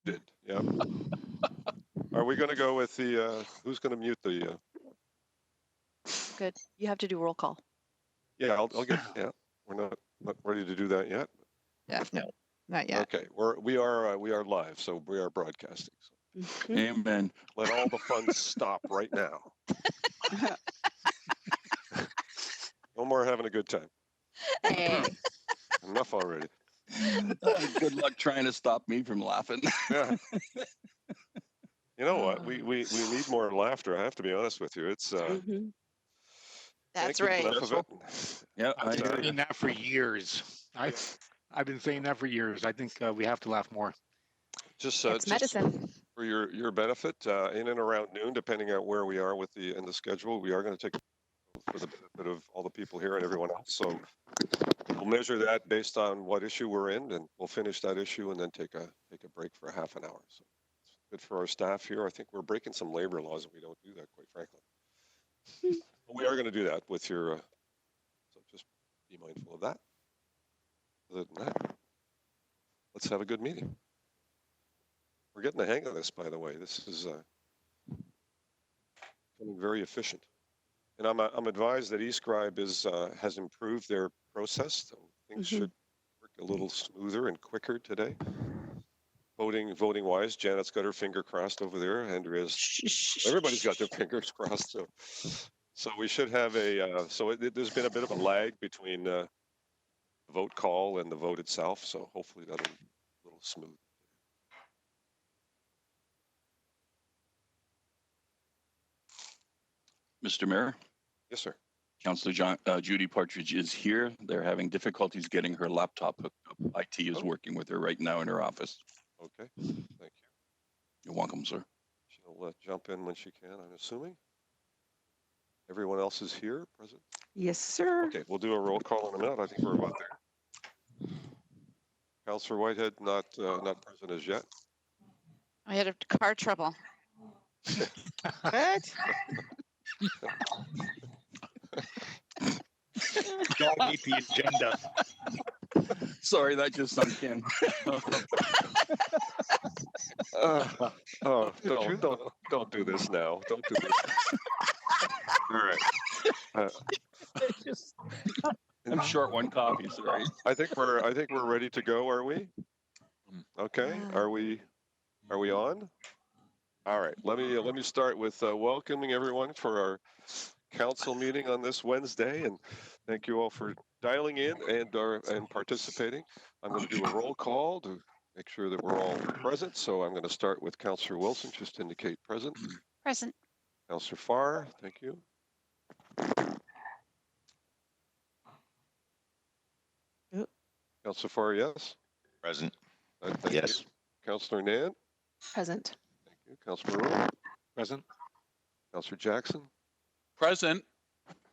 muted. Yeah. Are we going to go with the, who's going to mute the? Good. You have to do roll call. Yeah, I'll get, yeah. We're not ready to do that yet. Yeah, no, not yet. Okay, we are live, so we are broadcasting. So. Amen. Let all the fun stop right now. No more having a good time. Hey. Enough already. Good luck trying to stop me from laughing. Yeah. You know what? We need more laughter. I have to be honest with you. It's That's can't get right. enough of it. Yeah, I've been saying that for years. I've been saying that for years. I think we have to laugh more. Just It's medicine. for your benefit, in and around noon, depending on where we are with in the schedule, we are going to take for the benefit of all the people here and everyone else. So we'll measure that based on what issue we're in, and we'll finish that issue and then take a break for half an hour. So it's good for our staff here. I think we're breaking some labor laws if we don't do that, quite frankly. But we are going to do that with your. So just be mindful of that. Other than that, let's have a good meeting. We're getting the hang of this, by the way. This is becoming very efficient. And I'm advised that eScribe has improved their process. So things should work a little smoother and quicker today. Voting wise, Janet's got her finger crossed over there. Everybody's got their fingers crossed. So we should have there's been a bit of a lag between the vote call and the vote itself. So hopefully that'll be a little smooth. Mr. Mayor, Yes, sir. Councillor Judy Partridge is here. They're having difficulties getting her laptop hooked up. IT is working with her right now in her office. Okay. Thank you. You're welcome, sir. She'll jump in when she can, I'm assuming. Everyone else is here, present? Yes, sir. Okay, we'll do a roll call in a minute. I think we're about there. Councillor Whitehead not present as yet. I had a car trouble. What? Gotta meet the agenda. Sorry, that just sunk in. Don't do this now. Don't do this. All right. I'm short one copy, sorry. I think we're ready to go. Are we? Okay. Are we on? All right. Let me start with welcoming everyone for our council meeting on this Wednesday, and thank you all for dialing in and participating. I'm going to do a roll call to make sure that we're all present. So I'm going to start with Councillor Wilson, just to indicate present. Present. Councillor Farr, thank you. Councillor Farr, yes. Present. Thank Yes. you. Councillor Nan. Present. Thank you. Councillor Maroon. Present. Councillor Jackson. Present.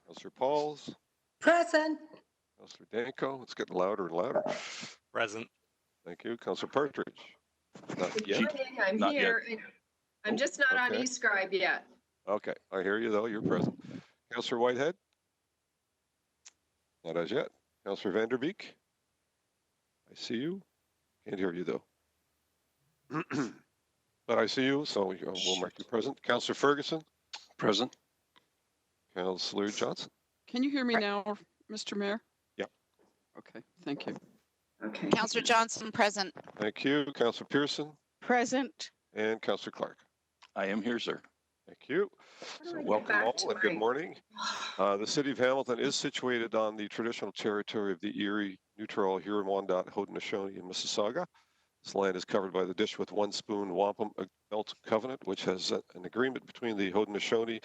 Councillor Pauls. Present. Councillor Danko. It's getting louder and louder. Present. Thank you. Councillor Partridge. Not Good yet. morning, I'm Not here. I'm just not on Okay. eScribe yet. Okay, I hear you though. You're present. Councillor Whitehead. Not as yet. Councillor Vanderbeek. I see you. Can't hear you though. But I see you, so we'll mark you present. Councillor Ferguson. Present. Councillor Johnson. Can you hear me now, Mr. Mayor? Yep. Okay, thank you. Okay. Councillor Johnson, present. Thank you. Councillor Pearson Present. and Councillor Clark. I am here, sir. Thank you. How do So I get welcome back all to and good my- morning. The city of Hamilton is situated on the traditional territory of the Erie, Neutral, Huron-Wendat, Haudenosaunee, and Mississauga. This land is covered by the Dish with One Spoon Wampum Belt Covenant, which has an agreement between the Haudenosaunee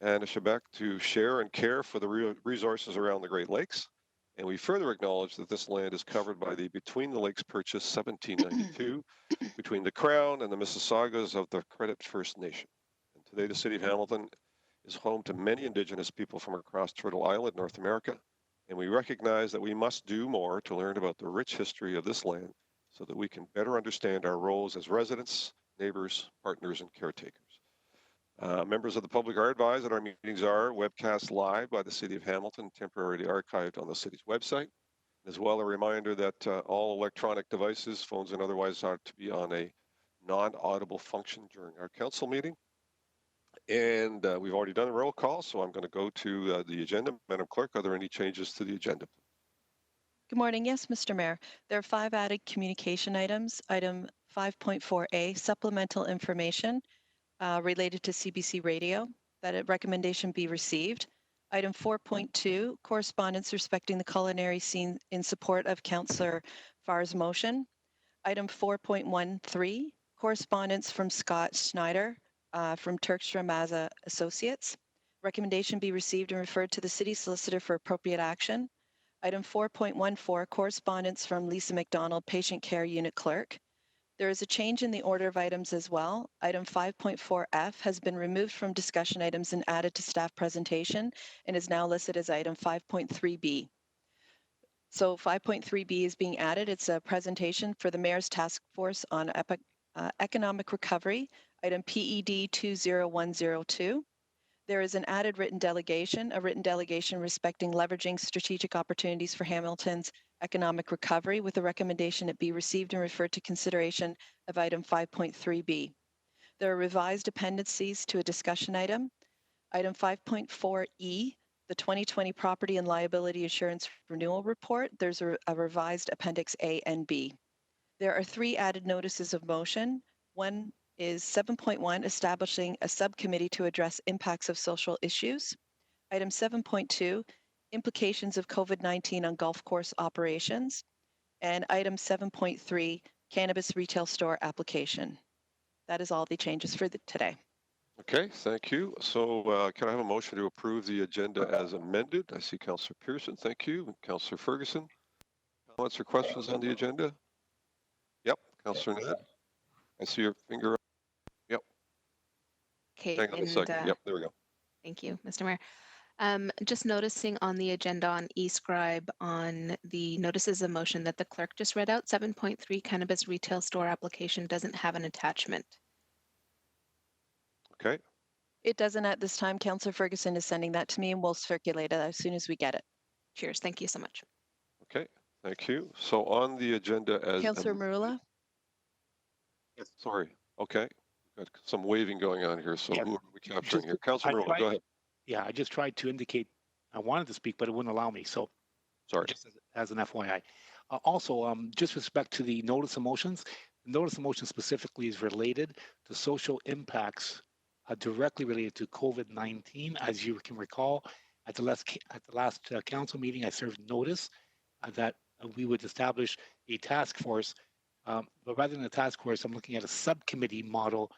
and Quebec to share and care for the resources around the Great Lakes. And we further acknowledge that this land is covered by the Between the Lakes Purchase 1792 between the Crown and the Mississaugas of the Credit First Nation. And today the city of Hamilton is home to many Indigenous people from across Turtle Island, North America. And we recognize that we must do more to learn about the rich history of this land so that we can better understand our roles as residents, neighbors, partners, and caretakers. Members of the public are advised that our meetings are webcast live by the City of Hamilton, temporarily archived on the city's website. As well, a reminder that all electronic devices, phones and otherwise, are to be on a non-audible function during our council meeting. And we've already done a roll call, so I'm going to go to the agenda. Madam Clerk, are there any changes to the agenda? Good morning. Yes, Mr. Mayor. There are 5 added communication items. Item 5.4A, supplemental information related to CBC radio, that a recommendation be received. Item 4.2, correspondence respecting the culinary scene in support of Councillor Farr's motion. Item 4.13, correspondence from Scott Schneider from Turkstrom Mazza Associates. Recommendation be received and referred to the city solicitor for appropriate action. Item 4.14, correspondence from Lisa McDonald, patient care unit clerk. There is a change in the order of items as well. Item 5.4F has been removed from discussion items and added to staff presentation and is now listed as item 5.3B. So 5.3B is being added. It's a presentation for the Mayor's Task Force on Economic Recovery, item PED 20102. There is an added written delegation, a written delegation respecting leveraging strategic opportunities for Hamilton's economic recovery, with a recommendation it be received and referred to consideration of item 5.3B. There are revised appendices to a discussion item. Item 5.4E, the 2020 Property and Liability Insurance Renewal Report. There's a revised Appendix A and B. There are 3 added notices of motion. One is 7.1, establishing a subcommittee to address impacts of social issues. Item 7.2, implications of COVID-19 on golf course operations. And item 7.3, cannabis retail store application. That is all the changes for today. Okay, thank you. So can I have a motion to approve the agenda as amended? I see Councillor Pearson, thank you. Councillor Ferguson, comments or questions on the agenda? Yep, Councillor Ned. I see your finger up. Yep. Okay, Hang on a second. Yep, there we go. thank you, Mr. Mayor. Just noticing on the agenda on eScribe on the notices of motion that the clerk just read out, 7.3 cannabis retail store application doesn't have an attachment. Okay, It doesn't at this time. Councillor Ferguson is sending that to me and we'll circulate it as soon as we get it. Cheers. Thank you so much. okay, thank you. So on the agenda as Councillor Marula? Yes. sorry, okay. Got some waving going on here, so Yeah, who are we capturing just- here? Councillor I Marula, tried- go ahead. Yeah, I just tried to indicate I wanted to speak, but it wouldn't allow me. So Sorry. just as an FYI. Also, just with respect to the notice of motions, the notice of motion specifically is related to social impacts directly related to COVID-19. As you can recall, at the last council meeting, I served notice that we would establish a task force. But rather than a task force, I'm looking at a subcommittee model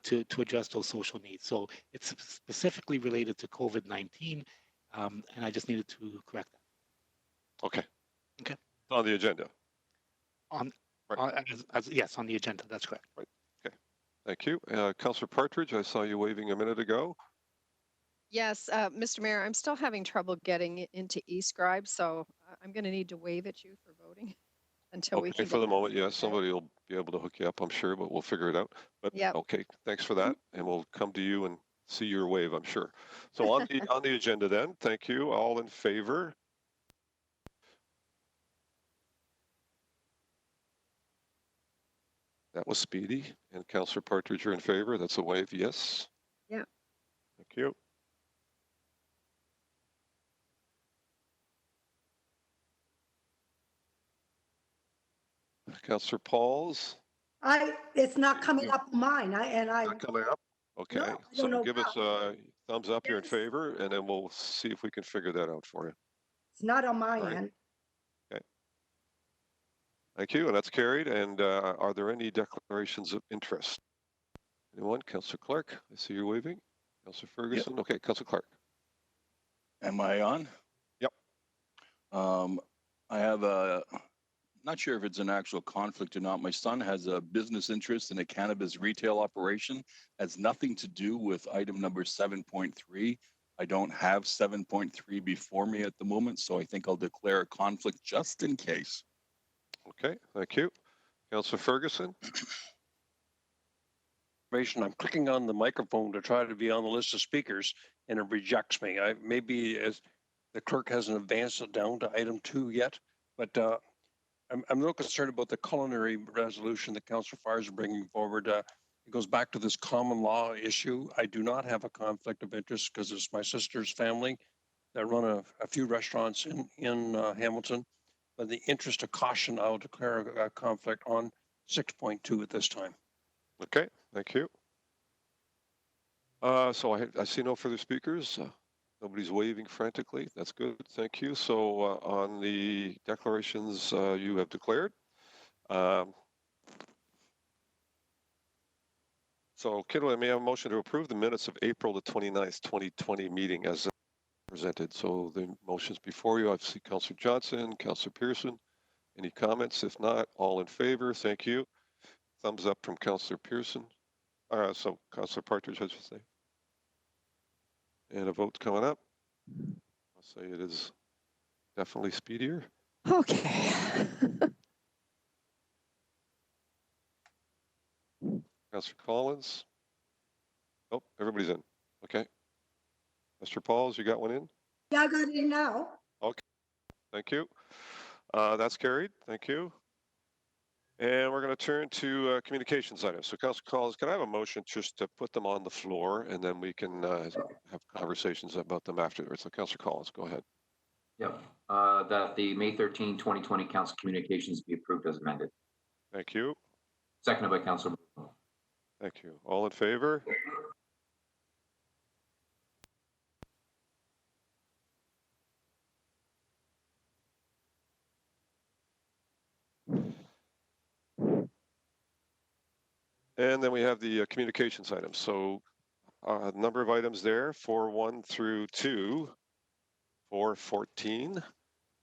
to address those social needs. So it's specifically related to COVID-19, and I just needed to correct that. Okay. Okay. On the agenda. Yes, on the agenda, that's correct. Thank you. Councillor Partridge, I saw you waving a minute ago. Yes, Mr. Mayor, I'm still having trouble getting into eScribe, so I'm going to need to wave at you for voting until we Okay, can for get the moment, that. yes, somebody will be able to hook you up, I'm sure, but we'll figure it out. But Yep. okay, thanks for that, and we'll come to you and see your wave, I'm sure. So on the agenda then, thank you. All in favor? That was speedy. And Councillor Partridge, you're in favor? That's a wave, yes? Yeah. Thank you. Councillor Pauls? It's not coming up on mine. Not coming up? Okay, No, I don't so know give us how. a thumbs up, you're in Yes. favor, and then we'll see if we can figure that out for you. It's not on my All right. end. Thank you, and that's carried. And are there any declarations of interest? Anyone? Councillor Clark, I see you waving. Councillor Ferguson? Okay, Councillor Clark. Am I on? Yep. I have a, not sure if it's an actual conflict or not. My son has a business interest in a cannabis retail operation. Has nothing to do with item number 7.3. I don't have 7.3 before me at the moment, so I think I'll declare a conflict just in case. Okay, thank you. Councillor Ferguson? I'm clicking on the microphone to try to be on the list of speakers and it rejects me. Maybe as the clerk hasn't advanced it down to item 2 yet, but I'm a little concerned about the culinary resolution that Councillor Farr is bringing forward. It goes back to this common law issue. I do not have a conflict of interest because it's my sister's family that run a few restaurants in Hamilton. But in the interest of caution, I'll declare a conflict on 6.2 at this time. Okay, thank you. So I see no further speakers. Nobody's waving frantically. That's good. Thank you. So on the declarations you have declared. So Kiddo, may I have a motion to approve the minutes of April the 29th, 2020 meeting as presented. So the motion's before you. I see Councillor Johnson, Councillor Pearson. Any comments? If not, all in favor. Thank you. Thumbs up from Councillor Pearson. So Councillor Partridge, I should say. And a vote coming up. I'll say it is definitely speedier. Okay. Councillor Collins. Oh, everybody's in. Okay. Mr. Pauls, you got one in? Yeah, I got it now. Okay. Thank you. That's carried. Thank you. And we're going to turn to communications items. So Councillor Collins, can I have a motion just to put them on the floor and then we can have conversations about them afterwards. So Councillor Collins, go ahead. Yep. That the May 13, 2020 council communications be approved as amended. Thank you. Seconded by Councilor. Thank you. All in favor? And then we have the communications items. So a number of items there, 4.1 through 2, 4.14.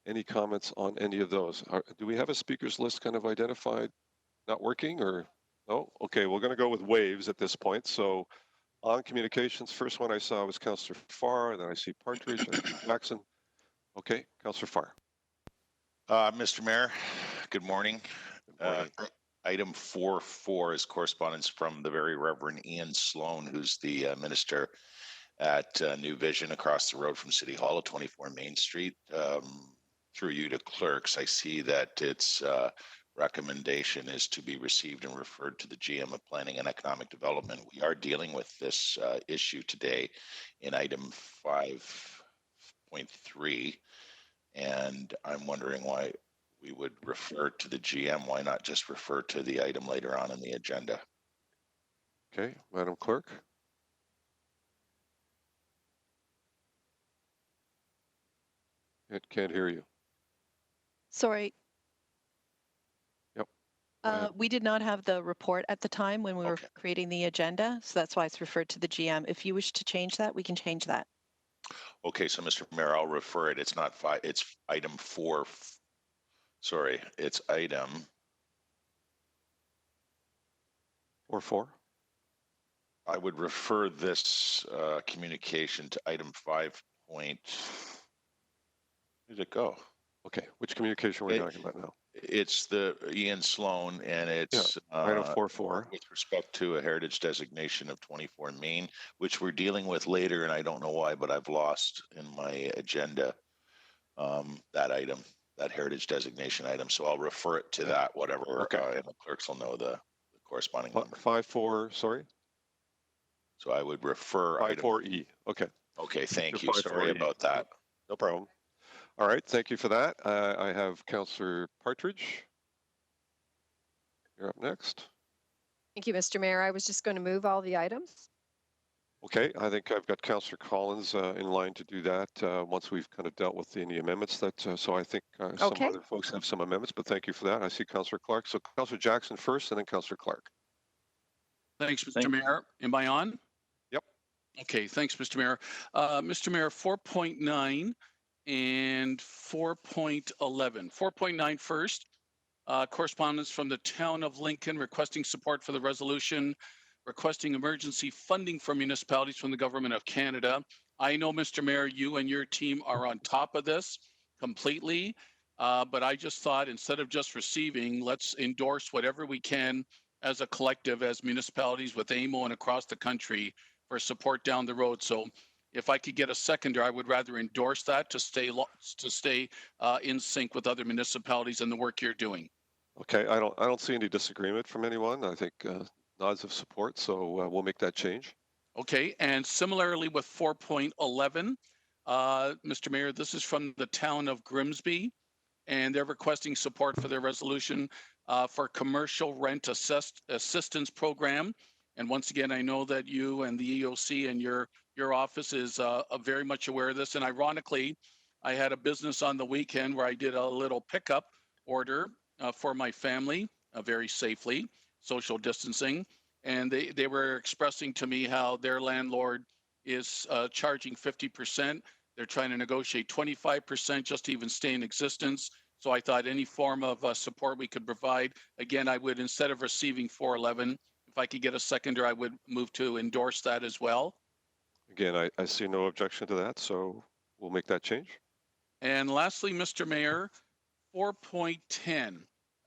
Any comments on any of those? Do we have a speakers list kind of identified not working or no? Okay, we're going to go with waves at this point. So on communications, first one I saw was Councillor Farr, then I see Partridge and Jackson. Okay, Councillor Farr. Mr. Mayor, good morning. Good morning. Item 4.4 is correspondence from the very Reverend Ian Sloan, who's the minister at New Vision across the road from City Hall at 24 Main Street. Through you to clerks, I see that its recommendation is to be received and referred to the GM of Planning and Economic Development. We are dealing with this issue today in item 5.3, and I'm wondering why we would refer to the GM. Why not just refer to the item later on in the agenda? Okay, Madam Clerk. Can't hear you. Sorry. Yep. Go ahead. We did not have the report at the time when we were creating the agenda, so that's why it's referred to the GM. If you wish to change that, we can change that. Okay, so Mr. Mayor, I'll refer it. It's not 5, it's item 4. Sorry, it's item 4.4. I would refer this communication to item 5. Where did it go? Okay, which communication are we talking about now? It's the Ian Sloan, and it's item 4.4 with respect to a heritage designation of 24 Main, which we're dealing with later, and I don't know why, but I've lost in my agenda that item, that heritage designation item. So I'll refer it to that, whatever, and the clerks will know the corresponding number. 5.4, sorry? So I would refer 5.4E. Okay. Okay, thank you. Sorry about that. No problem. All right, thank you for that. I have Councillor Partridge. You're up next. Thank you, Mr. Mayor. I was just going to move all the items. Okay, I think I've got Councillor Collins in line to do that once we've kind of dealt with any amendments that, so I think some other folks have some amendments, but thank you for that. I see Councillor Clark. So Councillor Jackson first and then Councillor Clark. Thanks, Mr. Mayor. Am I on? Yep. Okay, thanks, Mr. Mayor. Mr. Mayor, 4.9 and 4.11. 4.9 first, correspondence from the town of Lincoln requesting support for the resolution, requesting emergency funding for municipalities from the government of Canada. I know, Mr. Mayor, you and your team are on top of this completely, but I just thought instead of just receiving, let's endorse whatever we can as a collective, as municipalities with AMO and across the country for support down the road. So If I could get a seconder, I would rather endorse that to stay in sync with other municipalities and the work you're doing. Okay, I don't see any disagreement from anyone. I think nods of support, so we'll make that change. Okay, and similarly with 4.11, Mr. Mayor, this is from the town of Grimsby, and they're requesting support for their resolution for commercial rent assistance program. And once again, I know that you and the EOC and your office is very much aware of this. And ironically, I had a business on the weekend where I did a little pickup order for my family, very safely, social distancing. And they were expressing to me how their landlord is charging 50%. They're trying to negotiate 25% just to even stay in existence. So I thought any form of support we could provide. Again, I would, instead of receiving 411, if I could get a seconder, I would move to endorse that as well. Again, I see no objection to that, so we'll make that change. And lastly, Mr. Mayor, 4.10.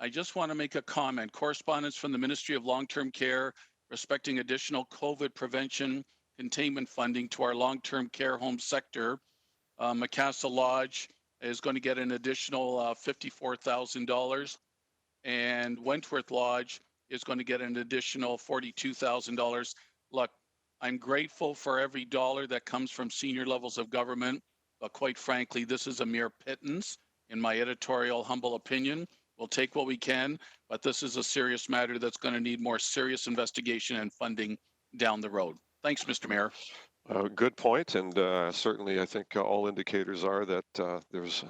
I just want to make a comment. Correspondence from the Ministry of Long-Term Care respecting additional COVID prevention containment funding to our long-term care home sector. Macassa Lodge is going to get an additional $54,000, and Wentworth Lodge is going to get an additional $42,000. Look, I'm grateful for every dollar that comes from senior levels of government, but quite frankly, this is a mere pittance, in my editorial humble opinion. We'll take what we can, but this is a serious matter that's going to need more serious investigation and funding down the road. Thanks, Mr. Mayor. Good point, and certainly I think all indicators are that there's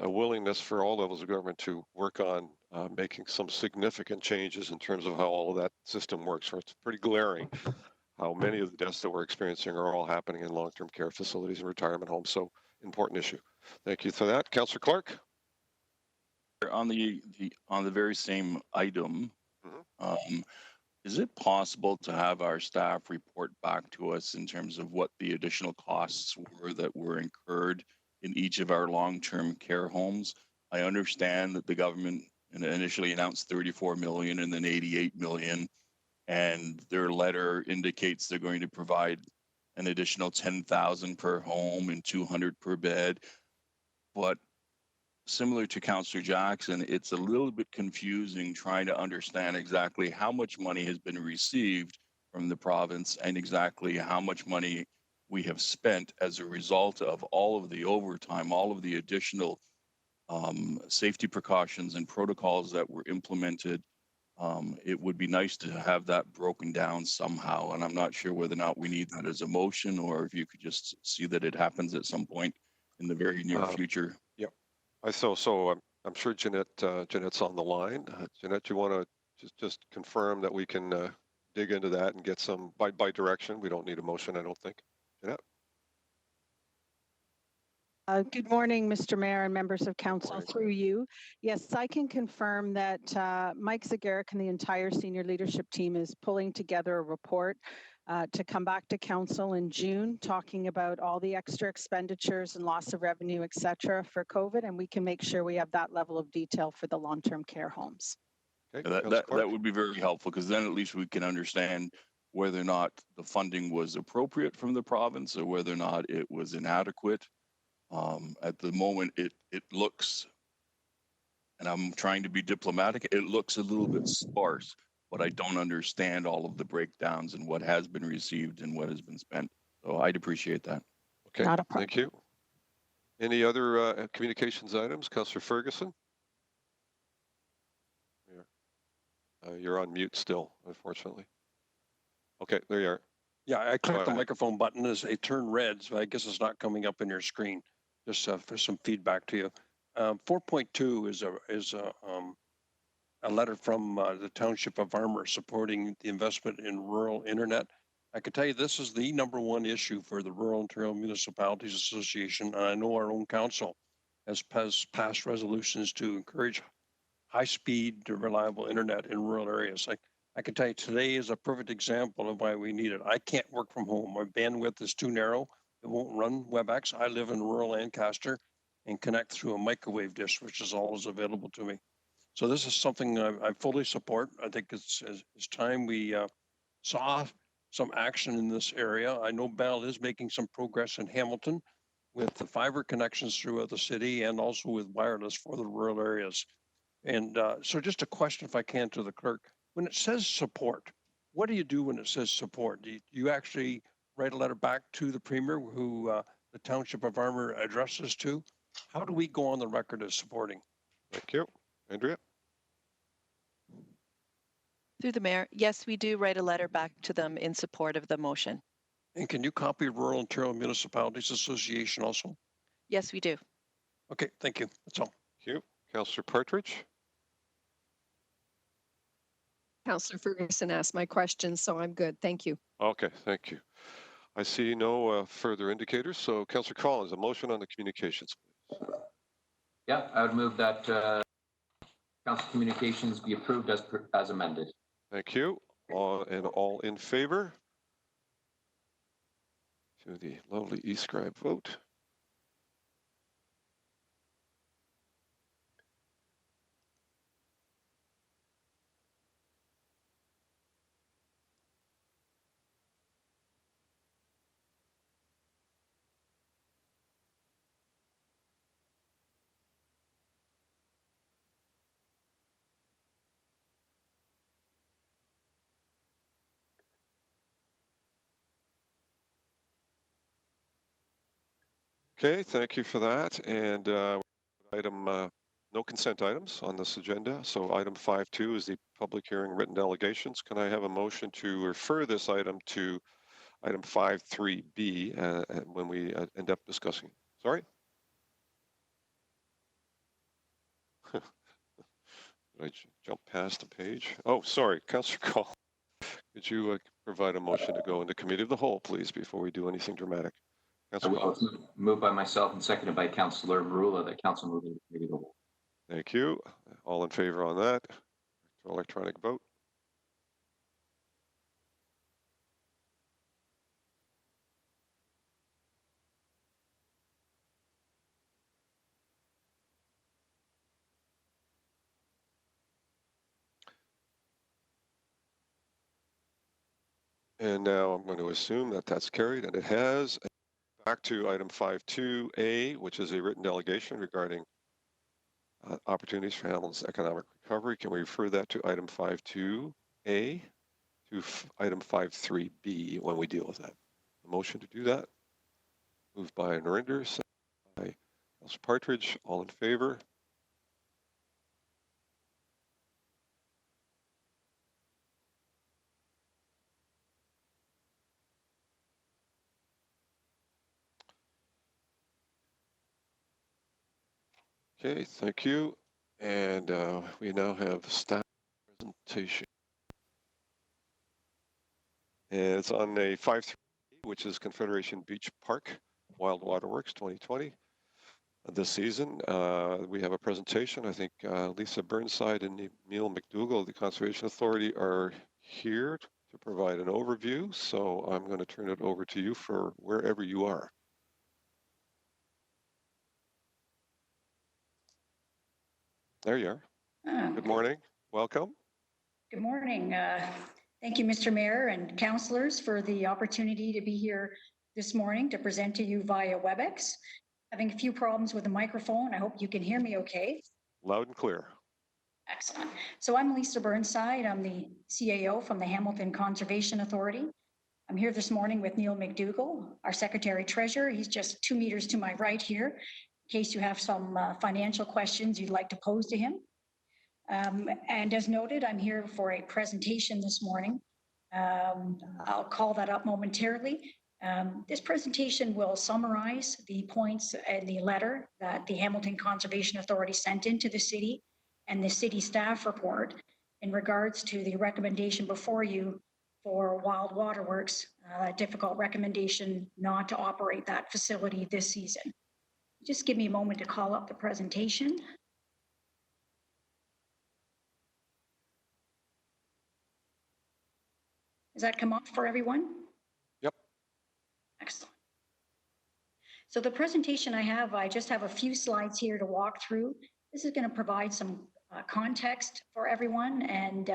a willingness for all levels of government to work on making some significant changes in terms of how all of that system works. It's pretty glaring how many of the deaths that we're experiencing are all happening in long-term care facilities and retirement homes. So important issue. Thank you for that, Councillor Clark. On the very same item, is it possible to have our staff report back to us in terms of what the additional costs were that were incurred in each of our long-term care homes? I understand that the government initially announced 34 million and then 88 million, and their letter indicates they're going to provide an additional 10,000 per home and 200 per bed. But similar to Councillor Jackson, it's a little bit confusing trying to understand exactly how much money has been received from the province and exactly how much money we have spent as a result of all of the overtime, all of the additional safety precautions and protocols that were implemented. It would be nice to have that broken down somehow, and I'm not sure whether or not we need that as a motion or if you could just see that it happens at some point in the very near future. Yep. I'm sure Jeanette's on the line. Jeanette, do you want to just confirm that we can dig into that and get some by direction? We don't need a motion, I don't think. Jeanette? Good morning, Mr. Mayor and members of council. Through you. Yes, I can confirm that Mike Zagaric and the entire senior leadership team is pulling together a report to come back to council in June, talking about all the extra expenditures and loss of revenue, et cetera, for COVID, and we can make sure we have that level of detail for the long-term care homes. Okay, that would be very helpful, because then at least we can understand whether or not the funding was appropriate from the province or whether or not it was inadequate. At the moment, it looks, and I'm trying to be diplomatic, it looks a little bit sparse, but I don't understand all of the breakdowns and what has been received and what has been spent. So I'd appreciate that. Okay, thank you. Any other communications items? Councillor Ferguson? You're on mute still, unfortunately. Okay, there you are. Yeah, I clicked the microphone button as it turned red, so I guess it's not coming up in your screen. Just for some feedback to you. 4.2 is a letter from the Township of Armour supporting the investment in rural internet. I can tell you this is the #1 issue for the Rural Ontario Municipalities Association, and I know our own council has passed resolutions to encourage high-speed, reliable internet in rural areas. I can tell you today is a perfect example of why we need it. I can't work from home. My bandwidth is too narrow. It won't run WebEx. I live in rural Lancaster and connect through a microwave dish, which is always available to me. So this is something I fully support. I think it's time we saw some action in this area. I know Bell is making some progress in Hamilton with the fiber connections throughout the city and also with wireless for the rural areas. And so just a question, if I can, to the clerk. When it says support, what do you do when it says support? Do you actually write a letter back to the Premier who the Township of Armor addresses to? How do we go on the record as supporting? Thank you. Andrea? Through the mayor, yes, we do write a letter back to them in support of the motion. And can you copy Rural Ontario Municipalities Association also? Yes, we do. Okay, thank you. That's all. Thank you. Councillor Partridge? Councillor Ferguson asked my question, so I'm good. Thank you. Okay, thank you. I see no further indicators. So Councillor Collins, a motion on the communications, please. Yeah, I would move that council communications be approved as amended. Thank you. All in favor? To the lovely e-scribe vote. Okay, thank you for that. And item, no consent items on this agenda. So item 5.2 is the public hearing written delegations. Can I have a motion to refer this item to item 5.3b when we end up discussing? Sorry? Did I jump past the page? Oh, sorry, Councillor Call. Could you provide a motion to go into committee of the whole, please, before we do anything dramatic? I will. Moved by myself and seconded by Councillor Marula that council move into committee of the whole. Thank you. All in favor on that? Electronic vote. And now I'm going to assume that that's carried, and it has. Back to item 5.2a, which is a written delegation regarding opportunities for Hamilton's economic recovery. Can we refer that to item 5.2a to item 5.3b when we deal with that? A motion to do that? Moved by Narinder, seconded by Councillor Partridge. All in favor? Okay, thank you. And we now have staff presentation. And it's on a 5.3, which is Confederation Beach Park, Wild Waterworks 2020. This season, we have a presentation. I think Lisa Burnside and Neil McDougall of the Conservation Authority are here to provide an overview. So I'm going to turn it over to you for wherever you are. There you are. Good morning. Welcome. Good morning. Thank you, Mr. Mayor and councillors, for the opportunity to be here this morning to present to you via WebEx. Having a few problems with the microphone. I hope you can hear me okay. Loud and clear. Excellent. So I'm Lisa Burnside. I'm the CAO from the Hamilton Conservation Authority. I'm here this morning with Neil McDougall, our Secretary Treasurer. He's just 2 meters to my right here, in case you have some financial questions you'd like to pose to him. And as noted, I'm here for a presentation this morning. I'll call that up momentarily. This presentation will summarize the points in the letter that the Hamilton Conservation Authority sent into the city and the city staff report in regards to the recommendation before you for Wild Waterworks, a difficult recommendation not to operate that facility this season. Just give me a moment to call up the presentation. Does that come up for everyone? Yep. Excellent. So the presentation I just have a few slides here to walk through. This is going to provide some context for everyone and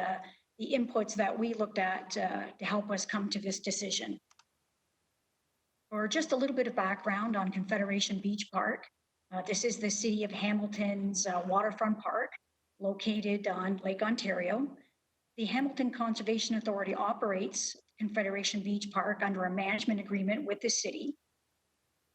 the the inputs that we looked at to help us come to this decision. Or just a little bit of background on Confederation Beach Park. This is the City of Hamilton's waterfront park located on Lake Ontario. The Hamilton Conservation Authority operates Confederation Beach Park under a management agreement with the city.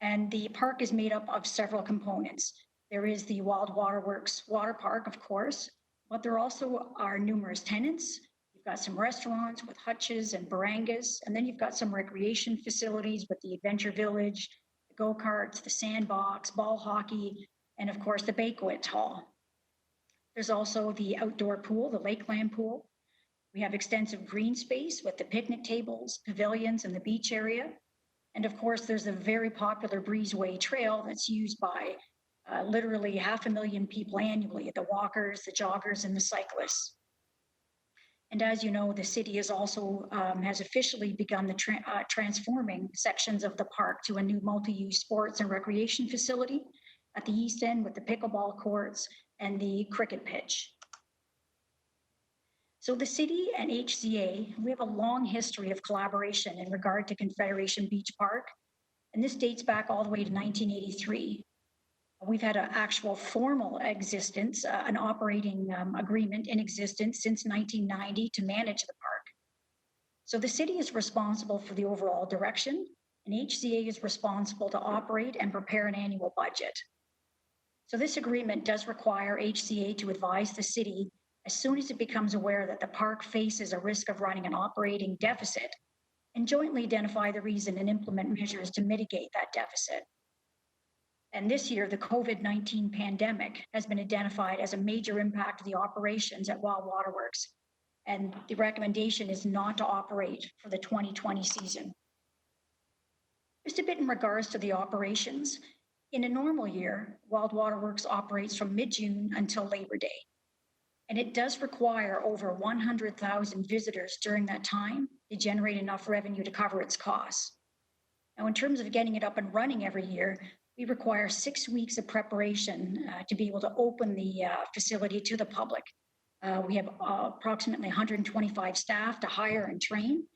And the park is made up of several components. There is the Wild Waterworks water park, of course, but there also are numerous tenants. You've got some restaurants with hutches and barangas, and then you've got some recreation facilities with the Adventure Village, the go-karts, the sandbox, ball hockey, and of course the banquet hall. There's also the outdoor pool, the Lakeland pool. We have extensive green space with the picnic tables, pavilions, and the beach area. And of course, there's a very popular breezeway trail that's used by literally 500,000 people annually, the walkers, the joggers, and the cyclists. And as you know, the city is also has officially begun the transforming sections of the park to a new multi-use sports and recreation facility at the east end with the pickleball courts and the cricket pitch. So the city and HCA, we have a long history of collaboration in regard to Confederation Beach Park, and this dates back all the way to 1983. We've had an actual formal existence, an operating agreement in existence since 1990 to manage the park. So the city is responsible for the overall direction, and HCA is responsible to operate and prepare an annual budget. So this agreement does require HCA to advise the city as soon as it becomes aware that the park faces a risk of running an operating deficit, and jointly identify the reason and implement measures to mitigate that deficit. And this year, the COVID-19 pandemic has been identified as a major impact of the operations at Wild Waterworks, and the recommendation is not to operate for the 2020 season. Just a bit in regards to the operations. In a normal year, Wild Waterworks operates from mid-June until Labor Day. And it does require over 100,000 visitors during that time to generate enough revenue to cover its costs. Now, in terms of getting it up and running every year, we require 6 weeks of preparation to be able to open the facility to the public. We have approximately 125 staff to hire and train.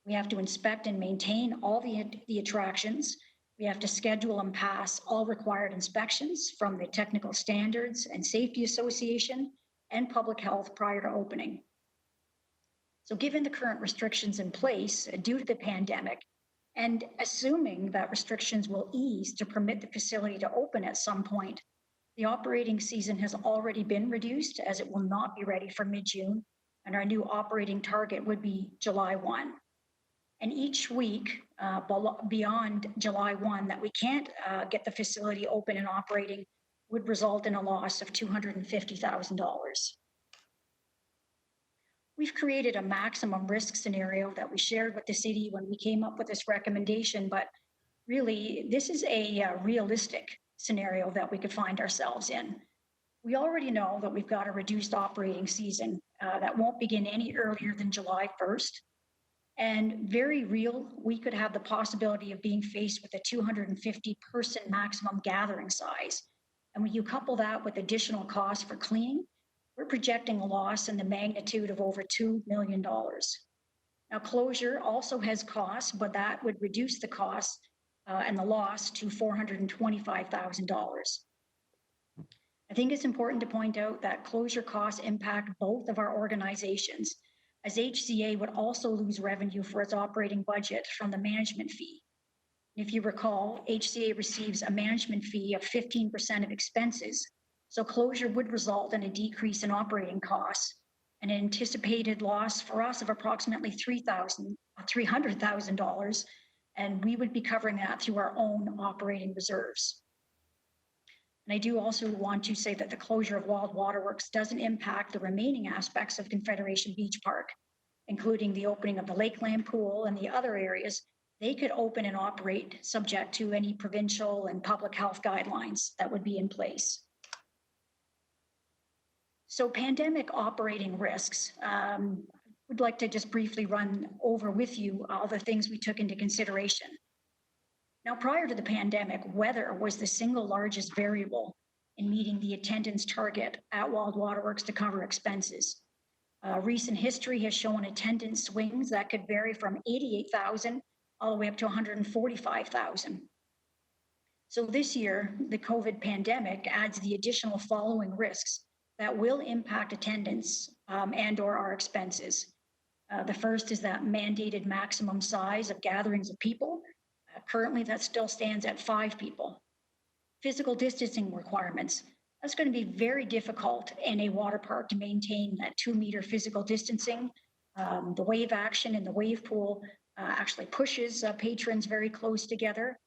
We have to inspect and maintain all the attractions. We have to schedule and pass all required inspections from the Technical Standards and Safety Association and public health prior to opening. So given the current restrictions in place due to the pandemic, and assuming that restrictions will ease to permit the facility to open at some point, the operating season has already been reduced as it will not be ready for mid-June, and our new operating target would be July 1. And each week beyond July 1 that we can't get the facility open and operating would result in a loss of $250,000. We've created a maximum risk scenario that we shared with the city when we came up with this recommendation, but really this is a realistic scenario that we could find ourselves in. We already know that we've got a reduced operating season that won't begin any earlier than July 1st. And very real, we could have the possibility of being faced with a 250-person maximum gathering size. And when you couple that with additional costs for cleaning, we're projecting a loss in the magnitude of over $2 million. Now, closure also has costs, but that would reduce the cost and the loss to $425,000. I think it's important to point out that closure costs impact both of our organizations, as HCA would also lose revenue for its operating budget from the management fee. If you recall, HCA receives a management fee of 15% of expenses, so closure would result in a decrease in operating costs, an anticipated loss for us of approximately $300,000, and we would be covering that through our own operating reserves. And I do also want to say that the closure of Wild Waterworks doesn't impact the remaining aspects of Confederation Beach Park, including the opening of the Lakeland pool and the other areas. They could open and operate subject to any provincial and public health guidelines that would be in place. So pandemic operating risks. Would like to just briefly run over with you all the things we took into consideration. Now, prior to the pandemic, weather was the single largest variable in meeting the attendance target at Wild Waterworks to cover expenses. Recent history has shown attendance swings that could vary from 88,000 all the way up to 145,000. So this year, the COVID pandemic adds the additional following risks that will impact attendance and or our expenses. The first is that mandated maximum size of gatherings of people. Currently, that still stands at 5 people. Physical distancing requirements. That's going to be very difficult in a water park to maintain that 2-meter physical distancing. The wave action in the wave pool actually pushes patrons very close together.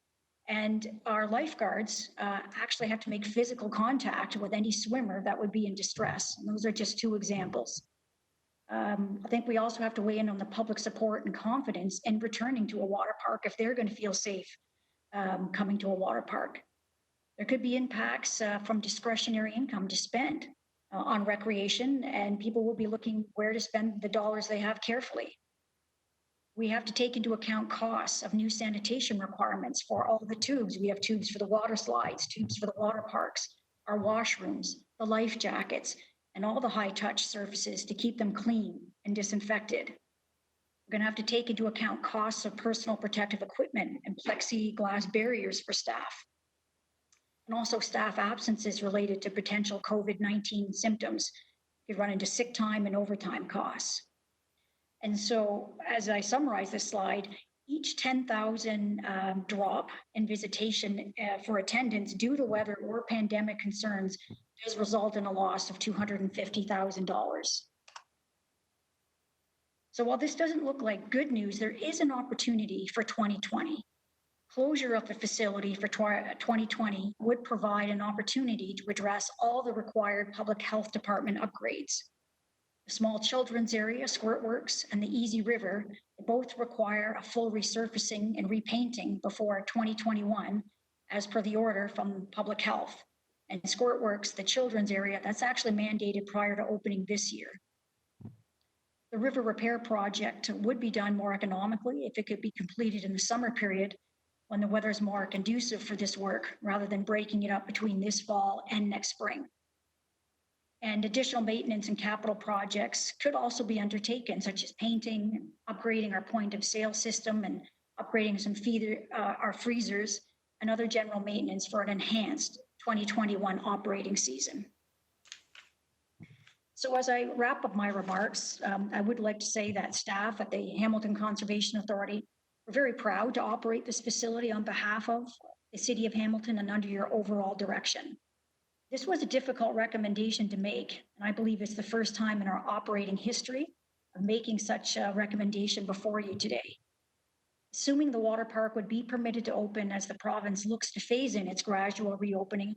And our lifeguards actually have to make physical contact with any swimmer that would be in distress. And those are just 2 examples. I think we also have to weigh in on the public support and confidence in returning to a water park if they're going to feel safe coming to a water park. There could be impacts from discretionary income to spend on recreation, and people will be looking where to spend the dollars they have carefully. We have to take into account costs of new sanitation requirements for all the tubes. We have tubes for the water slides, tubes for the water parks, our washrooms, the life jackets, and all the high-touch surfaces to keep them clean and disinfected. We're going to have to take into account costs of personal protective equipment and plexiglass barriers for staff, and also staff absences related to potential COVID-19 symptoms. You could run into sick time and overtime costs. And so, as I summarize this slide, each 10,000 drop in visitation for attendance due to weather or pandemic concerns does result in a loss of $250,000. So while this doesn't look like good news, there is an opportunity for 2020. Closure of the facility for 2020 would provide an opportunity to address all the required public health department upgrades. The small children's area, Squirtworks, and the Easy River both require a full resurfacing and repainting before 2021, as per the order from Public Health. And Squirtworks, the children's area, that's actually mandated prior to opening this year. The river repair project would be done more economically if it could be completed in the summer period when the weather is more conducive for this work, rather than breaking it up between this fall and next spring. And additional maintenance and capital projects could also be undertaken, such as painting, upgrading our point of sale system, and upgrading some our freezers, and other general maintenance for an enhanced 2021 operating season. So as I wrap up my remarks, I would like to say that staff at the Hamilton Conservation Authority are very proud to operate this facility on behalf of the City of Hamilton and under your overall direction. This was a difficult recommendation to make, and I believe it's the first time in our operating history of making such a recommendation before you today. Assuming the water park would be permitted to open as the province looks to phase in its gradual reopening,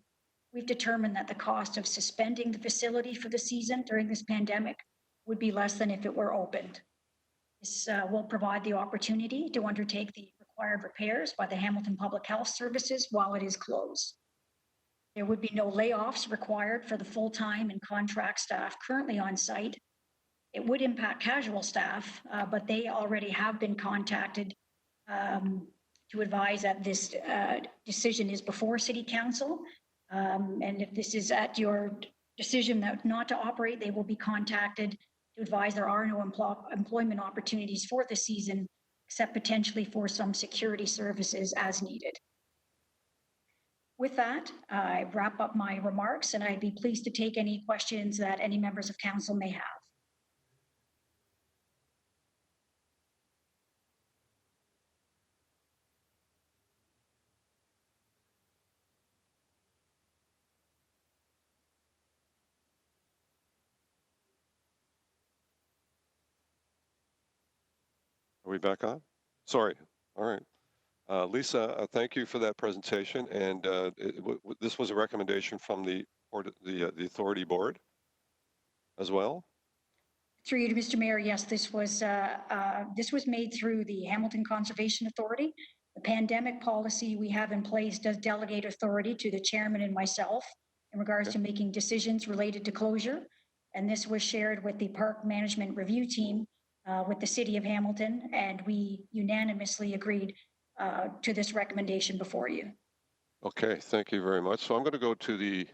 we've determined that the cost of suspending the facility for the season during this pandemic would be less than if it were opened. This will provide the opportunity to undertake the required repairs by the Hamilton Public Health Services while it is closed. There would be no layoffs required for the full-time and contract staff currently on site. It would impact casual staff, but they already have been contacted to advise that this decision is before City Council. And if this is at your decision that not to operate, they will be contacted to advise there are no employment opportunities for the season, except potentially for some security services as needed. With that, I wrap up my remarks, and I'd be pleased to take any questions that any members of council may have. Are we back on? Sorry. All right. Lisa, thank you for that presentation. And this was a recommendation from the authority board as well? Through you to Mr. Mayor, yes, this was made through the Hamilton Conservation Authority. The pandemic policy we have in place does delegate authority to the chairman and myself in regards to making decisions related to closure. And this was shared with the park management review team with the City of Hamilton, and we unanimously agreed to this recommendation before you. Okay, thank you very much. So I'm going to go to the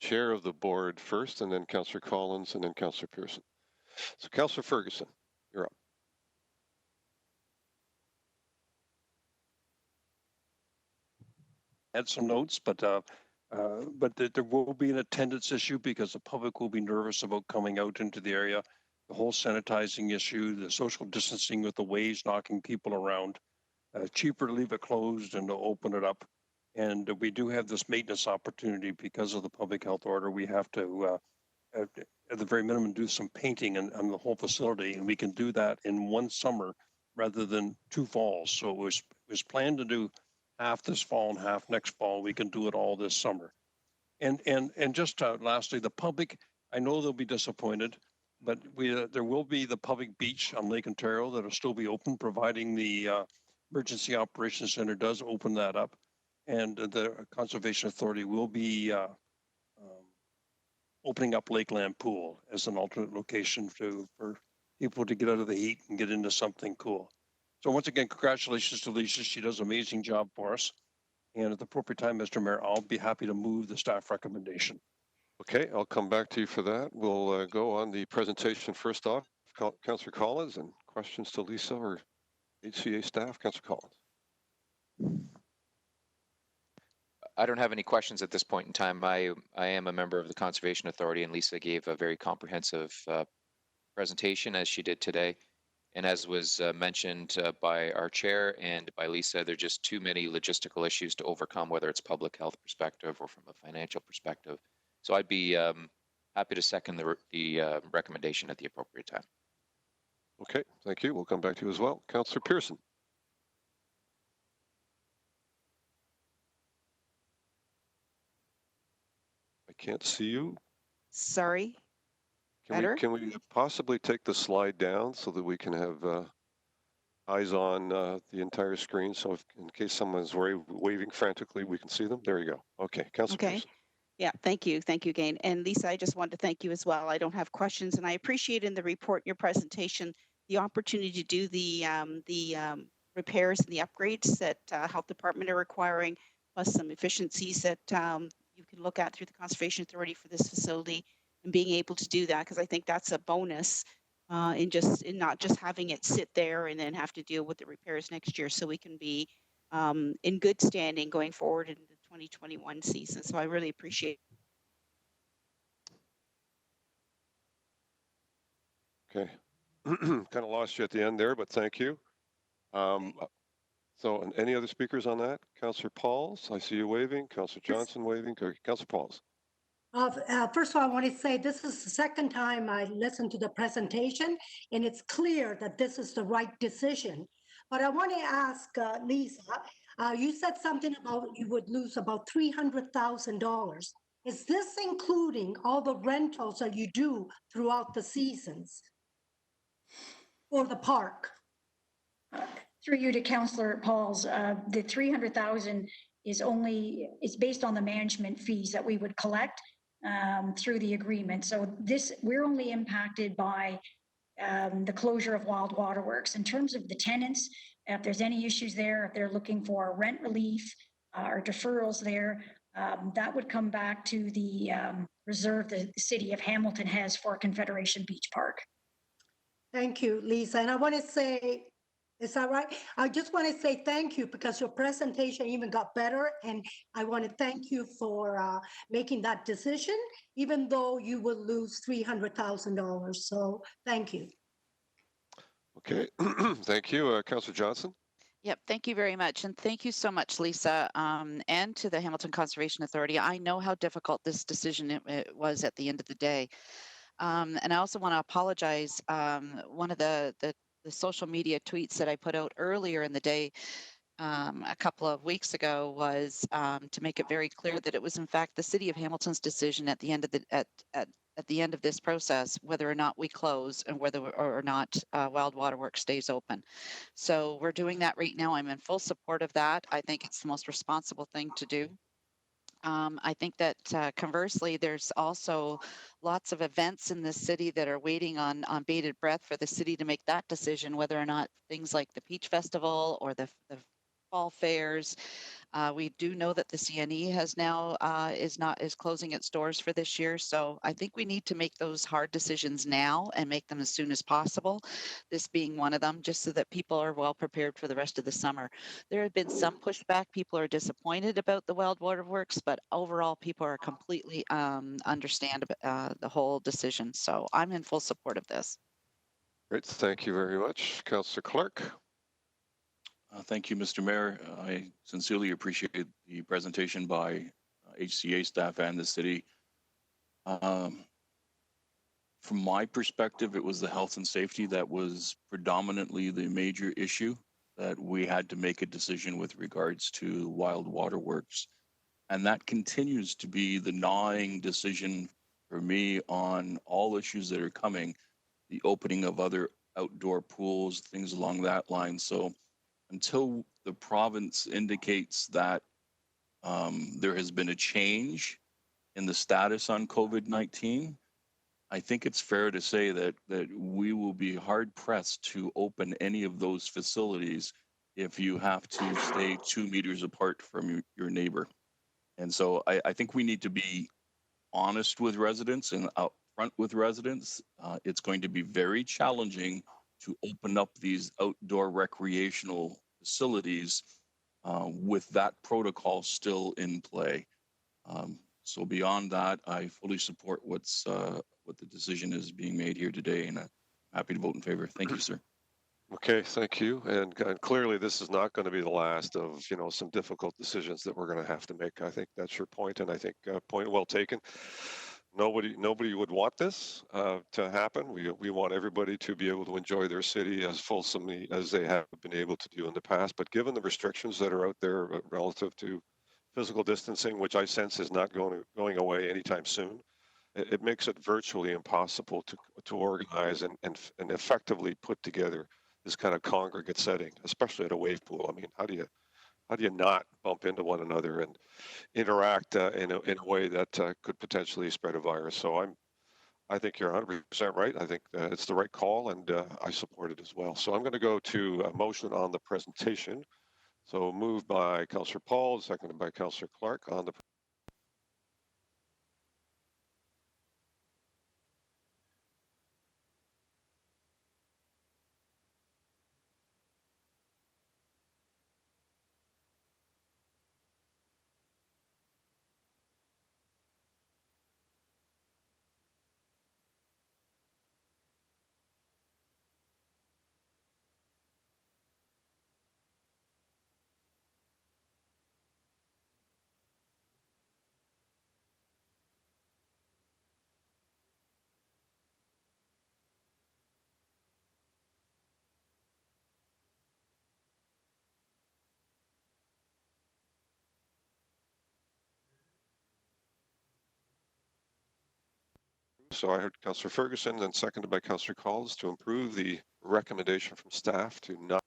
chair of the board first, and then Councillor Collins, and then Councillor Pearson. So Councillor Ferguson, you're up. Had some notes, but there will be an attendance issue because the public will be nervous about coming out into the area. The whole sanitizing issue, the social distancing with the waves knocking people around. Cheaper to leave it closed and to open it up. And we do have this maintenance opportunity because of the public health order. We have to, at the very minimum, do some painting on the whole facility, and we can do that in one summer rather than 2 falls. So it was planned to do half this fall and half next fall. We can do it all this summer. And just lastly, the public, I know they'll be disappointed, but there will be the public beach on Lake Ontario that'll still be open, providing the Emergency Operations Center does open that up. And the Conservation Authority will be opening up Lakeland Pool as an alternate location for people to get out of the heat and get into something cool. So once again, congratulations to Lisa. She does an amazing job for us. And at the appropriate time, Mr. Mayor, I'll be happy to move the staff recommendation. Okay, I'll come back to you for that. We'll go on the presentation first off. Councillor Collins, and questions to Lisa or HCA staff. Councillor Collins. I don't have any questions at this point in time. I am a member of the Conservation Authority, and Lisa gave a very comprehensive presentation as she did today. And as was mentioned by our chair and by Lisa, there are just too many logistical issues to overcome, whether it's public health perspective or from a financial perspective. So I'd be happy to second the recommendation at the appropriate time. Okay, thank you. We'll come back to you as well. Councillor Pearson. I can't see you. Sorry. Can we possibly take the slide down so that we can have eyes on the entire screen? So in case someone's waving frantically, we can see them. There you go. Okay, Councillor Pearson. Yeah, thank you. Thank you, Gain. And Lisa, I just wanted to thank you as well. I don't have questions, and I appreciate in the report, your presentation, the opportunity to do the repairs and the upgrades that Health Department are requiring, plus some efficiencies that you can look at through the Conservation Authority for this facility, and being able to do that, because I think that's a bonus in not just having it sit there and then have to deal with the repairs next year, so we can be in good standing going forward into the 2021 season. So I really appreciate it. Okay, kind of lost you at the end there, but thank you. So any other speakers on that? Councillor Pauls, I see you waving. Councillor Johnson waving. Okay, Councillor Pauls. First of all, I want to say this is the second time I listened to the presentation, and it's clear that this is the right decision. But I want to ask Lisa, you said something about you would lose about $300,000. Is this including all the rentals that you do throughout the seasons for the park? Through you to Councillor Pauls, the 300,000 is based on the management fees that we would collect through the agreement. So we're only impacted by the closure of Wild Waterworks. In terms of the tenants, if there's any issues there, if they're looking for rent relief or deferrals there, that would come back to the reserve the city of Hamilton has for Confederation Beach Park. Thank you, Lisa. And I want to say, is that right? I just want to say thank you because your presentation even got better. And I want to thank you for making that decision, even though you will lose $300,000. So thank you. Okay, thank you. Councillor Johnson. Yep, thank you very much. And thank you so much, Lisa, and to the Hamilton Conservation Authority. I know how difficult this decision it was at the end of the day. And I also want to apologize. One of the social media tweets that I put out earlier in the day a couple of weeks ago was to make it very clear that it was in fact the City of Hamilton's decision at the end of at the end of this process, whether or not we close and whether or not Wild Waterworks stays open. So we're doing that right now. I'm in full support of that. I think it's the most responsible thing to do. I think that conversely, there's also lots of events in the city that are waiting on bated breath for the city to make that decision, whether or not things like the Peach Festival or the fall fairs. We do know that the CNE has now is closing its doors for this year. So I think we need to make those hard decisions now and make them as soon as possible. This being one of them, just so that people are well prepared for the rest of the summer. There have been some pushback. People are disappointed about the Wild Waterworks, but overall, people are completely understand the whole decision. So I'm in full support of this. Great. Thank you very much, Councillor Clark. Thank you, Mr. Mayor. I sincerely appreciate the presentation by HCA staff and the city. From my perspective, it was the health and safety that was predominantly the major issue that we had to make a decision with regards to Wild Waterworks. And that continues to be the gnawing decision for me on all issues that are coming, the opening of other outdoor pools, things along that line. So until the province indicates that there has been a change in the status on COVID-19, I think it's fair to say that we will be hard pressed to open any of those facilities if you have to stay 2 meters apart from your neighbor. And so I think we need to be honest with residents and upfront with residents. It's going to be very challenging to open up these outdoor recreational facilities with that protocol still in play. So beyond that, I fully support what the decision is being made here today, and I'm happy to vote in favor. Thank you, sir. Okay, thank you. And clearly, this is not going to be the last of some difficult decisions that we're going to have to make. I think that's your point, and I think point well taken. Nobody would want this to happen. We want everybody to be able to enjoy their city as fulsomely as they have been able to do in the past. But given the restrictions that are out there relative to physical distancing, which I sense is not going away anytime soon, it makes it virtually impossible to organize and effectively put together this kind of congregate setting, especially at a wave pool. I mean, how do you not bump into one another and interact in a way that could potentially spread a virus? So I think you're 100% right. I think it's the right call, and I support it as well. So I'm going to go to a motion on the presentation. So moved by Councillor Paul, seconded by Councillor Clark on the. So I heard Councillor Ferguson, then seconded by Councillor Collins to improve the recommendation from staff to not.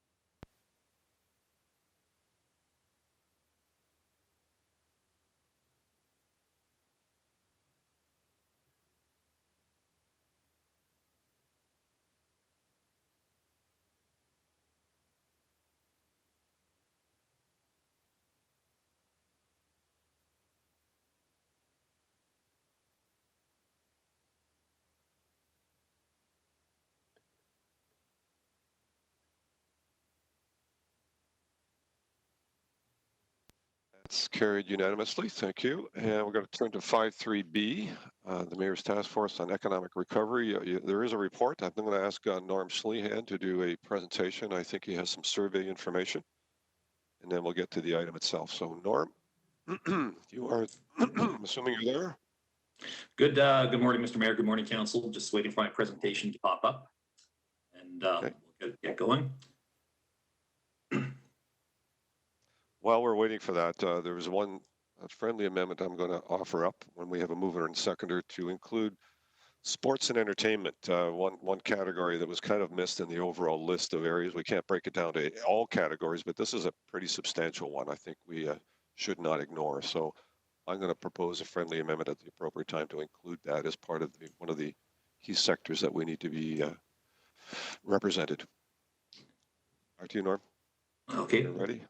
That's carried unanimously. Thank you. And we're going to turn to 5.3b, the Mayor's Task Force on Economic Recovery. There is a report. I'm going to ask Norm Sleehan to do a presentation. I think he has some survey information, and then we'll get to the item itself. So Norm, you are, assuming you're there. Good morning, Mr. Mayor. Good morning, Council. Just waiting for my presentation to pop up, and we'll get going. While we're waiting for that, there was a friendly amendment I'm going to offer up when we have a mover and seconder to include sports and entertainment, one category that was kind of missed in the overall list of areas. We can't break it down to all categories, but this is a pretty substantial one I think we should not ignore. So I'm going to propose a friendly amendment at the appropriate time to include that as part of one of the key sectors that we need to be represented. Back to you, Norm. Okay. You're ready.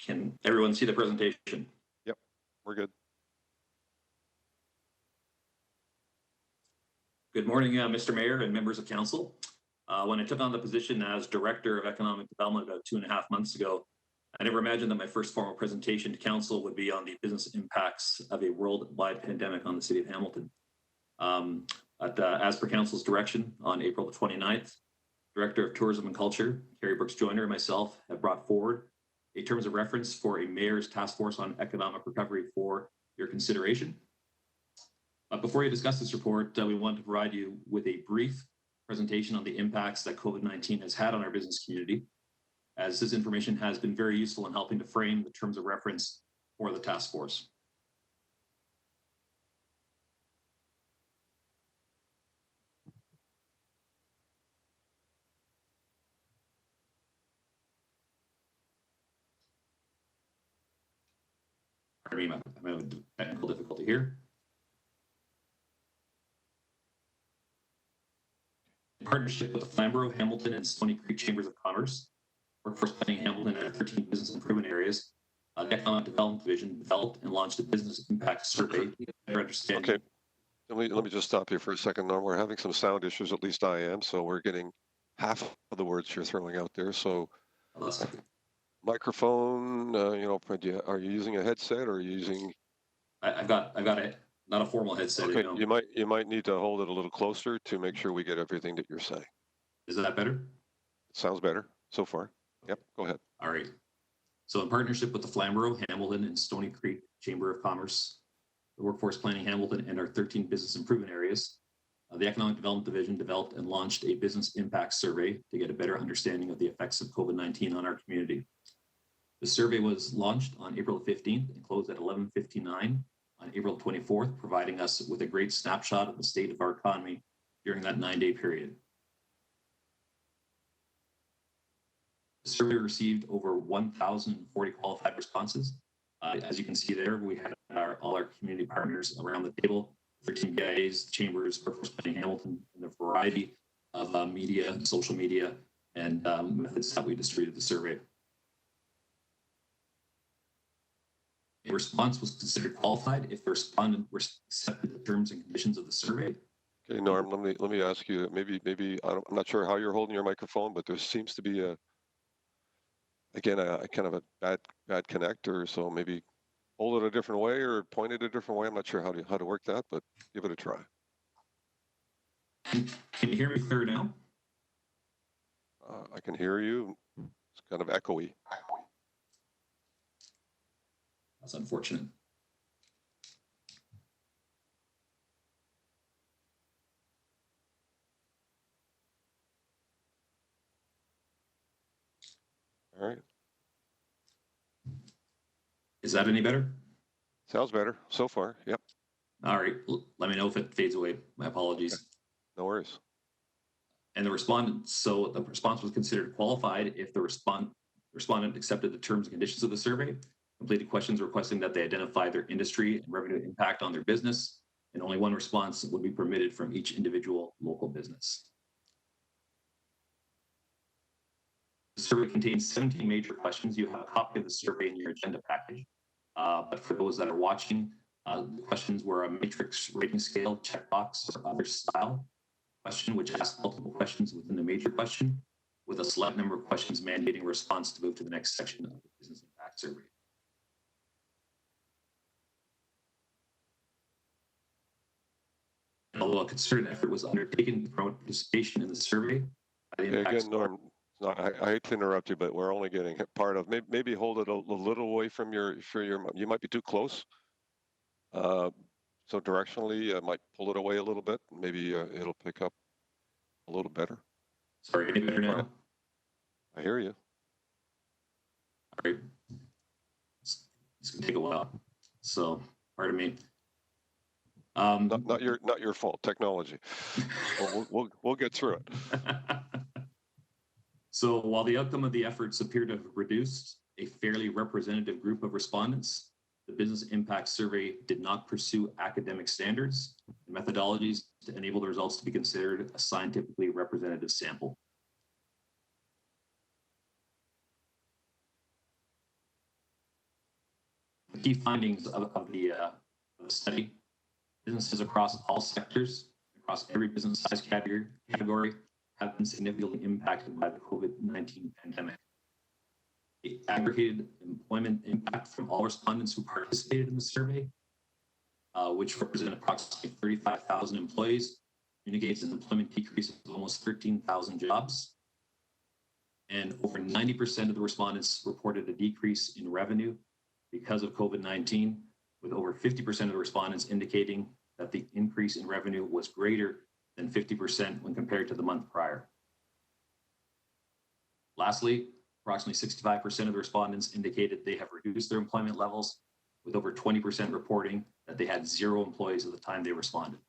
Can everyone see the presentation? Yep, we're good. Good morning, Mr. Mayor and members of council. When I took on the position as Director of Economic Development about 2.5 months ago, I never imagined that my first formal presentation to council would be on the business impacts of a worldwide pandemic on the city of Hamilton. As per council's direction, on April the 29th, Director of Tourism and Culture, Carrie Brooks-Joyner, and myself have brought forward a terms of reference for a mayor's task force on economic recovery for your consideration. Before you discuss this report, we want to provide you with a brief presentation on the impacts that COVID-19 has had on our business community, as this information has been very useful in helping to frame the terms of reference for the task force. Pardon me, I'm having technical difficulty here. In partnership with the Flamborough, Hamilton, and Stony Creek Chambers of Commerce, Workforce Planning Hamilton and 13 business improvement areas, the Economic Development Division developed and launched a business impact survey to better understand. Okay, let me just stop you for a second. Now we're having some sound issues, at least I am, so we're getting half of the words you're throwing out there. So microphone, are you using a headset or are you using? I've got not a formal headset. Okay, you might need to hold it a little closer to make sure we get everything that you're saying. Is that better? It sounds better so far. Yep, go ahead. All right. So in partnership with the Flamborough, Hamilton, and Stony Creek Chamber of Commerce, the Workforce Planning Hamilton, and our 13 business improvement areas, the Economic Development Division developed and launched a business impact survey to get a better understanding of the effects of COVID-19 on our community. The survey was launched on April 15th and closed at 11:59 on April 24th, providing us with a great snapshot of the state of our economy during that 9-day period. The survey received over 1,040 qualified responses. As you can see there, we had all our community partners around the table, 13 BIAs, chambers, Workforce Planning Hamilton, and a variety of media, social media, and methods that we distributed the survey. A response was considered qualified if the respondent accepted the terms and conditions of the survey. Okay, Norm, let me ask you, maybe I'm not sure how you're holding your microphone, but there seems to be a kind of a bad connector, so maybe hold it a different way or point it a different way. I'm not sure how to work that, but give it a try. Can you hear me clear now? I can hear you. It's kind of echoey. That's unfortunate. All right. Is that any better? Sounds better so far. Yep. All right. Let me know if it fades away. My apologies. Okay. No worries. And the response was considered qualified if the respondent accepted the terms and conditions of the survey, completed questions requesting that they identify their industry and revenue impact on their business, and only one response would be permitted from each individual local business. The survey contains 17 major questions. You have a copy of the survey in your agenda package. But for those that are watching, the questions were a matrix rating scale, checkbox, or other style question, which asks multiple questions within the major question, with a select number of questions mandating a response to move to the next section of the business impact survey. And although a concerted effort was undertaken to promote participation in the survey, Again, Norm, I hate to interrupt you, but we're only getting part of. Maybe hold it a little away from your. You might be too close. So directionally, I might pull it away a little bit. Maybe it'll pick up a little better. Sorry, any better now? I hear you. All right. It's gonna take a while. So, pardon me. Not your fault. Technology. We'll get through it. So while the outcome of the efforts appear to have reduced a fairly representative group of respondents, the business impact survey did not pursue academic standards and methodologies to enable the results to be considered a scientifically representative sample. The key findings of the study: businesses across all sectors, across every business size category have been significantly impacted by the COVID-19 pandemic. The aggregated employment impact from all respondents who participated in the survey, which represent approximately 35,000 employees, indicates an employment decrease of almost 13,000 jobs. And over 90% of the respondents reported a decrease in revenue because of COVID-19, with over 50% of the respondents indicating that the increase in revenue was greater than 50% when compared to the month prior. Lastly, approximately 65% of the respondents indicated they have reduced their employment levels, with over 20% reporting that they had 0 employees at the time they responded.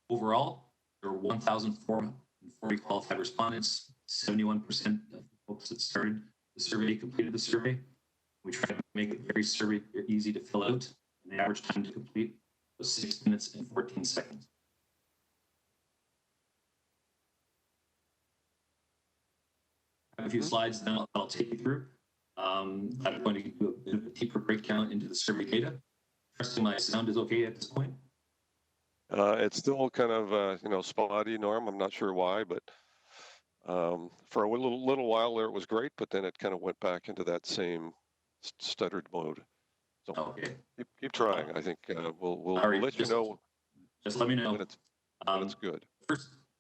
Overall, there were 1,440 qualified respondents. 71% of folks that started the survey completed the survey. We tried to make it very easy to fill out, and the average time to complete was 6 minutes and 14 seconds. I have a few slides that I'll take you through. I'm going to do a bit of a deeper breakdown into the survey data. Trusting my sound is okay at this point. It's still kind of, spotty, Norm. I'm not sure why, but for a little while there, it was great, but then it kind of went back into that same stuttered mode. So okay. keep trying. I think we'll let you know. Just let me know when it's good.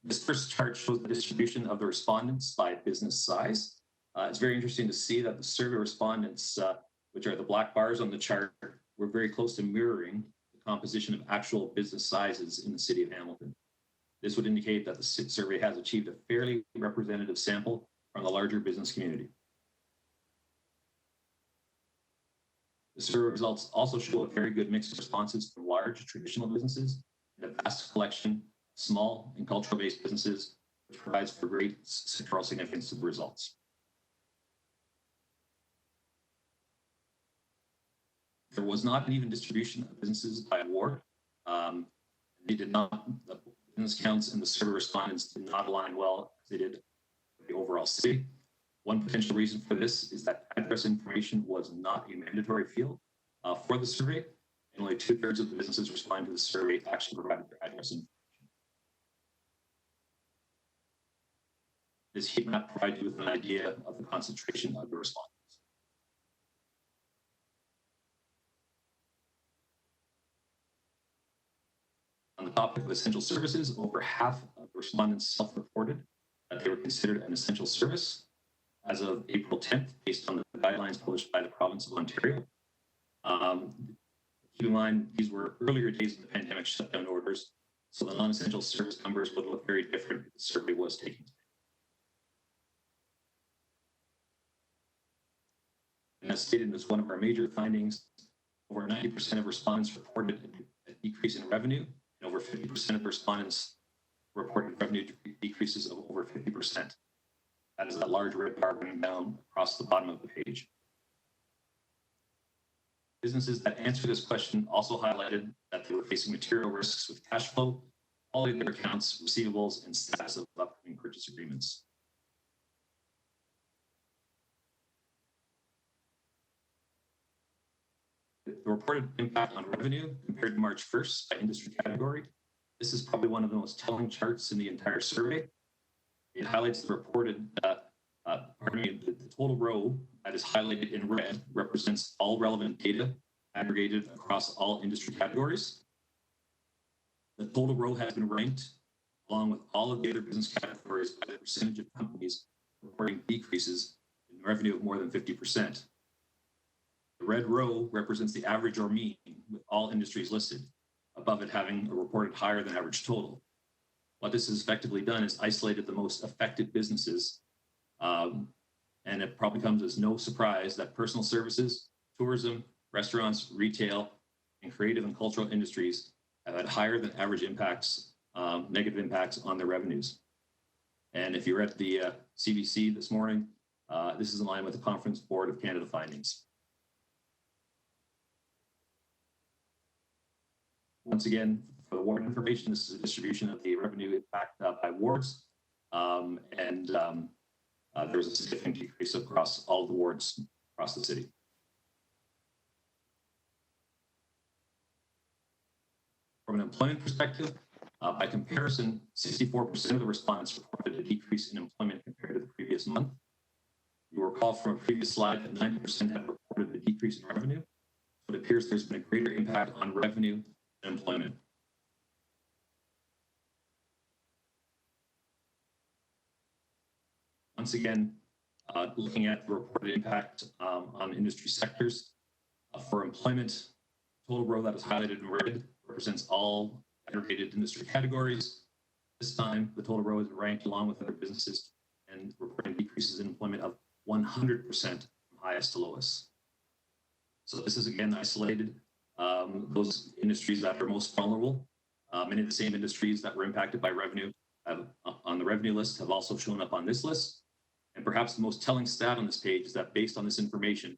This first chart shows the distribution of the respondents by business size. It's very interesting to see that the survey respondents, which are the black bars on the chart, were very close to mirroring the composition of actual business sizes in the city of Hamilton. This would indicate that the survey has achieved a fairly representative sample from the larger business community. The survey results also show a very good mix of responses from large traditional businesses and a vast collection of small and cultural-based businesses, which provides for great sectoral significance to the results. There was not an even distribution of businesses by award. The business counts and the survey respondents did not align well as they did with the overall city. One potential reason for this is that address information was not a mandatory field for the survey, and only 2/3 of the businesses responding to the survey actually provided their address information. This heat map provides you with an idea of the concentration of the respondents. On the topic of essential services, over half of the respondents self-reported that they were considered an essential service as of April 10th, based on the guidelines published by the province of Ontario. Keep in mind, these were earlier days of the pandemic shutdown orders, so the non-essential service numbers would look very different if the survey was taken today. And as stated as one of our major findings, over 90% of respondents reported a decrease in revenue, and over 50% of the respondents reported revenue decreases of over 50%. That is that large red bar going down across the bottom of the page. Businesses that answered this question also highlighted that they were facing material risks with cash flow, quality of their accounts, receivables, and status of upcoming purchase agreements. The reported impact on revenue compared to March 1st by industry category. This is probably one of the most telling charts in the entire survey. It highlights the reported, the total row that is highlighted in red represents all relevant data aggregated across all industry categories. The total row has been ranked along with all of the other business categories by the percentage of companies reporting decreases in revenue of more than 50%. The red row represents the average or mean with all industries listed, above it having a reported higher than average total. What this has effectively done is isolated the most affected businesses, and it probably comes as no surprise that personal services, tourism, restaurants, retail, and creative and cultural industries have had higher than average impacts, negative impacts on their revenues. And if you read the CBC this morning, this is in line with the Conference Board of Canada findings. Once again, for the ward information, this is a distribution of the revenue impact by wards. there was a significant decrease across all the wards across the city. From an employment perspective, by comparison, 64% of the respondents reported a decrease in employment compared to the previous month. You'll recall from a previous slide that 90% had reported a decrease in revenue. So it appears there's been a greater impact on revenue than employment. Once again, looking at the reported impact on industry sectors, for employment, total row that is highlighted in red represents all aggregated industry categories. This time, the total row is ranked along with other businesses and reporting decreases in employment of 100% from highest to lowest. So this is again isolated those industries that are most vulnerable. Many of the same industries that were impacted by revenue on the revenue list have also shown up on this list. And perhaps the most telling stat on this page is that based on this information,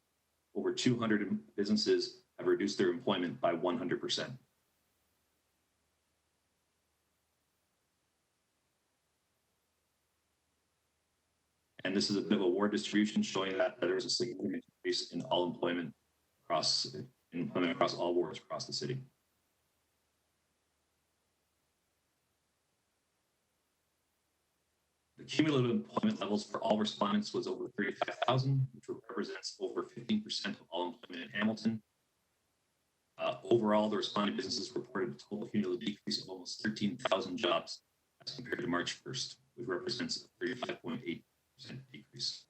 over 200 businesses have reduced their employment by 100%. And this is a bit of a award distribution showing that there's a significant increase in all employment across all wards across the city. The cumulative employment levels for all respondents was over 35,000, which represents over 15% of all employment in Hamilton. Overall, the responding businesses reported a total cumulative decrease of almost 13,000 jobs as compared to March 1st, which represents a 35.8% decrease.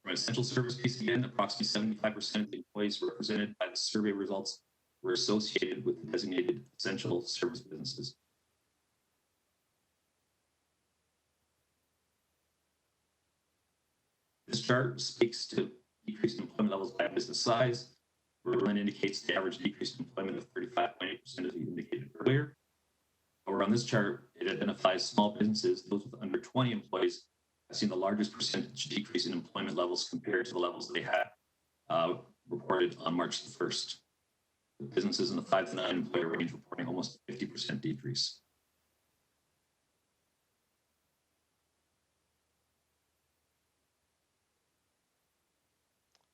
From an essential service piece again, approximately 75% of the employees represented by the survey results were associated with the designated essential service businesses. This chart speaks to decreased employment levels by business size. Berlin indicates the average decrease in employment of 35.8% as we indicated earlier. However, on this chart, it identifies small businesses, those with under 20 employees, have seen the largest percentage decrease in employment levels compared to the levels they had reported on March the 1st. The businesses in the 5 to 9 employer range reporting almost 50% decrease.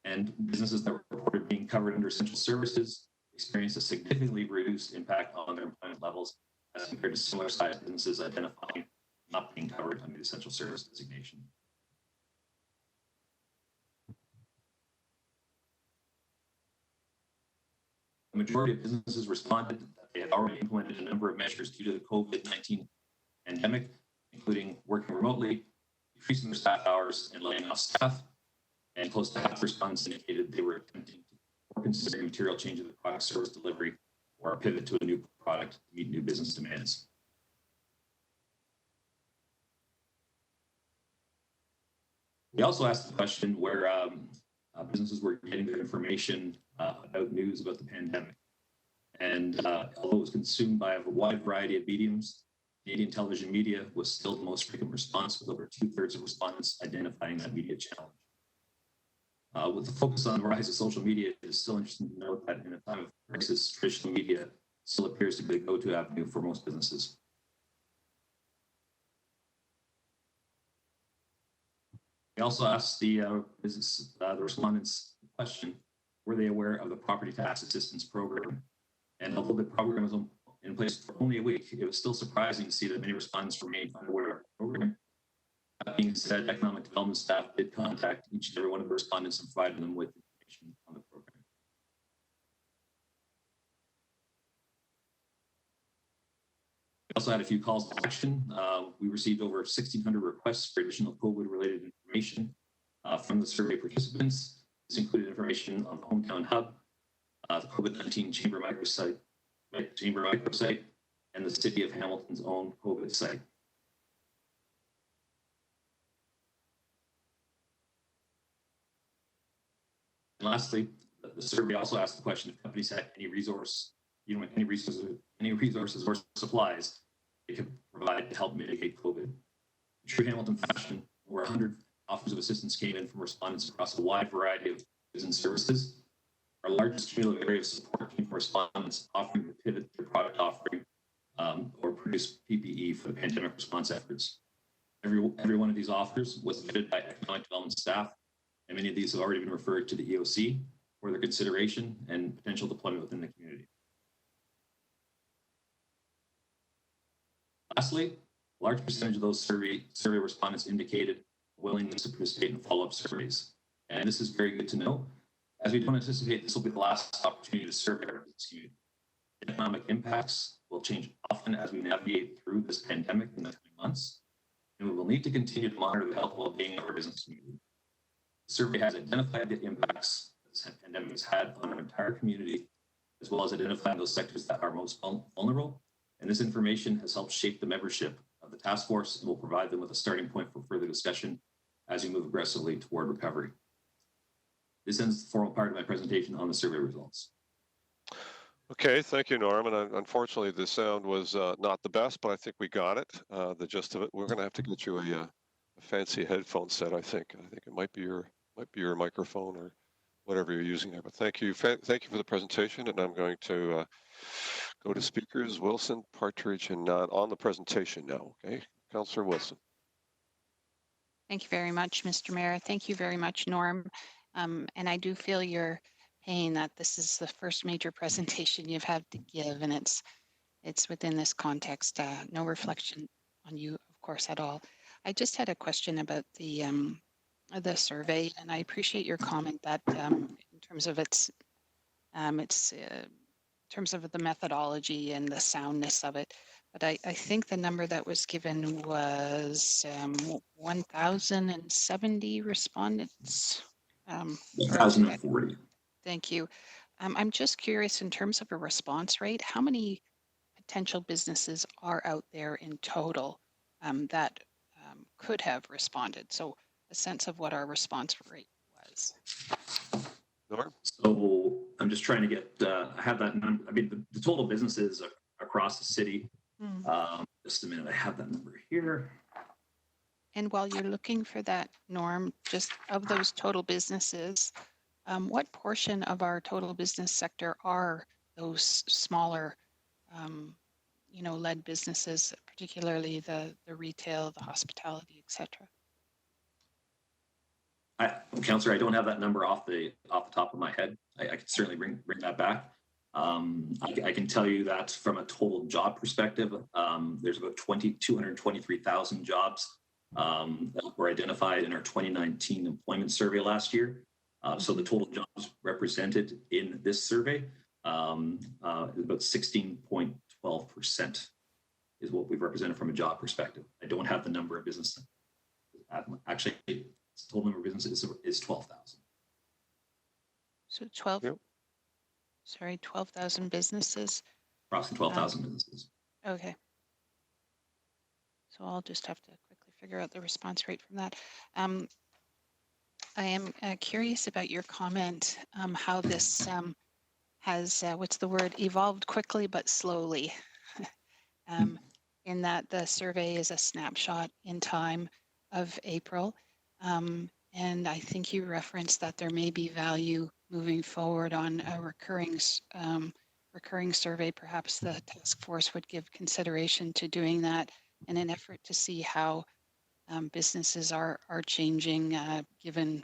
And businesses that were reported being covered under essential services experienced a significantly reduced impact on their employment levels as compared to similar sized businesses identifying not being covered under the essential service designation. The majority of businesses responded that they had already implemented a number of measures due to the COVID-19 pandemic, including working remotely, decreasing their staff hours, and laying off staff. And close to half respondents indicated they were attempting to or considering material change of the product service delivery or a pivot to a new product to meet new business demands. We also asked the question where businesses were getting their information about news about the pandemic. And although it was consumed by a wide variety of mediums, Canadian television media was still the most frequent response, with over 2/3 of respondents identifying that media challenge. With the focus on the rise of social media, it is still interesting to note that in a time of crisis, traditional media still appears to be the go-to avenue for most businesses. We also asked the respondents the question, were they aware of the property tax assistance program? And although the program was in place for only a week, it was still surprising to see that many respondents remained unaware of the program. That being said, economic development staff did contact each and every one of the respondents and provided them with information on the program. We also had a few calls to action. We received over 1,600 requests for additional COVID-related information from the survey participants. This included information on the Hometown Hub, the COVID-19 Chamber microsite, and the City of Hamilton's own COVID site. And lastly, the survey also asked the question if companies had any resources or supplies they could provide to help mitigate COVID. In true Hamilton fashion, over 100 offers of assistance came in from respondents across a wide variety of goods and services. Our largest cumulative area of support came from respondents offering to pivot their product offering or produce PPE for the pandemic response efforts. Every one of these offers was submitted by economic development staff, and many of these have already been referred to the EOC for their consideration and potential deployment within the community. Lastly, a large percentage of those survey respondents indicated willingness to participate in follow-up surveys. And this is very good to know, as we don't anticipate this will be the last opportunity to survey our business community. Economic impacts will change often as we navigate through this pandemic in the coming months, and we will need to continue to monitor the health and well-being of our business community. The survey has identified the impacts this pandemic has had on our entire community, as well as identifying those sectors that are most vulnerable. And this information has helped shape the membership of the task force and will provide them with a starting point for further discussion as we move aggressively toward recovery. This ends the formal part of my presentation on the survey results. Okay, thank you, Norm. And unfortunately, the sound was not the best, but I think we got it, the gist of it. We're going to have to get you a fancy headphone set, I think. I think it might be your microphone or whatever you're using there. But thank you for the presentation. And I'm going to go to speakers, Wilson, Partridge, and Nunn on the presentation now. Okay, Councillor Wilson. Thank you very much, Mr. Mayor. Thank you very much, Norm. And I do feel your pain that this is the first major presentation you've had to give, and it's within this context. No reflection on you, of course, at all. I just had a question about the survey, and I appreciate your comment that in terms of in terms of the methodology and the soundness of it. But I think the number that was given was 1,070 respondents. 1,040. Thank you. I'm just curious, in terms of a response rate, how many potential businesses are out there in total that could have responded? So a sense of what our response rate was. Norm? So I'm just trying to get, I have that number. I mean, the total businesses across the city. Just a minute, I have that number here. And while you're looking for that, Norm, just of those total businesses, what portion of our total business sector are those smaller, led businesses, particularly the retail, the hospitality, et cetera? Councillor, I don't have that number off the top of my head. I can certainly bring that back. I can tell you that from a total job perspective, there's about 223,000 jobs that were identified in our 2019 employment survey last year. So the total jobs represented in this survey is about 16.12% is what we've represented from a job perspective. I don't have the number of business. Actually, the total number of businesses is 12,000. So 12. Yep. Sorry, 12,000 businesses. Approximately 12,000 businesses. Okay. So I'll just have to quickly figure out the response rate from that. I am curious about your comment, how this has, what's the word, evolved quickly but slowly, in that the survey is a snapshot in time of April. And I think you referenced that there may be value moving forward on a recurring survey. Perhaps the task force would give consideration to doing that in an effort to see how businesses are changing given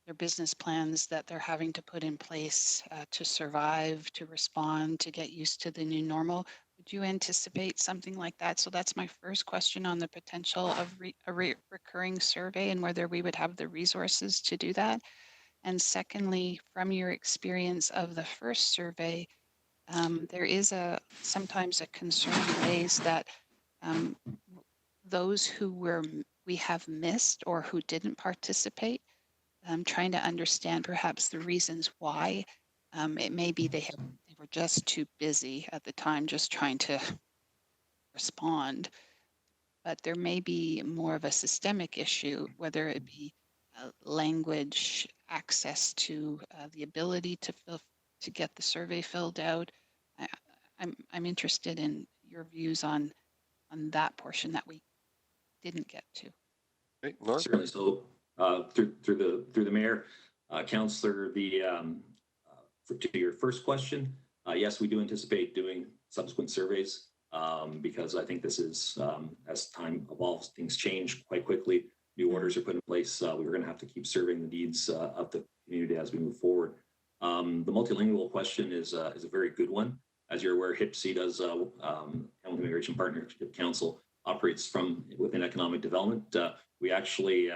their business plans that they're having to put in place to survive, to respond, to get used to the new normal. Would you anticipate something like that? So that's my first question on the potential of a recurring survey and whether we would have the resources to do that. And secondly, from your experience of the first survey, there is sometimes a concern raised that those who we have missed or who didn't participate, trying to understand perhaps the reasons why. It may be they were just too busy at the time just trying to respond, but there may be more of a systemic issue, whether it be language, access to the ability to get the survey filled out. I'm interested in your views on that portion that we didn't get to. Okay, Norm? Certainly. So through the mayor, Councillor, to your first question, yes, we do anticipate doing subsequent surveys, because I think this is, as time evolves, things change quite quickly. New orders are put in place. We're going to have to keep serving the needs of the community as we move forward. The multilingual question is a very good one. As you're aware, HIPC does, Hamilton Immigration Partnership Council operates from within economic development. We actually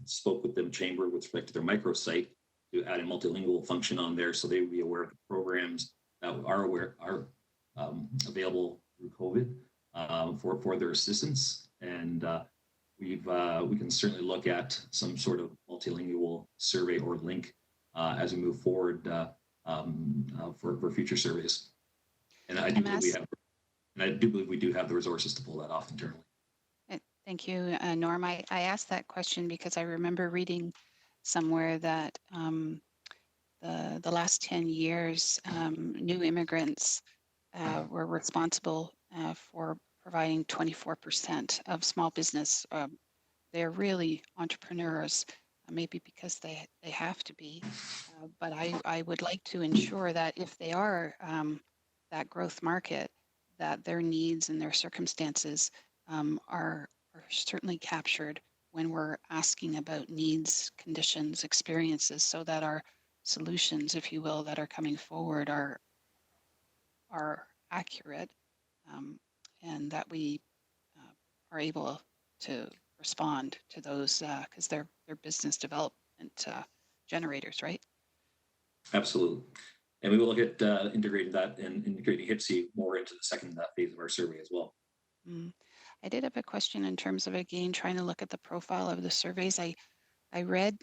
spoke with the chamber with respect to their microsite to add a multilingual function on there, so they would be aware of the programs that are available through COVID for their assistance. And we can certainly look at some sort of multilingual survey or link as we move forward for future surveys. And I do believe we do have the resources to pull that off internally. Thank you, Norm. I asked that question because I remember reading somewhere that the last 10 years, new immigrants were responsible for providing 24% of small business. They're really entrepreneurs, maybe because they have to be. But I would like to ensure that if they are that growth market, that their needs and their circumstances are certainly captured when we're asking about needs, conditions, experiences, so that our solutions, if you will, that are coming forward are accurate, and that we are able to respond to those because they're business development generators, right? Absolutely. And we will look at integrating that and integrating HIPC more into the second phase of our survey as well. I did have a question in terms of, again, trying to look at the profile of the surveys. I read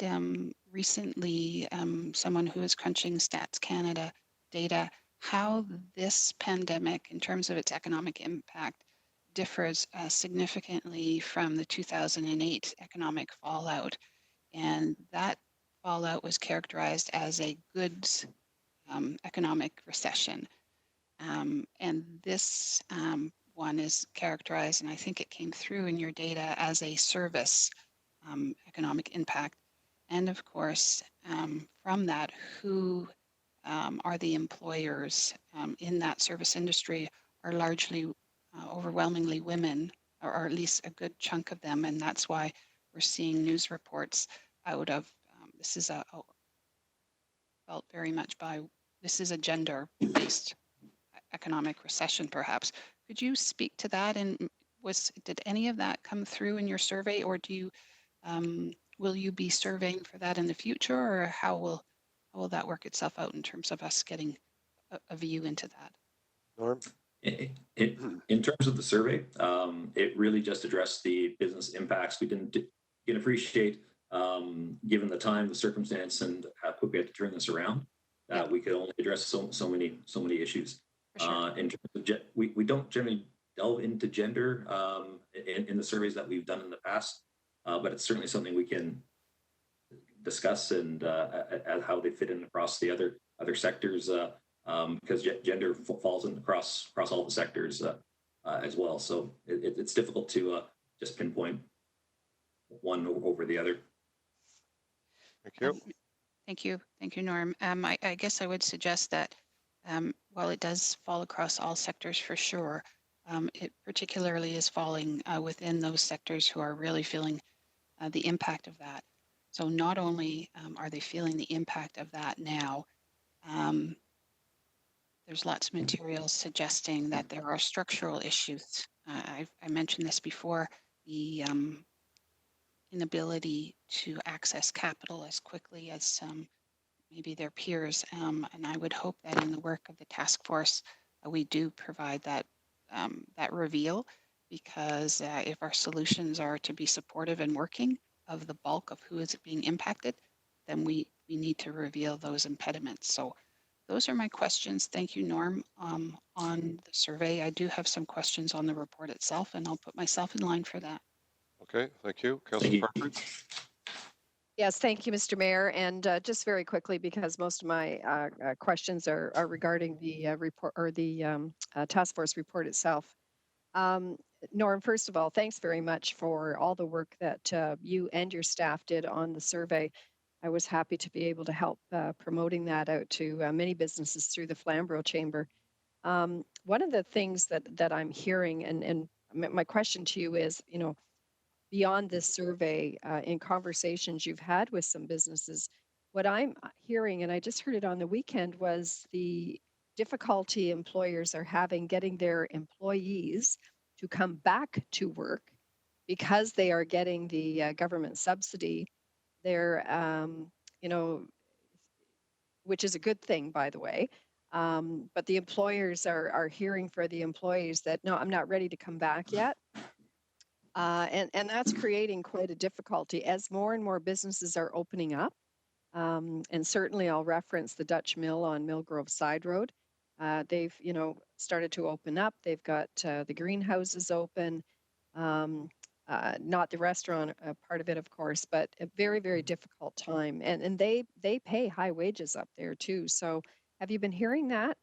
recently someone who is crunching Stats Canada data, how this pandemic, in terms of its economic impact, differs significantly from the 2008 economic fallout. And that fallout was characterized as a goods economic recession. And this one is characterized, and I think it came through in your data, as a service economic impact. And of course, from that, who are the employers in that service industry are largely overwhelmingly women, or at least a good chunk of them. And that's why we're seeing news reports out of this is felt very much by this is a gender-based economic recession, perhaps. Could you speak to that? And did any of that come through in your survey, or do you will you be surveying for that in the future, or how will that work itself out in terms of us getting a view into that? Norm? In terms of the survey, it really just addressed the business impacts. We can appreciate, given the time, the circumstance, and how quick we had to turn this around, that we could only address so many issues. Sure. In terms of we don't generally delve into gender in the surveys that we've done in the past, but it's certainly something we can discuss and how they fit in across the other sectors, because gender falls in across all the sectors as well. So it's difficult to just pinpoint one over the other. Thank you. Thank you, Norm. I guess I would suggest that while it does fall across all sectors for sure, it particularly is falling within those sectors who are really feeling the impact of that. So not only are they feeling the impact of that now, there's lots of materials suggesting that there are structural issues. I mentioned this before, the inability to access capital as quickly as maybe their peers. And I would hope that in the work of the task force, we do provide that reveal, because if our solutions are to be supportive and working of the bulk of who is being impacted, then we need to reveal those impediments. So those are my questions. Thank you, Norm, on the survey. I do have some questions on the report itself, and I'll put myself in line for that. Okay, thank you. Councilor Partridge. Yes, thank you, Mr. Mayor. And just very quickly, because most of my questions are regarding the report or the task force report itself. Norm, first of all, thanks very much for all the work that you and your staff did on the survey. I was happy to be able to help promoting that out to many businesses through the Flamborough Chamber. One of the things that I'm hearing, and my question to you is, beyond this survey, in conversations you've had with some businesses, what I'm hearing, and I just heard it on the weekend, was the difficulty employers are having getting their employees to come back to work because they are getting the government subsidy. They're, which is a good thing, by the way. But the employers are hearing for the employees that, no, I'm not ready to come back yet. And that's creating quite a difficulty as more and more businesses are opening up. And certainly I'll reference the Dutch Mill on Mill Grove Side Road. They've, started to open up. They've got the greenhouses open. Not the restaurant part of it, of course, but a very, very difficult time. And they pay high wages up there too. So have you been hearing that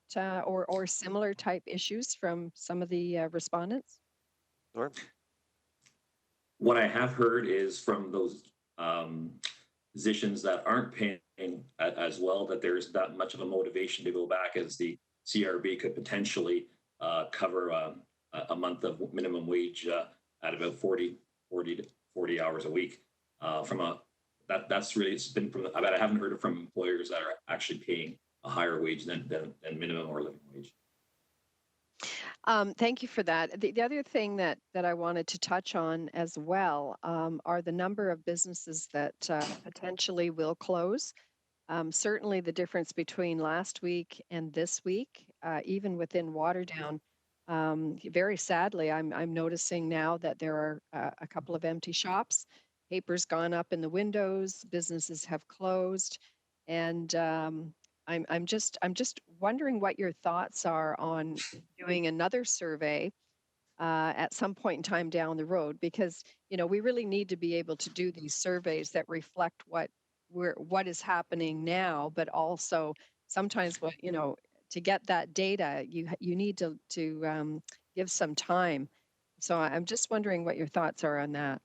or similar type issues from some of the respondents? Norm? What I have heard is from those positions that aren't paying as well, that there's not much of a motivation to go back, as the CRB could potentially cover a month of minimum wage at about 40 hours a week. That's really, it's been from, I haven't heard it from employers that are actually paying a higher wage than minimum or living wage. Thank you for that. The other thing that I wanted to touch on as well are the number of businesses that potentially will close. Certainly the difference between last week and this week, even within Waterdown, very sadly, I'm noticing now that there are a couple of empty shops. Paper's gone up in the windows, businesses have closed, and I'm just wondering what your thoughts are on doing another survey at some point in time down the road, because we really need to be able to do these surveys that reflect what is happening now, but also sometimes what to get that data you need to give some time. So I'm just wondering what your thoughts are on that.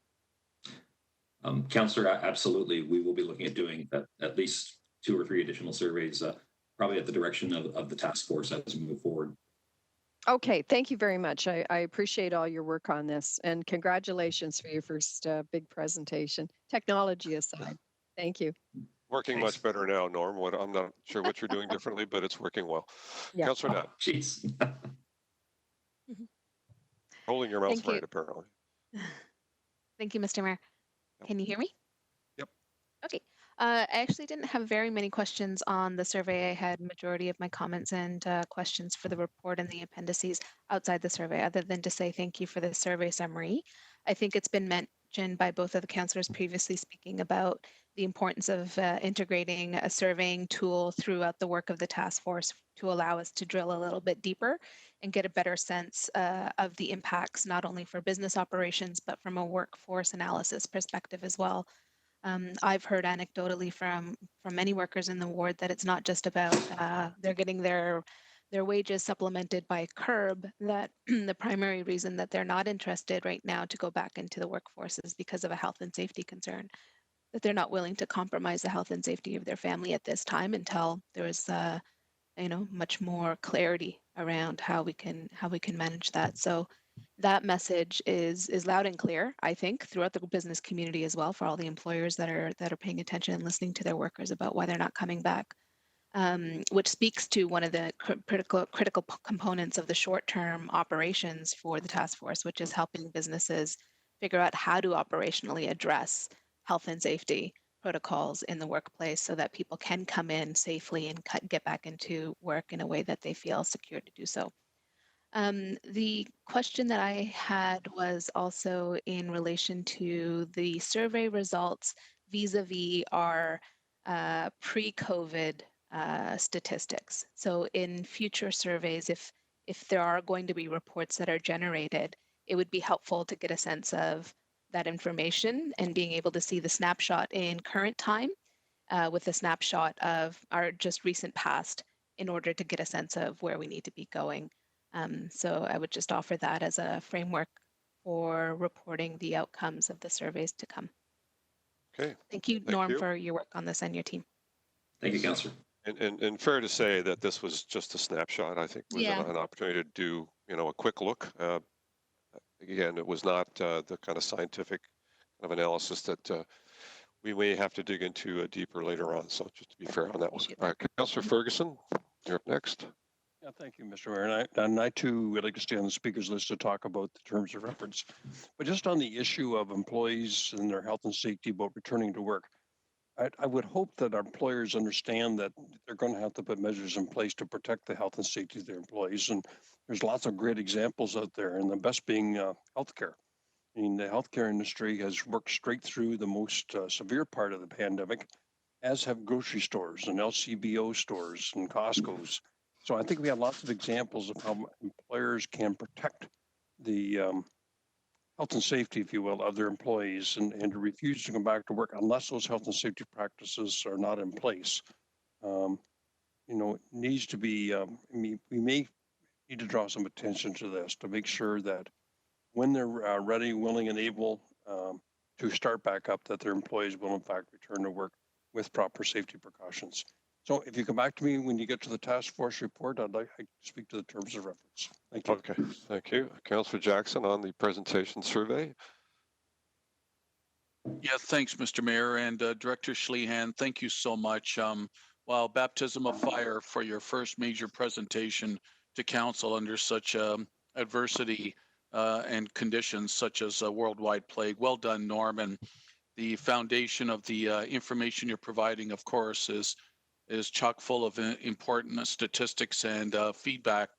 Councillor, absolutely, we will be looking at doing at least 2 or 3 additional surveys, probably at the direction of the task force as we move forward. Okay, thank you very much. I appreciate all your work on this, and congratulations for your first big presentation, technology aside. Thank you. Working much better now, Norm. I'm not sure what you're doing differently, but it's working well. Yeah. Councillor Nutt. Jeez. Holding your mouth Thank you. right, apparently. Thank you, Mr. Mayor. Can you hear me? Yep. Okay. I actually didn't have very many questions on the survey. I had majority of my comments and questions for the report and the appendices outside the survey, other than to say thank you for the survey summary. I think it's been mentioned by both of the councillors previously speaking about the importance of integrating a surveying tool throughout the work of the task force to allow us to drill a little bit deeper and get a better sense of the impacts, not only for business operations, but from a workforce analysis perspective as well. I've heard anecdotally from many workers in the ward that it's not just about they're getting their wages supplemented by CURB, that the primary reason that they're not interested right now to go back into the workforce is because of a health and safety concern, that they're not willing to compromise the health and safety of their family at this time until there is much more clarity around how we can manage that. So that message is loud and clear, I think, throughout the business community as well, for all the employers that are paying attention and listening to their workers about why they're not coming back, which speaks to one of the critical components of the short-term operations for the task force, which is helping businesses figure out how to operationally address health and safety protocols in the workplace so that people can come in safely and get back into work in a way that they feel secure to do so. The question that I had was also in relation to the survey results vis-a-vis our pre-COVID statistics. So in future surveys, if there are going to be reports that are generated, it would be helpful to get a sense of that information and being able to see the snapshot in current time with a snapshot of our just recent past in order to get a sense of where we need to be going. So I would just offer that as a framework for reporting the outcomes of the surveys to come. Okay. Thank you, Norm, for your work on this and your team. Thank you, Councillor. And fair to say that this was just a snapshot. I think it was Yeah. an opportunity to do, a quick look. Again, it was not the kind of scientific kind of analysis that we may have to dig into deeper later on. So just to be fair on that one. Councillor Ferguson, you're up next. Yeah, thank you, Mr. Mayor. And I too would like to stay on the speaker's list to talk about the terms of reference. But just on the issue of employees and their health and safety about returning to work, I would hope that our employers understand that they're going to have to put measures in place to protect the health and safety of their employees. And there's lots of great examples out there, and the best being healthcare. I mean, the healthcare industry has worked straight through the most severe part of the pandemic, as have grocery stores and LCBO stores and Costco's. So I think we have lots of examples of how employers can protect the health and safety, if you will, of their employees and to refuse to come back to work unless those health and safety practices are not in place. It needs to be, we may need to draw some attention to this to make sure that when they're ready, willing, and able to start back up, that their employees will in fact return to work with proper safety precautions. So if you come back to me when you get to the task force report, I'd like to speak to the terms of reference. Thank you. Okay, thank you. Councillor Jackson on the presentation survey. Yeah, thanks, Mr. Mayor, and Director Schlehan, thank you so much. Wow, baptism of fire for your first major presentation to council under such adversity and conditions such as a worldwide plague. Well done, Norm. And the foundation of the information you're providing, of course, is chock full of important statistics and feedback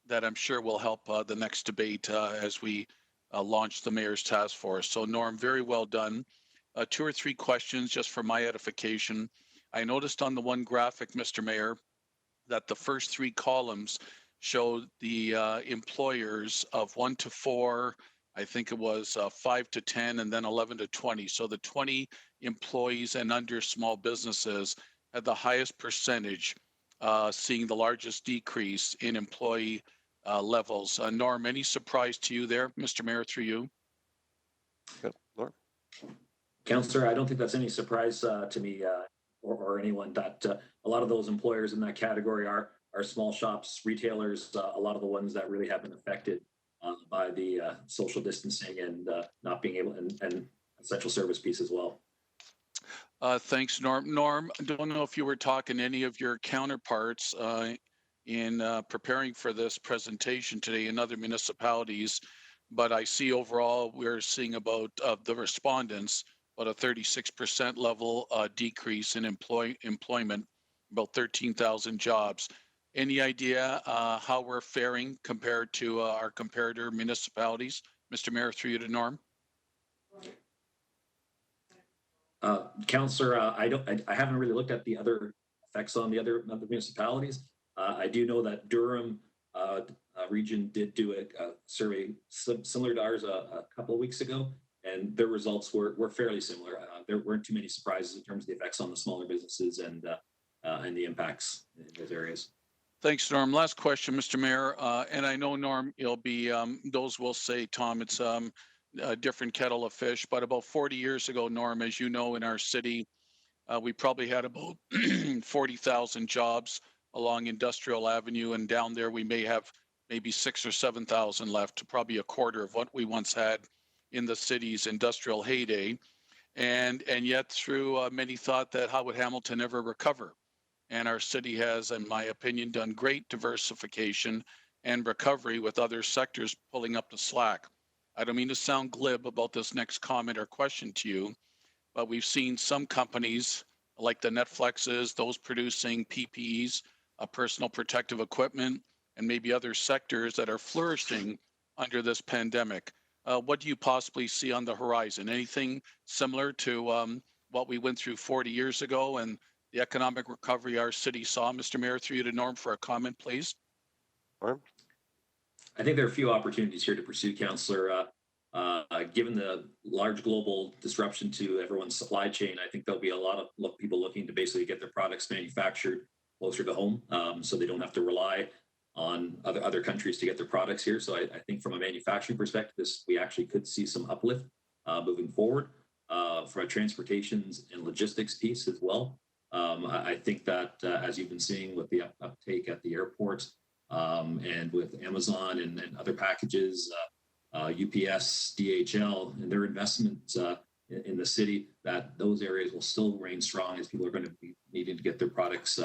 that I'm sure will help the next debate as we launch the mayor's task force. So Norm, very well done. 2 or 3 questions just for my edification. I noticed on the one graphic, Mr. Mayor, that the first 3 columns show the employers of 1 to 4, I think it was 5 to 10, and then 11 to 20. So the 20 employees and under small businesses had the highest percentage, seeing the largest decrease in employee levels. Norm, any surprise to you there, Mr. Mayor, through you? Yep, Norm. Councillor, I don't think that's any surprise to me or anyone that a lot of those employers in that category are small shops, retailers, a lot of the ones that really have been affected by the social distancing and not being able, and essential service piece as well. Thanks, Norm. Norm, I don't know if you were talking to any of your counterparts in preparing for this presentation today in other municipalities, but I see overall we're seeing about the respondents, about a 36% level decrease in employment, about 13,000 jobs. Any idea how we're faring compared to our comparator municipalities? Mr. Mayor, through you to Norm. Councillor, I haven't really looked at the other effects on the other municipalities. I do know that Durham region did do a survey similar to ours a couple of weeks ago, and their results were fairly similar. There weren't too many surprises in terms of the effects on the smaller businesses and the impacts in those areas. Thanks, Norm. Last question, Mr. Mayor, and I know, Norm, it'll be those will say, Tom, it's a different kettle of fish, but about 40 years ago, Norm, as you know, in our city, we probably had about 40,000 jobs along Industrial Avenue, and down there we may have maybe 6,000 or 7,000 left, probably a quarter of what we once had in the city's industrial heyday. And yet through many thought that how would Hamilton ever recover? And our city has, in my opinion, done great diversification and recovery with other sectors pulling up the slack. I don't mean to sound glib about this next comment or question to you, but we've seen some companies like the Netflixes, those producing PPEs, personal protective equipment, and maybe other sectors that are flourishing under this pandemic. What do you possibly see on the horizon? Anything similar to what we went through 40 years ago and the economic recovery our city saw? Mr. Mayor, through you to Norm for a comment, please. Norm? I think there are a few opportunities here to pursue, Councillor. Given the large global disruption to everyone's supply chain, I think there'll be a lot of people looking to basically get their products manufactured closer to home, so they don't have to rely on other countries to get their products here. So I think from a manufacturing perspective, we actually could see some uplift moving forward. From a transportations and logistics piece as well, I think that as you've been seeing with the uptake at the airport and with Amazon and other packages, UPS, DHL, and their investments in the city, that those areas will still remain strong as people are going to be needing to get their products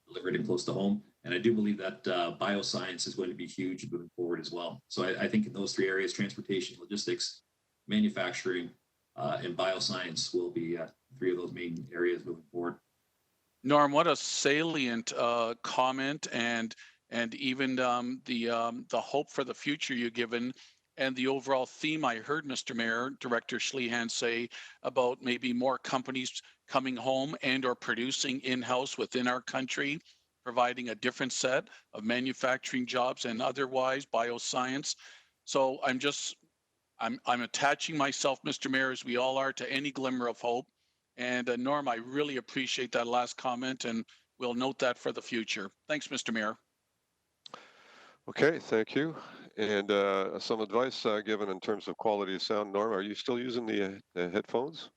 delivered and close to home. And I do believe that bioscience is going to be huge moving forward as well. So I think in those three areas, transportation, logistics, manufacturing, and bioscience will be three of those main areas moving forward. Norm, what a salient comment, and even the hope for the future you've given, and the overall theme I heard Mr. Mayor, Director Schlehan say about maybe more companies coming home and or producing in-house within our country, providing a different set of manufacturing jobs and otherwise bioscience. So I'm attaching myself, Mr. Mayor, as we all are, to any glimmer of hope. And Norm, I really appreciate that last comment, and we'll note that for the future. Thanks, Mr. Mayor. Okay, thank you. And some advice given in terms of quality of sound. Norm, are you still using the headphones?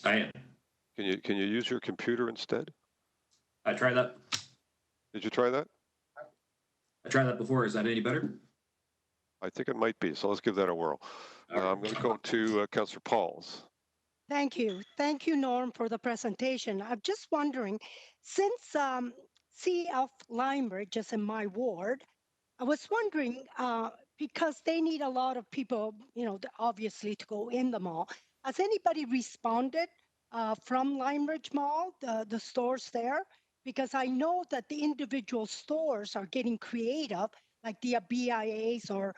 I am. Can you use your computer instead? I tried that. Did you try that? I tried that before. Is that any better? I think it might be. So let's give that a whirl. I'm going to go to Councillor Pauls. Thank you. Thank you, Norm, for the presentation. I'm just wondering, since CF Limebridge is in my ward, I was wondering, because they need a lot of people, obviously to go in the mall, has anybody responded from Limebridge Mall, the stores there? Because I know that the individual stores are getting creative, like the BIAs or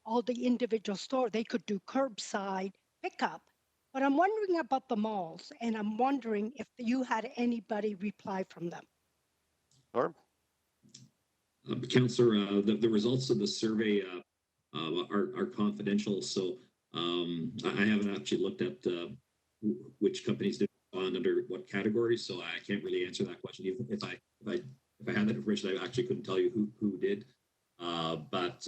all the individual store, they could do curbside pickup. But I'm wondering about the malls, and I'm wondering if you had anybody reply from them. Norm? Councillor, the results of the survey are confidential, so I haven't actually looked at which companies did respond under what category, so I can't really answer that question. Even if I had that information, I actually couldn't tell you who did. But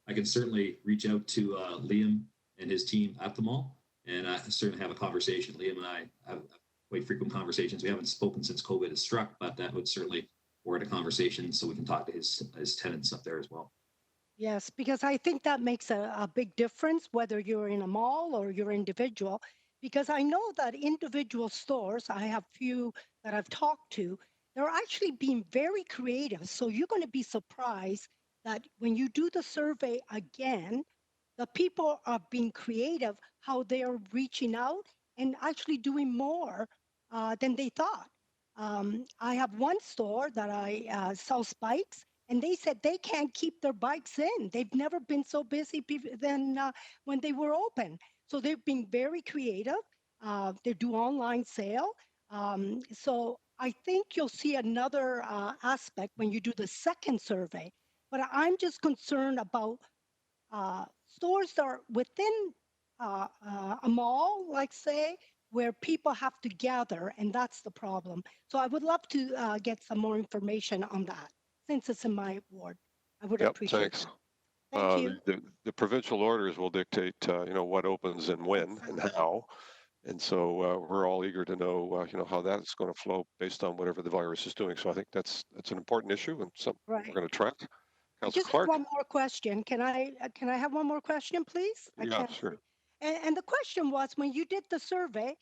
I can certainly reach out to Liam and his team at the mall, and certainly have a conversation. Liam and I have quite frequent conversations. We haven't spoken since COVID has struck, but that would certainly warrant a conversation so we can talk to his tenants up there as well. Yes, because I think that makes a big difference whether you're in a mall or you're individual, because I know that individual stores, I have few that I've talked to, they're actually being very creative. So you're going to be surprised that when you do the survey again, the people are being creative, how they are reaching out and actually doing more than they thought. I have one store that I sell bikes, and they said they can't keep their bikes in. They've never been so busy than when they were open. So they've been very creative. They do online sale. So I think you'll see another aspect when you do the second survey. But I'm just concerned about stores that are within a mall, like say, where people have to gather, and that's the problem. So I would love to get some more information on that, since it's in my ward. I would appreciate Thanks. that. Thank you. The provincial orders will dictate, what opens and when and how. And so we're all eager to know, how that's going to flow based on whatever the virus is doing. So I think that's an important issue and something we're going to track. I Councillor just Clark? have one more question. Can I have one more question, please? Yeah, sure. And the question was, when you did the survey,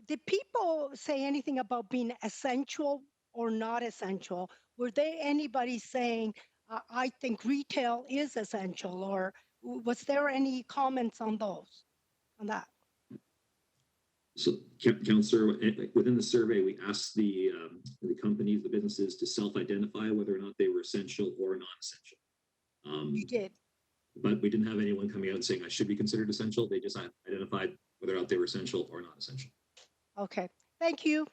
did people say anything about being essential or not essential? Were there anybody saying, I think retail is essential, or was there any comments on that? So, Councillor, within the survey, we asked the companies, the businesses, to self-identify whether or not they were essential or non-essential. You did. But we didn't have anyone coming out and saying I should be considered essential. They just identified whether or not they were essential or not essential. Okay, thank you.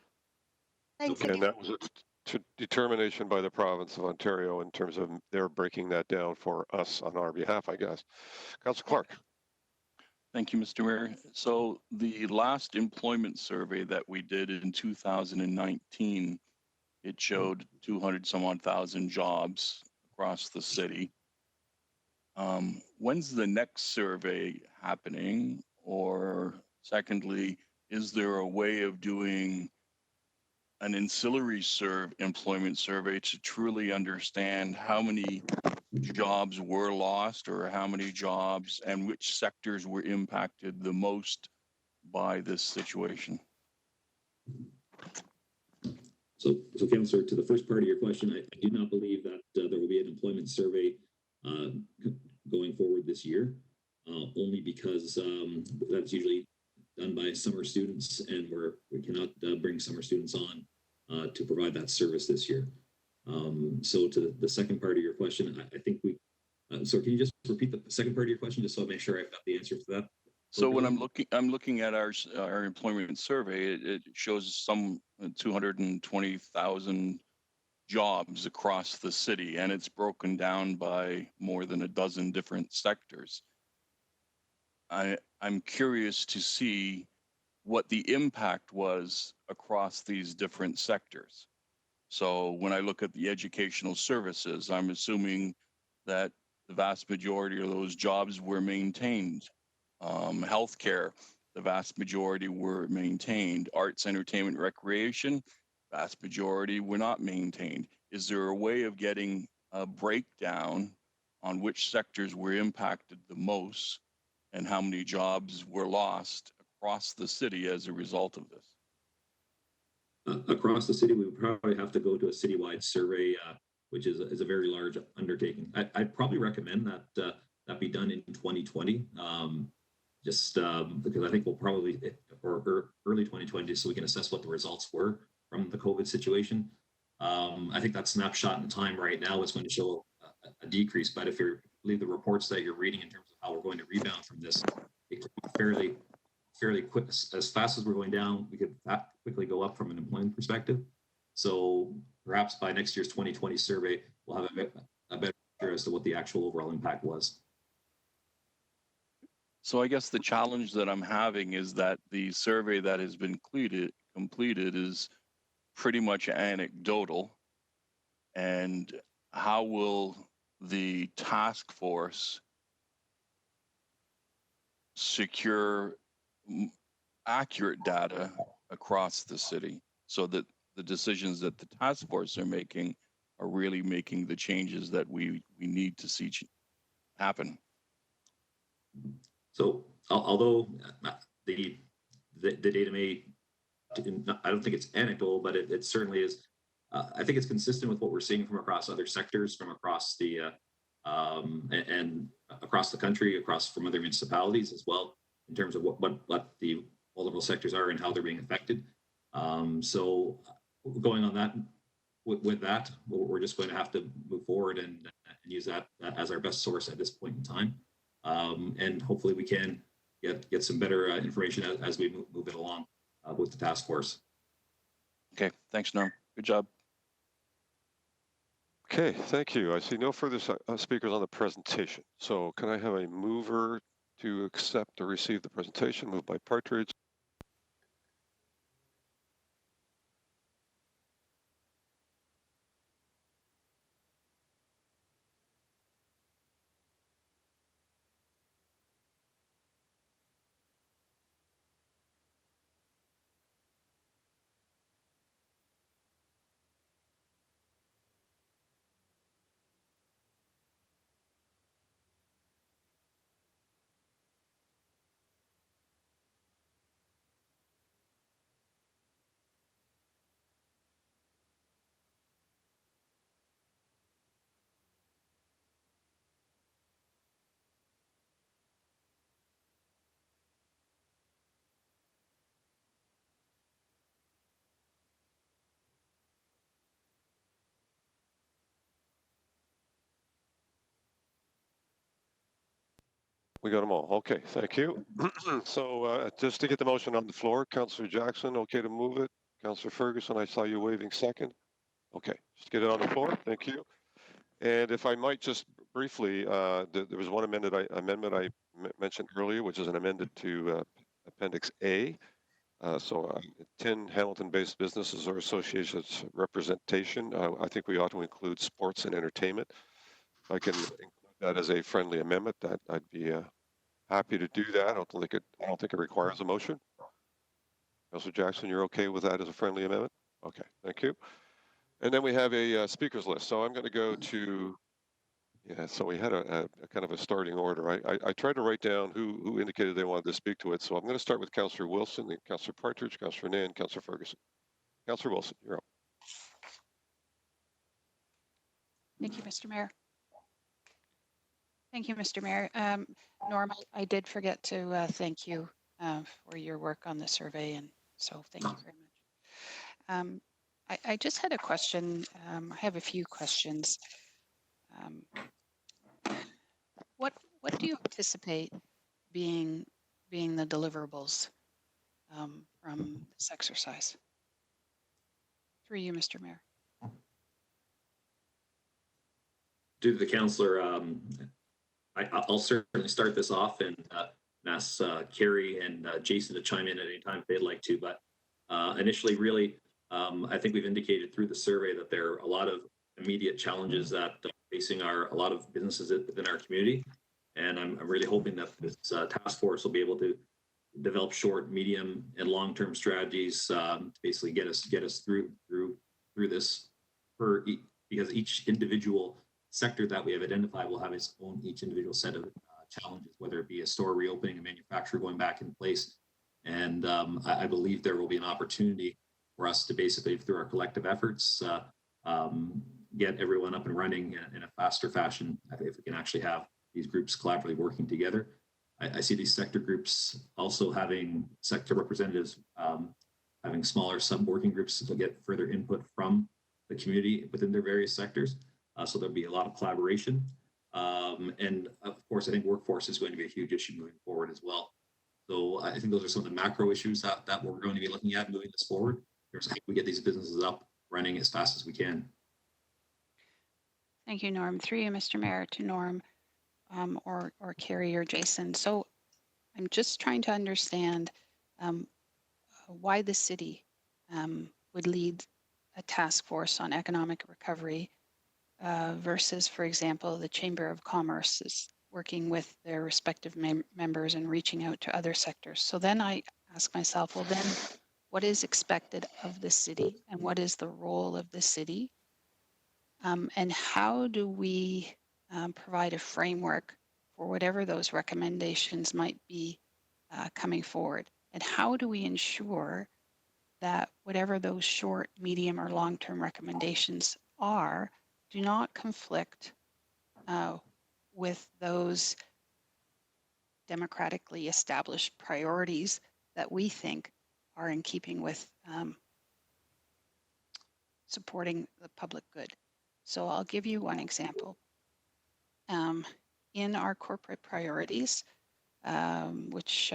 Thanks And again. that was a determination by the province of Ontario in terms of their breaking that down for us on our behalf, I guess. Councillor Clark. Thank you, Mr. Mayor. So the last employment survey that we did in 2019, it showed 200 some odd thousand jobs across the city. When's the next survey happening? Or secondly, is there a way of doing an ancillary employment survey to truly understand how many jobs were lost or how many jobs and which sectors were impacted the most by this situation? So Councillor, to the first part of your question, I do not believe that there will be an employment survey going forward this year, only because that's usually done by summer students, and we cannot bring summer students on to provide that service this year. So to the second part of your question, I think so can you just repeat the second part of your question, just so I make sure I've got the answer for that? So when I'm looking at our employment survey, it shows some 220,000 jobs across the city, and it's broken down by more than a dozen different sectors. I'm curious to see what the impact was across these different sectors. So when I look at the educational services, I'm assuming that the vast majority of those jobs were maintained. Healthcare, the vast majority were maintained. Arts, entertainment, recreation, vast majority were not maintained. Is there a way of getting a breakdown on which sectors were impacted the most and how many jobs were lost across the city as a result of this? Across the city, we would probably have to go to a citywide survey, which is a very large undertaking. I'd probably recommend that that be done in 2020, just because I think we'll probably, or early 2020, so we can assess what the results were from the COVID situation. I think that snapshot in time right now is going to show a decrease, but if you believe the reports that you're reading in terms of how we're going to rebound from this, it could be fairly quick. As fast as we're going down, we could quickly go up from an employment perspective. So perhaps by next year's 2020 survey, we'll have a better picture as to what the actual overall impact was. So I guess the challenge that I'm having is that the survey that has been completed is pretty much anecdotal. And how will the task force secure accurate data across the city so that the decisions that the task force are making are really making the changes that we need to see happen? So although the data may, I don't think it's anecdotal, but it certainly is. I think it's consistent with what we're seeing from across other sectors, from across the and across the country, from other municipalities as well, in terms of what the vulnerable sectors are and how they're being affected. So going on that, with that, we're just going to have to move forward and use that as our best source at this point in time. And hopefully we can get some better information as we move it along with the task force. Okay, thanks, Norm. Good job. Okay, thank you. I see no further speakers on the presentation. So can I have a mover to accept or receive the presentation? Moved by Partridge. We got them all. Okay, thank you. So just to get the motion on the floor, Councillor Jackson, okay to move it? Councillor Ferguson, I saw you waving second. Okay, just get it on the floor. Thank you. And if I might just briefly, there was one amendment I mentioned earlier, which is an amendment to Appendix A. 10 Hamilton-based businesses or associations representation. I think we ought to include sports and entertainment. If I can include that as a friendly amendment, I'd be happy to do that. I don't think it requires a motion. Councillor Jackson, you're okay with that as a friendly amendment? Okay, thank you. And then we have a speakers list. So I'm going to go to, yeah, so we had a kind of a starting order. I tried to write down who indicated they wanted to speak to it. So I'm going to start with Councillor Wilson, then Councillor Partridge, Councillor Nan, Councillor Ferguson. Councillor Wilson, you're up. Thank you, Mr. Mayor. Thank you, Mr. Mayor. Norm, I did forget to thank you for your work on the survey, and so thank you very much. I just had a question. I have a few questions. What do you anticipate being the deliverables from this exercise? Through you, Mr. Mayor. Due to the councillor, I'll certainly start this off and ask Carrie and Jason to chime in at any time if they'd like to. But initially, really, I think we've indicated through the survey that there are a lot of immediate challenges that are facing a lot of businesses within our community. And I'm really hoping that this task force will be able to develop short, medium, and long-term strategies to basically get us through this. Because each individual sector that we have identified will have its own each individual set of challenges, whether it be a store reopening, a manufacturer going back in place. And I believe there will be an opportunity for us to basically, through our collective efforts, get everyone up and running in a faster fashion if we can actually have these groups collaboratively working together. I see these sector groups also having sector representatives, having smaller sub-working groups to get further input from the community within their various sectors. So there'll be a lot of collaboration. And of course, I think workforce is going to be a huge issue moving forward as well. So I think those are some of the macro issues that we're going to be looking at moving this forward. There's how we get these businesses up running as fast as we can. Thank you, Norm. Through you, Mr. Mayor, to Norm or Carrie or Jason. So I'm just trying to understand why the city would lead a task force on economic recovery versus, for example, the Chamber of Commerce is working with their respective members and reaching out to other sectors. So then I ask myself, well, then what is expected of the city and what is the role of the city? And how do we provide a framework for whatever those recommendations might be coming forward? And how do we ensure that whatever those short, medium, or long-term recommendations are, do not conflict with those democratically established priorities that we think are in keeping with supporting the public good. So I'll give you one example. In our corporate priorities, which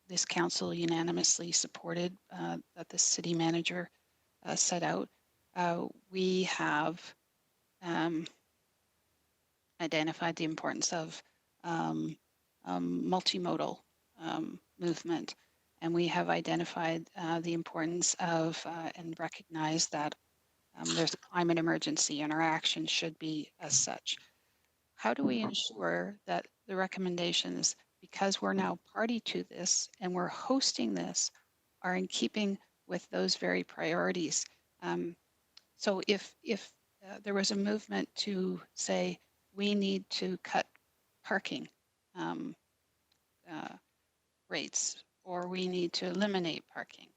this council unanimously supported that the city manager set out, we have identified the importance of multimodal movement. And we have identified the importance of and recognized that there's a climate emergency and our action should be as such. How do we ensure that the recommendations, because we're now party to this and we're hosting this, are in keeping with those very priorities? So if there was a movement to say we need to cut parking rates or we need to eliminate parking,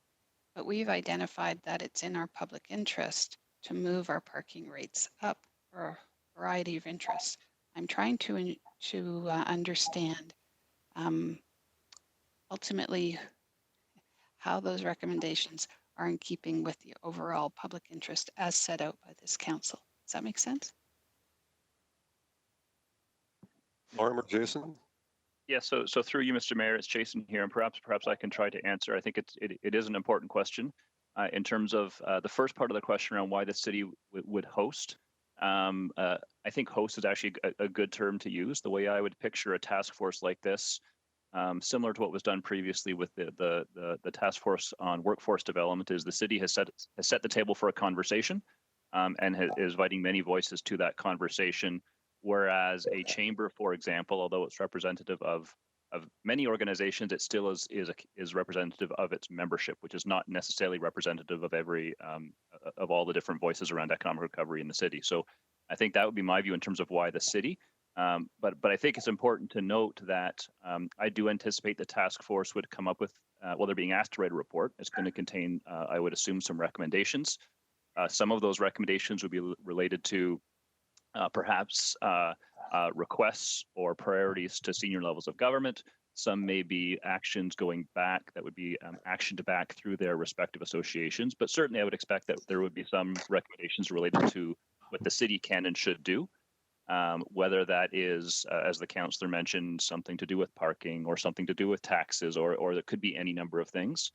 but we've identified that it's in our public interest to move our parking rates up for a variety of interests. I'm trying to understand ultimately how those recommendations are in keeping with the overall public interest as set out by this council. Does that make sense? Norm or Jason? Yeah, so through you, Mr. Mayor, it's Jason here, and perhaps I can try to answer. I think it is an important question in terms of the first part of the question around why the city would host. I think host is actually a good term to use. The way I would picture a task force like this, similar to what was done previously with the task force on workforce development, is the city has set the table for a conversation and is inviting many voices to that conversation. Whereas a chamber, for example, although it's representative of many organizations, it still is representative of its membership, which is not necessarily representative of every of all the different voices around economic recovery in the city. So I think that would be my view in terms of why the city. But I think it's important to note that I do anticipate the task force would come up with, well, they're being asked to write a report. It's going to contain, I would assume, some recommendations. Some of those recommendations would be related to perhaps requests or priorities to senior levels of government. Some may be actions going back that would be actioned back through their respective associations. But certainly I would expect that there would be some recommendations related to what the city can and should do. Whether that is, as the councillor mentioned, something to do with parking or something to do with taxes, or it could be any number of things.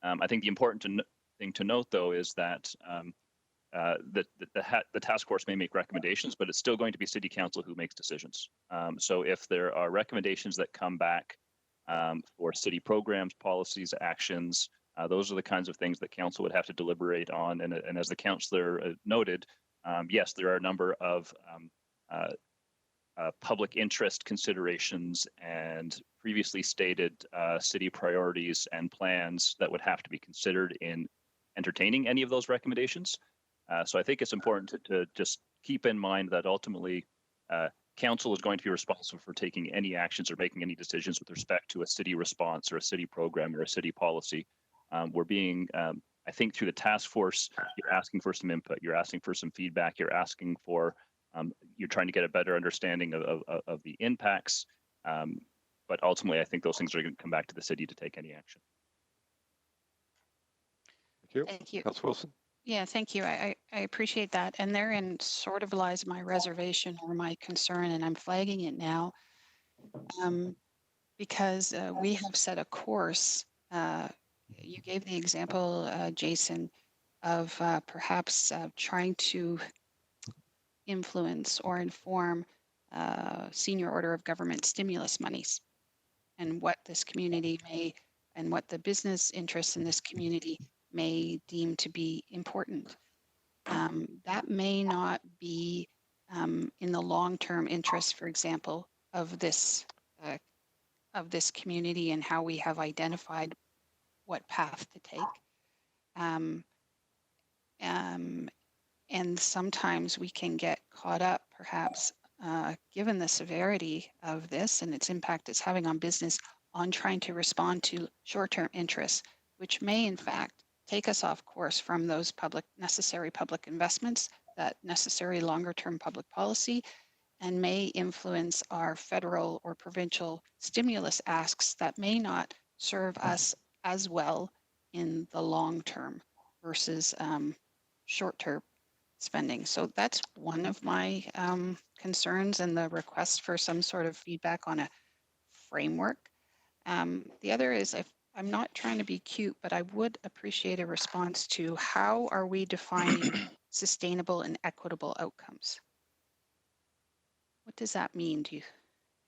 I think the important thing to note, though, is that the task force may make recommendations, but it's still going to be city council who makes decisions. So if there are recommendations that come back for city programs, policies, actions, those are the kinds of things that council would have to deliberate on. And as the councillor noted, yes, there are a number of public interest considerations and previously stated city priorities and plans that would have to be considered in entertaining any of those recommendations. So I think it's important to just keep in mind that ultimately council is going to be responsible for taking any actions or making any decisions with respect to a city response or a city program or a city policy. We're being, I think through the task force, you're asking for some input, you're asking for some feedback, you're asking for, you're trying to get a better understanding of the impacts. But ultimately, I think those things are going to come back to the city to take any action. Thank you. Thank you. Councillor Wilson. Yeah, thank you. I appreciate that. And therein sort of lies my reservation or my concern, and I'm flagging it now because we have set a course. You gave the example, Jason, of perhaps trying to influence or inform senior order of government stimulus monies and what this community may and what the business interests in this community may deem to be important. That may not be in the long-term interest, for example, of this community and how we have identified what path to take. And sometimes we can get caught up, perhaps, given the severity of this and its impact it's having on business, on trying to respond to short-term interests, which may, in fact, take us off course from those necessary public investments, that necessary longer-term public policy, and may influence our federal or provincial stimulus asks that may not serve us as well in the long term versus short-term spending. So that's one of my concerns and the request for some sort of feedback on a framework. The other is, I'm not trying to be cute, but I would appreciate a response to how are we defining sustainable and equitable outcomes? What does that mean to you,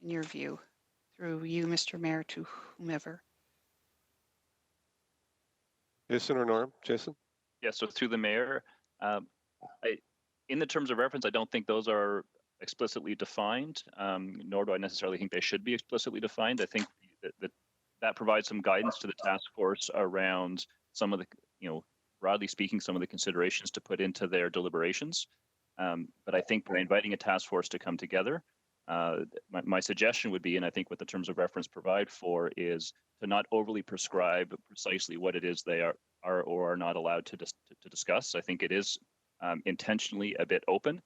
in your view, through you, Mr. Mayor, to whomever? Jason or Norm? Jason? Yeah, so through the mayor, in the terms of reference, I don't think those are explicitly defined, nor do I necessarily think they should be explicitly defined. I think that provides some guidance to the task force around some of the, broadly speaking, some of the considerations to put into their deliberations. But I think by inviting a task force to come together, my suggestion would be, and I think what the terms of reference provide for, is to not overly prescribe precisely what it is they are or are not allowed to discuss. I think it is intentionally a bit open,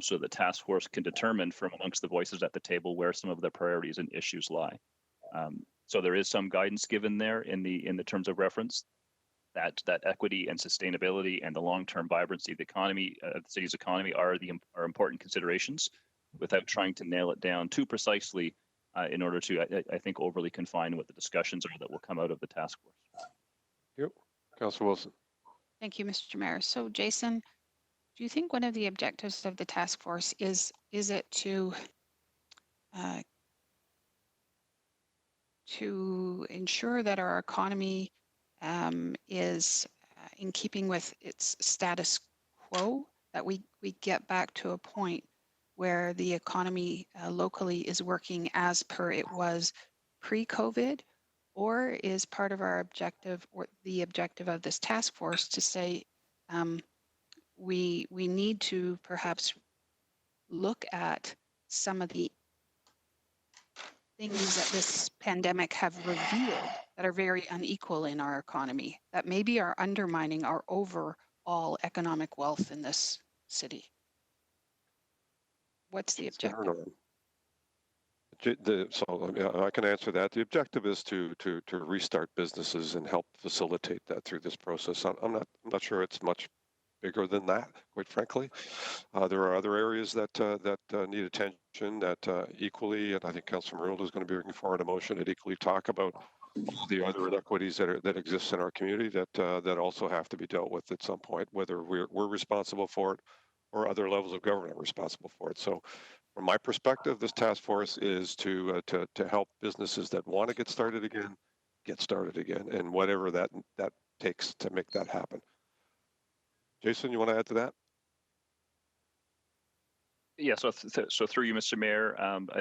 so the task force can determine from amongst the voices at the table where some of the priorities and issues lie. So there is some guidance given there in the terms of reference that equity and sustainability and the long-term vibrancy of the economy, the city's economy, are important considerations, without trying to nail it down too precisely in order to, I think, overly confine what the discussions are that will come out of the task force. Yep. Councillor Wilson. Thank you, Mr. Mayor. So, Jason, do you think one of the objectives of the task force is it to ensure that our economy is in keeping with its status quo, that we get back to a point where the economy locally is working as per it was pre-COVID, or is part of our objective or the objective of this task force to say we need to perhaps look at some of the things that this pandemic have revealed that are very unequal in our economy, that maybe are undermining our overall economic wealth in this city? What's the objective? I can answer that. The objective is to restart businesses and help facilitate that through this process. I'm not sure it's much bigger than that, quite frankly. There are other areas that need attention that equally, and I think Councilor Maroon is going to be bringing forward a motion that equally talk about the other inequities that exist in our community that also have to be dealt with at some point, whether we're responsible for it or other levels of government are responsible for it. So from my perspective, this task force is to help businesses that want to get started again, and whatever that takes to make that happen. Jason, you want to add to that? Yeah, so through you, Mr. Mayor,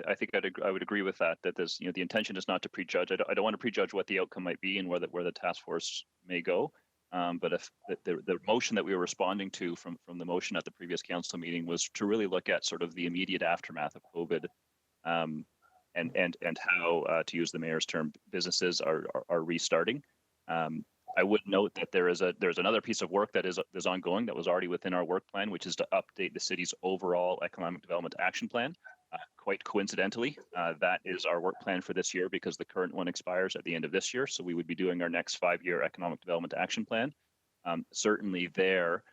I think I would agree with that. That there's, the intention is not to prejudge. I don't want to prejudge what the outcome might be and where the task force may go. But if the motion that we were responding to from the motion at the previous council meeting was to really look at sort of the immediate aftermath of COVID, and how, to use the mayor's term, businesses are restarting. I would note that there's another piece of work that is ongoing that was already within our work plan, which is to update the city's overall economic development action plan. Quite coincidentally, that is our work plan for this year because the current one expires at the end of this year. So we would be doing our next 5-year economic development action plan. Certainly there,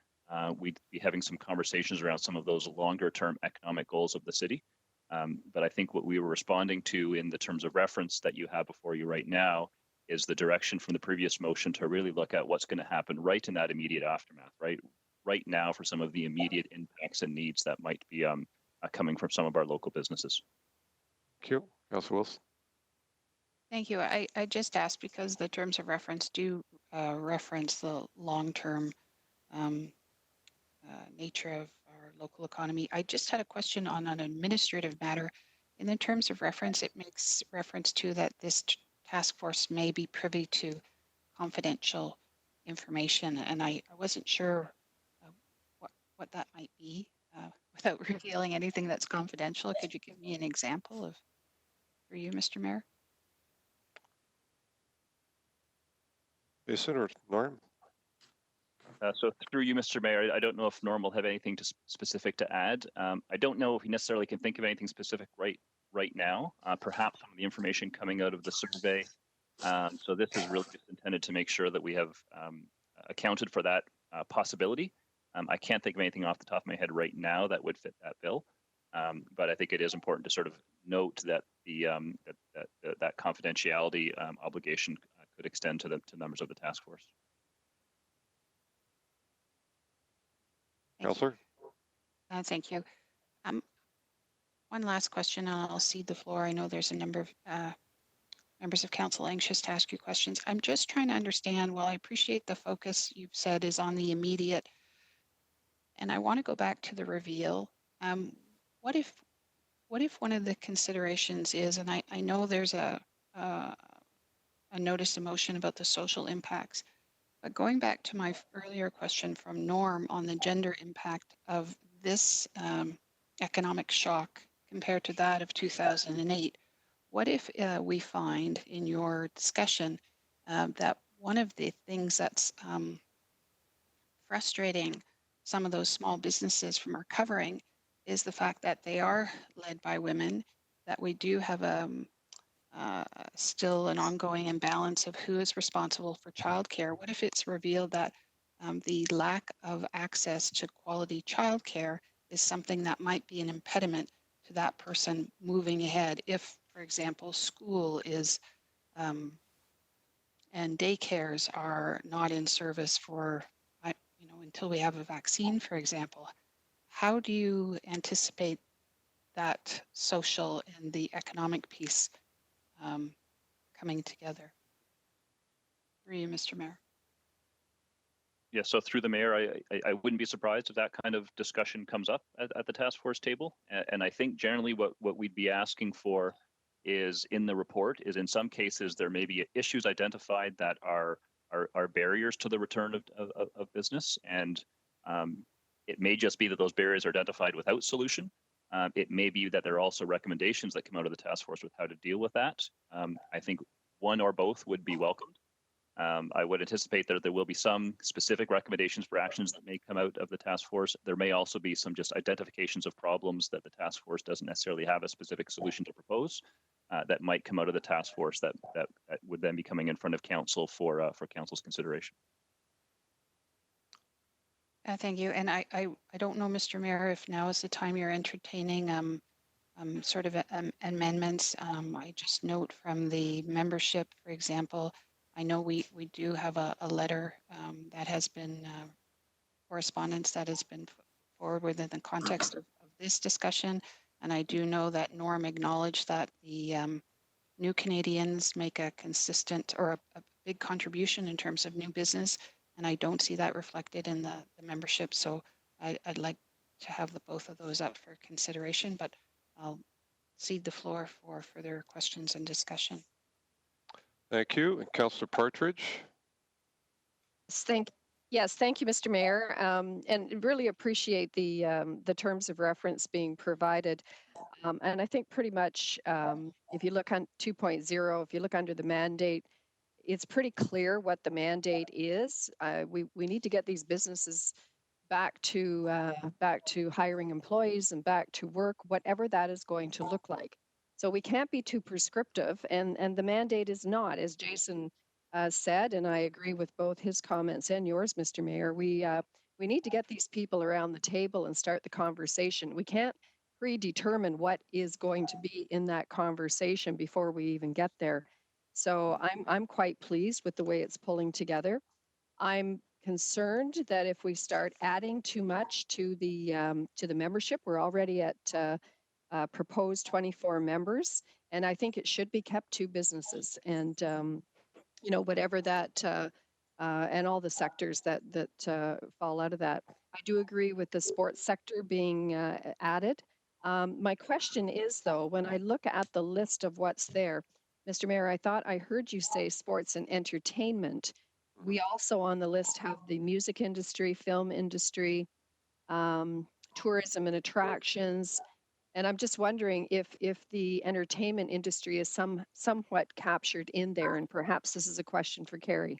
we'd be having some conversations around some of those longer term economic goals of the city. But I think what we were responding to in the terms of reference that you have before you right now is the direction from the previous motion to really look at what's going to happen right in that immediate aftermath, right now for some of the immediate impacts and needs that might be coming from some of our local businesses. Thank you. Councilor Wilson. Thank you. I just asked because the terms of reference do reference the long-term nature of our local economy. I just had a question on an administrative matter. In the terms of reference, it makes reference to that this task force may be privy to confidential information, and I wasn't sure what that might be without revealing anything that's confidential. Could you give me an example for you, Mr. Mayor? Jason or Norm? So through you, Mr. Mayor, I don't know if Norm will have anything specific to add. I don't know if he necessarily can think of anything specific right now. Perhaps some of the information coming out of the survey. So this is really just intended to make sure that we have accounted for that possibility. I can't think of anything off the top of my head right now that would fit that bill. But I think it is important to sort of note that that confidentiality obligation could extend to members of the task force. Councillor? Thank you. One last question, and I'll cede the floor. I know there's a number of members of council anxious to ask you questions. I'm just trying to understand, while I appreciate the focus you've said is on the immediate, and I want to go back to the reveal. What if one of the considerations is, and I know there's a notice of motion about the social impacts, but going back to my earlier question from Norm on the gender impact of this economic shock compared to that of 2008, what if we find in your discussion that one of the things that's frustrating some of those small businesses from recovering is the fact that they are led by women, that we do have still an ongoing imbalance of who is responsible for childcare? What if it's revealed that the lack of access to quality childcare is something that might be an impediment to that person moving ahead? If, for example, school is and daycares are not in service for, until we have a vaccine, for example, how do you anticipate that social and the economic piece coming together? For you, Mr. Mayor. Yeah, so through the mayor, I wouldn't be surprised if that kind of discussion comes up at the task force table. And I think generally what we'd be asking for is in the report is in some cases there may be issues identified that are barriers to the return of business, and it may just be that those barriers are identified without solution. It may be that there are also recommendations that come out of the task force with how to deal with that. I think one or both would be welcomed. I would anticipate that there will be some specific recommendations for actions that may come out of the task force. There may also be some just identifications of problems that the task force doesn't necessarily have a specific solution to propose that might come out of the task force that would then be coming in front of council for council's consideration. Thank you. And I don't know, Mr. Mayor, if now is the time you're entertaining sort of amendments. I just note from the membership, for example, I know we do have a letter that has been correspondence that has been put forward within the context of this discussion. And I do know that Norm acknowledged that the New Canadians make a consistent or a big contribution in terms of new business. And I don't see that reflected in the membership. So I'd like to have both of those up for consideration, but I'll cede the floor for further questions and discussion. Thank you. And Councillor Partridge. Yes, thank you, Mr. Mayor, and really appreciate the terms of reference being provided. And I think pretty much if you look on 2.0, if you look under the mandate, it's pretty clear what the mandate is. We need to get these businesses back to hiring employees and back to work, whatever that is going to look like. So we can't be too prescriptive, and the mandate is not, as Jason said, and I agree with both his comments and yours, Mr. Mayor. We need to get these people around the table and start the conversation. We can't predetermine what is going to be in that conversation before we even get there. So I'm quite pleased with the way it's pulling together. I'm concerned that if we start adding too much to the membership, we're already at proposed 24 members, and I think it should be kept to businesses and you know, whatever that and all the sectors that fall out of that. I do agree with the sports sector being added. My question is, though, when I look at the list of what's there, Mr. Mayor, I thought I heard you say sports and entertainment. We also on the list have the music industry, film industry, tourism and attractions. And I'm just wondering if the entertainment industry is somewhat captured in there, and perhaps this is a question for Carrie.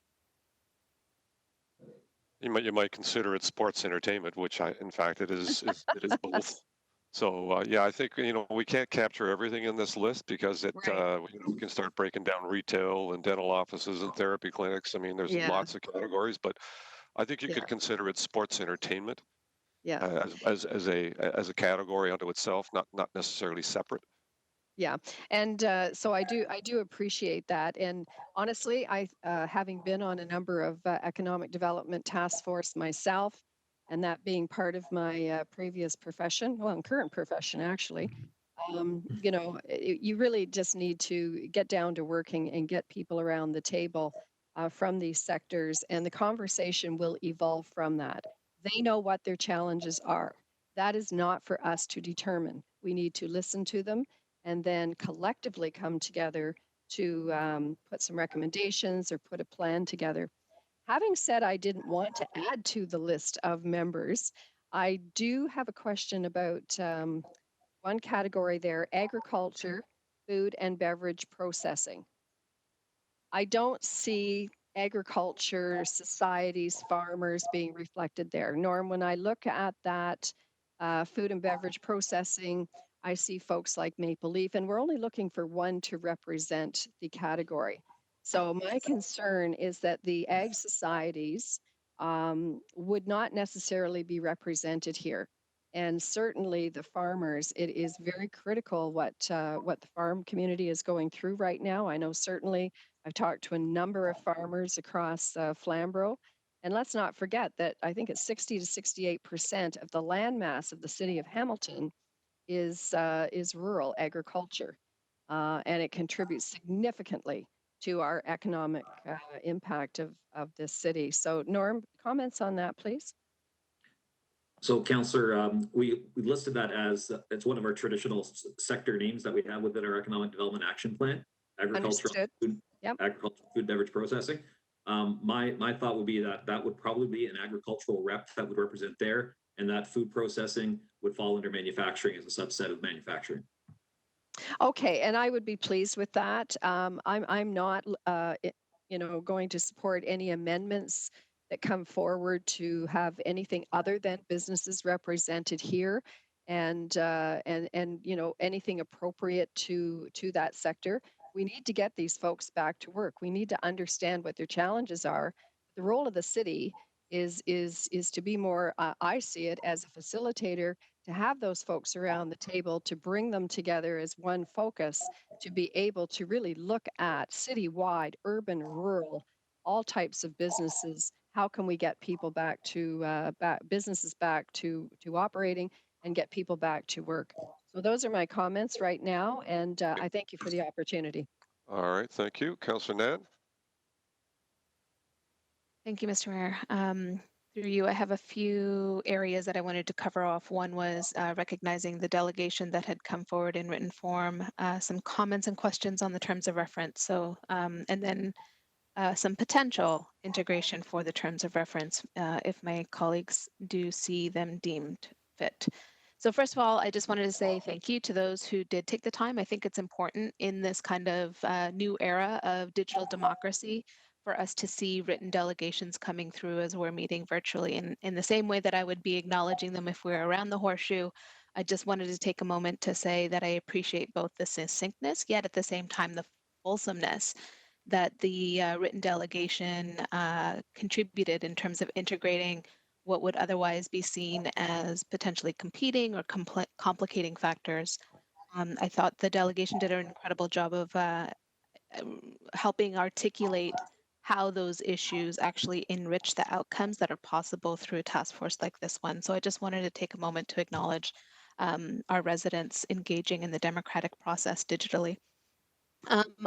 You might consider it sports entertainment, which in fact it is it is both. So yeah, I think we can't capture everything in this list because we can start breaking down retail and dental offices and therapy clinics. I mean, there's lots of categories, but I think you could consider it sports entertainment. As a category unto itself, not necessarily separate. Yeah, and so I do appreciate that. And honestly, I having been on a number of economic development task force myself, and that being part of my previous profession, well, current profession actually, you know, you really just need to get down to working and get people around the table from these sectors, and the conversation will evolve from that. They know what their challenges are. That is not for us to determine. We need to listen to them and then collectively come together to put some recommendations or put a plan together. Having said I didn't want to add to the list of members, I do have a question about one category there, agriculture, food and beverage processing. I don't see agriculture, societies, farmers being reflected there. Norm, when I look at that food and beverage processing, I see folks like Maple Leaf, and we're only looking for one to represent the category. So my concern is that the ag societies would not necessarily be represented here. And certainly the farmers, it is very critical what the farm community is going through right now. I know certainly I've talked to a number of farmers across Flamborough. And let's not forget that I think it's 60 to 68% of the land mass of the city of Hamilton is rural agriculture. And it contributes significantly to our economic impact of this city. So Norm, comments on that, please? So, Councillor, we listed that as it's one of our traditional sector names that we have within our Economic Development Action Plan, agricultural, food, agricultural, food, beverage processing. My thought would be that that would probably be an agricultural rep that would represent there, and that food processing would fall under manufacturing as a subset of manufacturing. Okay, and I would be pleased with that. I'm not, going to support any amendments that come forward to have anything other than businesses represented here, and anything appropriate to that sector. We need to get these folks back to work. We need to understand what their challenges are. The role of the city is to be more. I see it as a facilitator, to have those folks around the table, to bring them together as one focus, to be able to really look at citywide, urban, rural, all types of businesses. How can we get people back to businesses back to operating and get people back to work? So those are my comments right now, and I thank you for the opportunity. All right, thank you. Councillor Nat? Thank you, Mr. Mayor. Through you, I have a few areas that I wanted to cover off. One was recognizing the delegation that had come forward in written form, some comments and questions on the terms of reference. So, and then some potential integration for the terms of reference if my colleagues do see them deemed fit. So first of all, I just wanted to say thank you to those who did take the time. I think it's important in this kind of new era of digital democracy for us to see written delegations coming through as we're meeting virtually. And in the same way that I would be acknowledging them if we're around the horseshoe, I just wanted to take a moment to say that I appreciate both the succinctness, yet at the same time, the fulsomeness that the written delegation contributed in terms of integrating what would otherwise be seen as potentially competing or complicating factors. I thought the delegation did an incredible job of helping articulate how those issues actually enrich the outcomes that are possible through a task force like this one. So I just wanted to take a moment to acknowledge our residents engaging in the democratic process digitally.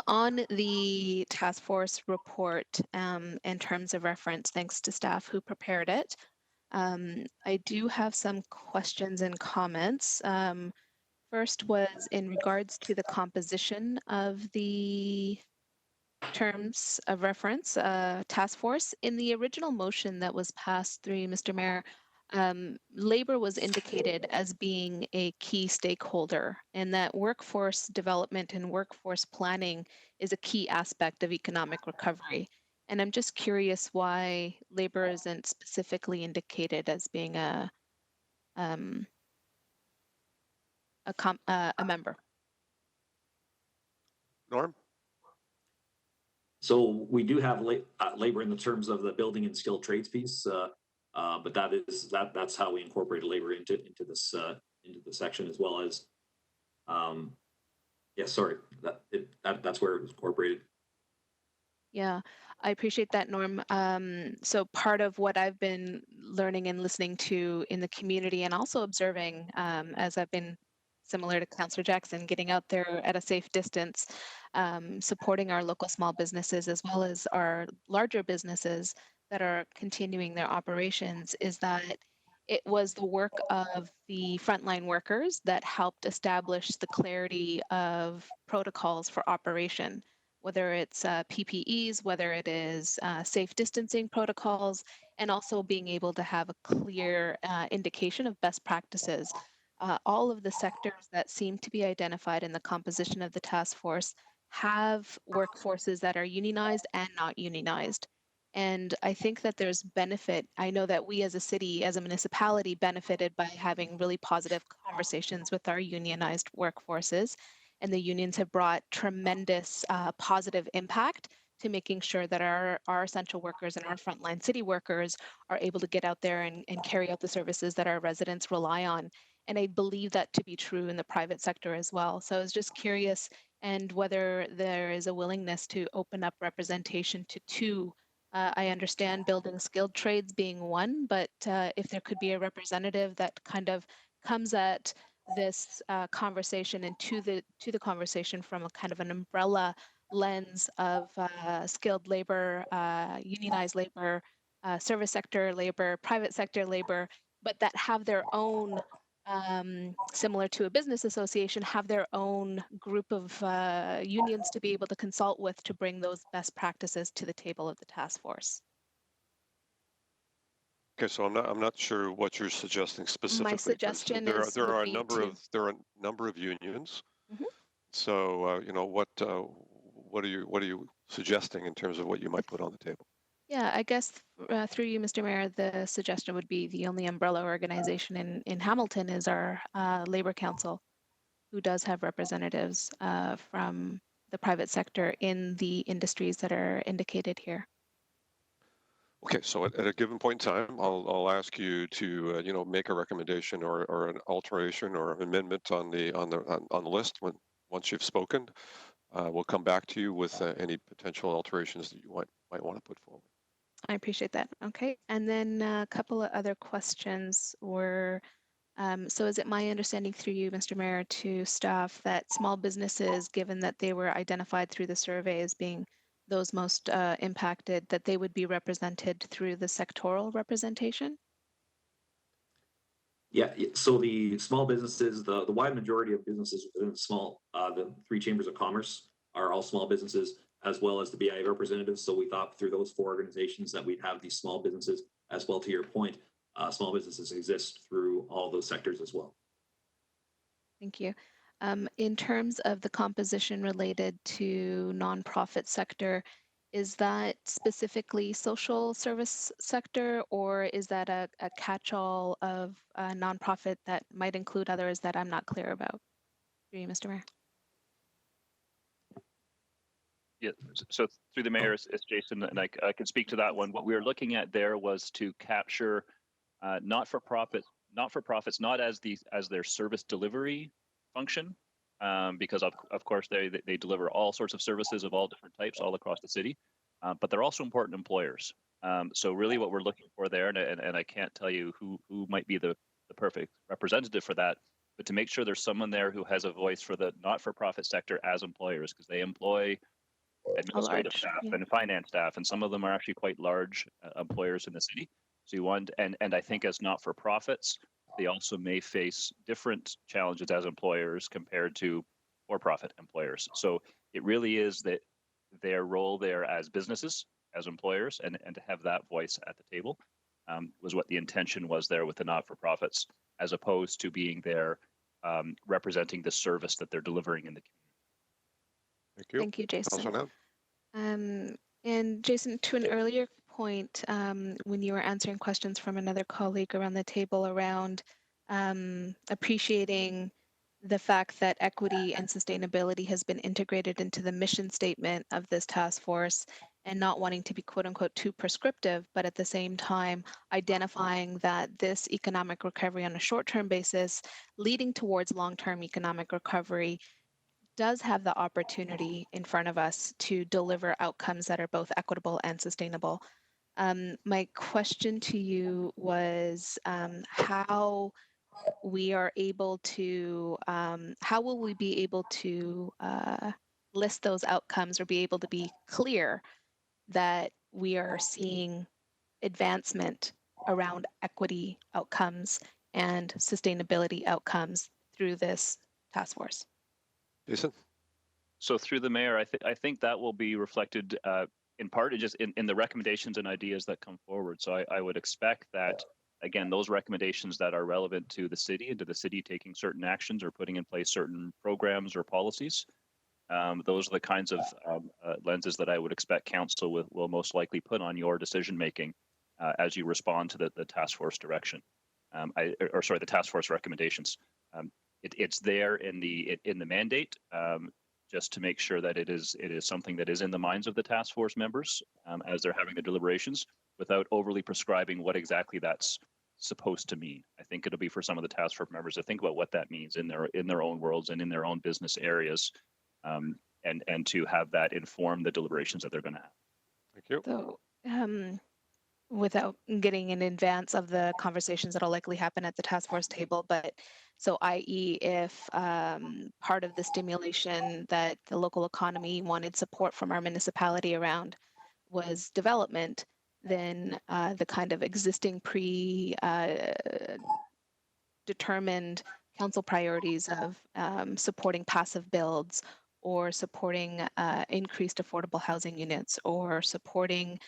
On the task force report in terms of reference, thanks to staff who prepared it, I do have some questions and comments. First was in regards to the composition of the terms of reference task force. In the original motion that was passed through Mr. Mayor, labor was indicated as being a key stakeholder, and that workforce development and workforce planning is a key aspect of economic recovery. And I'm just curious why labor isn't specifically indicated as being a member. Norm? So we do have labor in the terms of the building and skilled trades piece, but that's how we incorporate labor into this section, as well as that's where it was incorporated. Yeah, I appreciate that, Norm. So part of what I've been learning and listening to in the community, and also observing as I've been, similar to Councillor Jackson, getting out there at a safe distance, supporting our local small businesses as well as our larger businesses that are continuing their operations, is that it was the work of the frontline workers that helped establish the clarity of protocols for operation, whether it's PPEs, whether it is safe distancing protocols, and also being able to have a clear indication of best practices. All of the sectors that seem to be identified in the composition of the task force have workforces that are unionized and not unionized. And I think that there's benefit. I know that we as a city, as a municipality, benefited by having really positive conversations with our unionized workforces. And the unions have brought tremendous positive impact to making sure that our essential workers and our frontline city workers are able to get out there and carry out the services that our residents rely on. And I believe that to be true in the private sector as well. So I was just curious, and whether there is a willingness to open up representation to two. I understand building skilled trades being one, but if there could be a representative that kind of comes at this conversation and to the conversation from a kind of an umbrella lens of skilled labor, unionized labor, service sector labor, private sector labor, but that have their own, similar to a business association, have their own group of unions to be able to consult with to bring those best practices to the table of the task force. Okay, so I'm not sure what you're suggesting specifically. My 'Cause suggestion there are is there would are a be number to, of there are a number of unions. Mhm. So you know what are you suggesting in terms of what you might put on the table? Yeah, I guess through you, Mr. Mayor, the suggestion would be the only umbrella organization in Hamilton is our Labor Council, who does have representatives from the private sector in the industries that are indicated here. Okay, so at a given point in time, I'll ask you to you know, make a recommendation or an alteration or an amendment on the list once you've spoken. We'll come back to you with any potential alterations that you might want to put forward. I appreciate that. Okay, and then a couple of other questions were, so is it my understanding through you, Mr. Mayor, to staff that small businesses, given that they were identified through the survey as being those most impacted, that they would be represented through the sectoral representation? Yeah, so the small businesses, the wide majority of businesses within the three chambers of commerce are all small businesses, as well as the BIA representatives. So we thought through those four organizations that we'd have these small businesses as well. To your point, small businesses exist through all those sectors as well. Thank you. In terms of the composition related to nonprofit sector, is that specifically social service sector, or is that a catch-all of a nonprofit that might include others that I'm not clear about? Through you, Mr. Mayor. Yeah, so through the mayor, it's Jason, and I can speak to that one. What we were looking at there was to capture not-for-profits not as their service delivery function, because of course they deliver all sorts of services of all different types all across the city, but they're also important employers. So really what we're looking for there, and I can't tell you who might be the perfect representative for that, but to make sure there's someone there who has a voice for the not-for-profit sector as employers, because they employ administrative staff and finance staff, and some of them are actually quite large employers in the city. So you want, and I think as not-for-profits, they also may face different challenges as employers compared to for-profit employers. So it really is that their role there as businesses, as employers, and to have that voice at the table was what the intention was there with the not-for-profits, as opposed to being there representing the service that they're delivering in the community. Thank you. Thank you, Jason. And Jason, to an earlier point, when you were answering questions from another colleague around the table around appreciating the fact that equity and sustainability has been integrated into the mission statement of this task force, and not wanting to be quote unquote too prescriptive, but at the same time identifying that this economic recovery on a short-term basis leading towards long-term economic recovery does have the opportunity in front of us to deliver outcomes that are both equitable and sustainable. My question to you was how we are able to, how will we be able to list those outcomes or be able to be clear that we are seeing advancement around equity outcomes and sustainability outcomes through this task force? Jason? So through the mayor, I think that will be reflected in part just in the recommendations and ideas that come forward. So I would expect that, again, those recommendations that are relevant to the city and to the city taking certain actions or putting in place certain programs or policies, those are the kinds of lenses that I would expect council will most likely put on your decision making as you respond to the task force direction, the task force recommendations. It's there in the mandate, just to make sure that it is something that is in the minds of the task force members as they're having the deliberations, without overly prescribing what exactly that's supposed to mean. I think it'll be for some of the task force members to think about what that means in their own worlds and in their own business areas, and to have that inform the deliberations that they're going to have. Thank you. So, without getting in advance of the conversations that'll likely happen at the task force table, but so i.e. if part of the stimulation that the local economy wanted support from our municipality around was development, than the kind of existing determined council priorities of supporting passive builds or supporting increased affordable housing units or supporting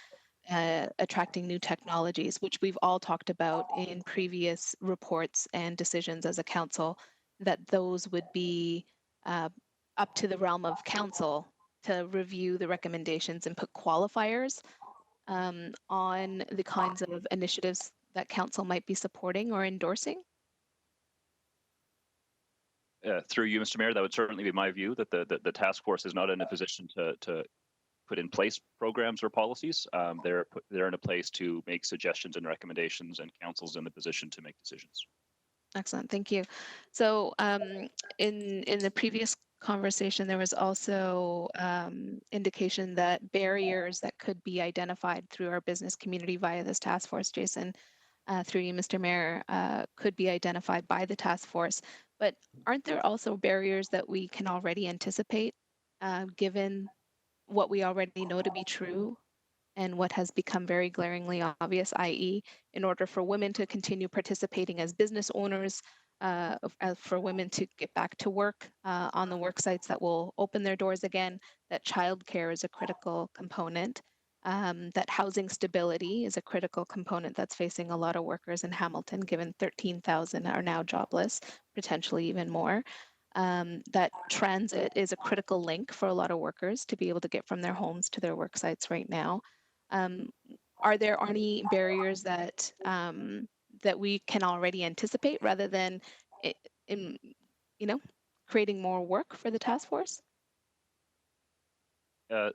attracting new technologies, which we've all talked about in previous reports and decisions as a council, that those would be up to the realm of council to review the recommendations and put qualifiers on the kinds of initiatives that council might be supporting or endorsing? Through you, Mr. Mayor, that would certainly be my view, that the task force is not in a position to put in place programs or policies. They're in a place to make suggestions and recommendations, and council's in the position to make decisions. Excellent, thank you. So in the previous conversation, there was also indication that barriers that could be identified through our business community via this task force, Jason, through you, Mr. Mayor, could be identified by the task force. But aren't there also barriers that we can already anticipate, given what we already know to be true and what has become very glaringly obvious, i.e., in order for women to continue participating as business owners, for women to get back to work on the work sites that will open their doors again, that childcare is a critical component, that housing stability is a critical component that's facing a lot of workers in Hamilton, given 13,000 are now jobless, potentially even more. That transit is a critical link for a lot of workers to be able to get from their homes to their work sites right now. Are there any barriers that that we can already anticipate rather than in creating more work for the task force?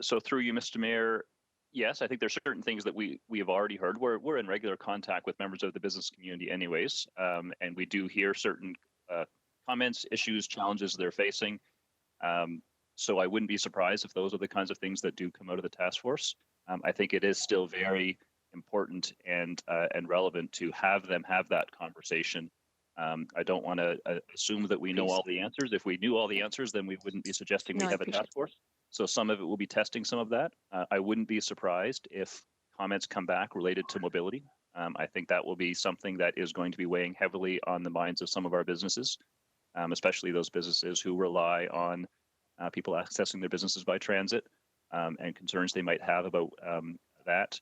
So through you, Mr. Mayor, yes, I think there's certain things that we have already heard. We're in regular contact with members of the business community anyways, and we do hear certain comments, issues, challenges they're facing. So I wouldn't be surprised if those are the kinds of things that do come out of the task force. I think it is still very important and relevant to have them have that conversation. I don't want to assume that we know all the answers. If we knew all the answers, then we wouldn't be suggesting we have a task force. So some of it will be testing some of that. I wouldn't be surprised if comments come back related to mobility. I think that will be something that is going to be weighing heavily on the minds of some of our businesses, especially those businesses who rely on people accessing their businesses by transit, and concerns they might have about that.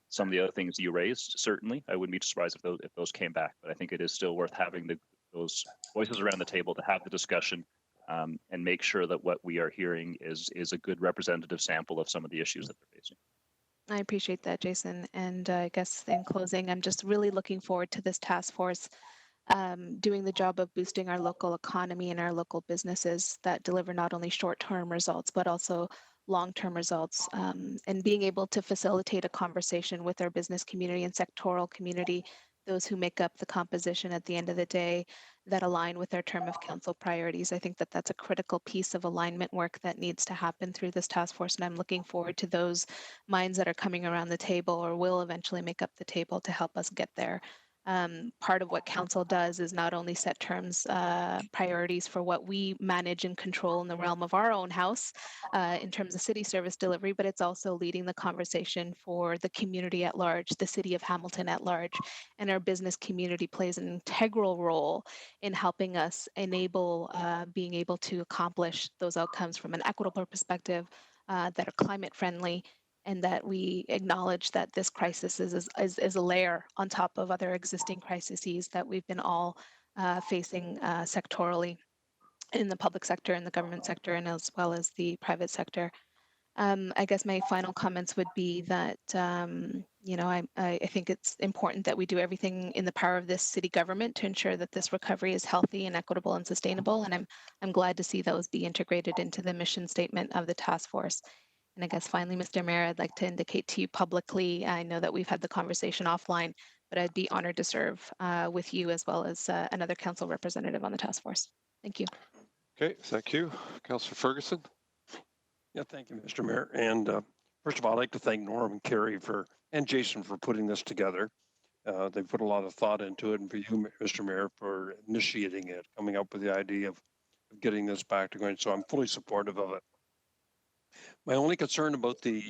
Some of the other things you raised, certainly, I wouldn't be surprised if those came back. But I think it is still worth having those voices around the table to have the discussion and make sure that what we are hearing is a good representative sample of some of the issues that they're facing. I appreciate that, Jason. And I guess in closing, I'm just really looking forward to this task force doing the job of boosting our local economy and our local businesses that deliver not only short-term results, but also long-term results, and being able to facilitate a conversation with our business community and sectoral community, those who make up the composition at the end of the day that align with our term of council priorities. I think that that's a critical piece of alignment work that needs to happen through this task force, and I'm looking forward to those minds that are coming around the table or will eventually make up the table to help us get there. Part of what council does is not only set terms, priorities for what we manage and control in the realm of our own house in terms of city service delivery, but it's also leading the conversation for the community at large, the city of Hamilton at large. And our business community plays an integral role in helping us enable being able to accomplish those outcomes from an equitable perspective that are climate friendly, and that we acknowledge that this crisis is a layer on top of other existing crises that we've been all facing sectorally in the public sector, in the government sector, and as well as the private sector. I guess my final comments would be that, I think it's important that we do everything in the power of this city government to ensure that this recovery is healthy and equitable and sustainable. And I'm glad to see those be integrated into the mission statement of the task force. And I guess finally, Mr. Mayor, I'd like to indicate to you publicly, I know that we've had the conversation offline, but I'd be honored to serve with you as well as another council representative on the task force. Thank you. Okay, thank you. Councillor Ferguson. Yeah, thank you, Mr. Mayor. And first of all, I'd like to thank Norm and Carrie and Jason for putting this together. They put a lot of thought into it, and for you, Mr. Mayor, for initiating it, coming up with the idea of getting this back to going. So I'm fully supportive of it. My only concern about the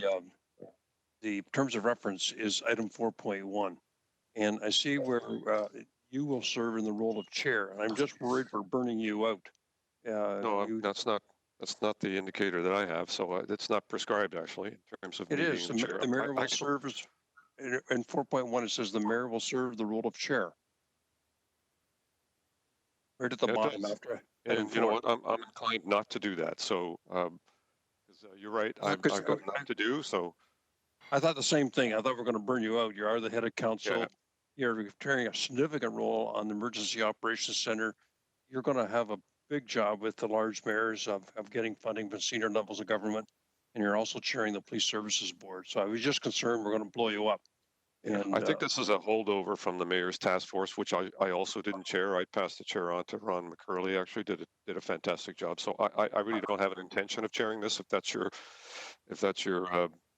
the terms of reference is item 4.1. And I see where you will serve in the role of chair, and I'm just worried we're burning you out. No, that's not the indicator that I have. So it's not prescribed actually in terms of It me is. being the chair. The mayor will serve as, in 4.1, it says the mayor will serve the role of chair. Right at the bottom after item And you know 4. what? I'm inclined not to do that. So, you're right. I've got enough to do. So, I thought the same thing. I thought we were going to burn you out. You are the head of council. Yeah. You're carrying a significant role on the Emergency Operations Center. You're going to have a big job with the large mayors of getting funding from senior levels of government. And you're also chairing the Police Services Board. So I was just concerned we're going to blow you up. yeah, And I think this is a holdover from the mayor's task force, which I also didn't chair. I passed the chair on to Ron McCurley. Actually, did a fantastic job. So I really don't have an intention of chairing this. If that's your,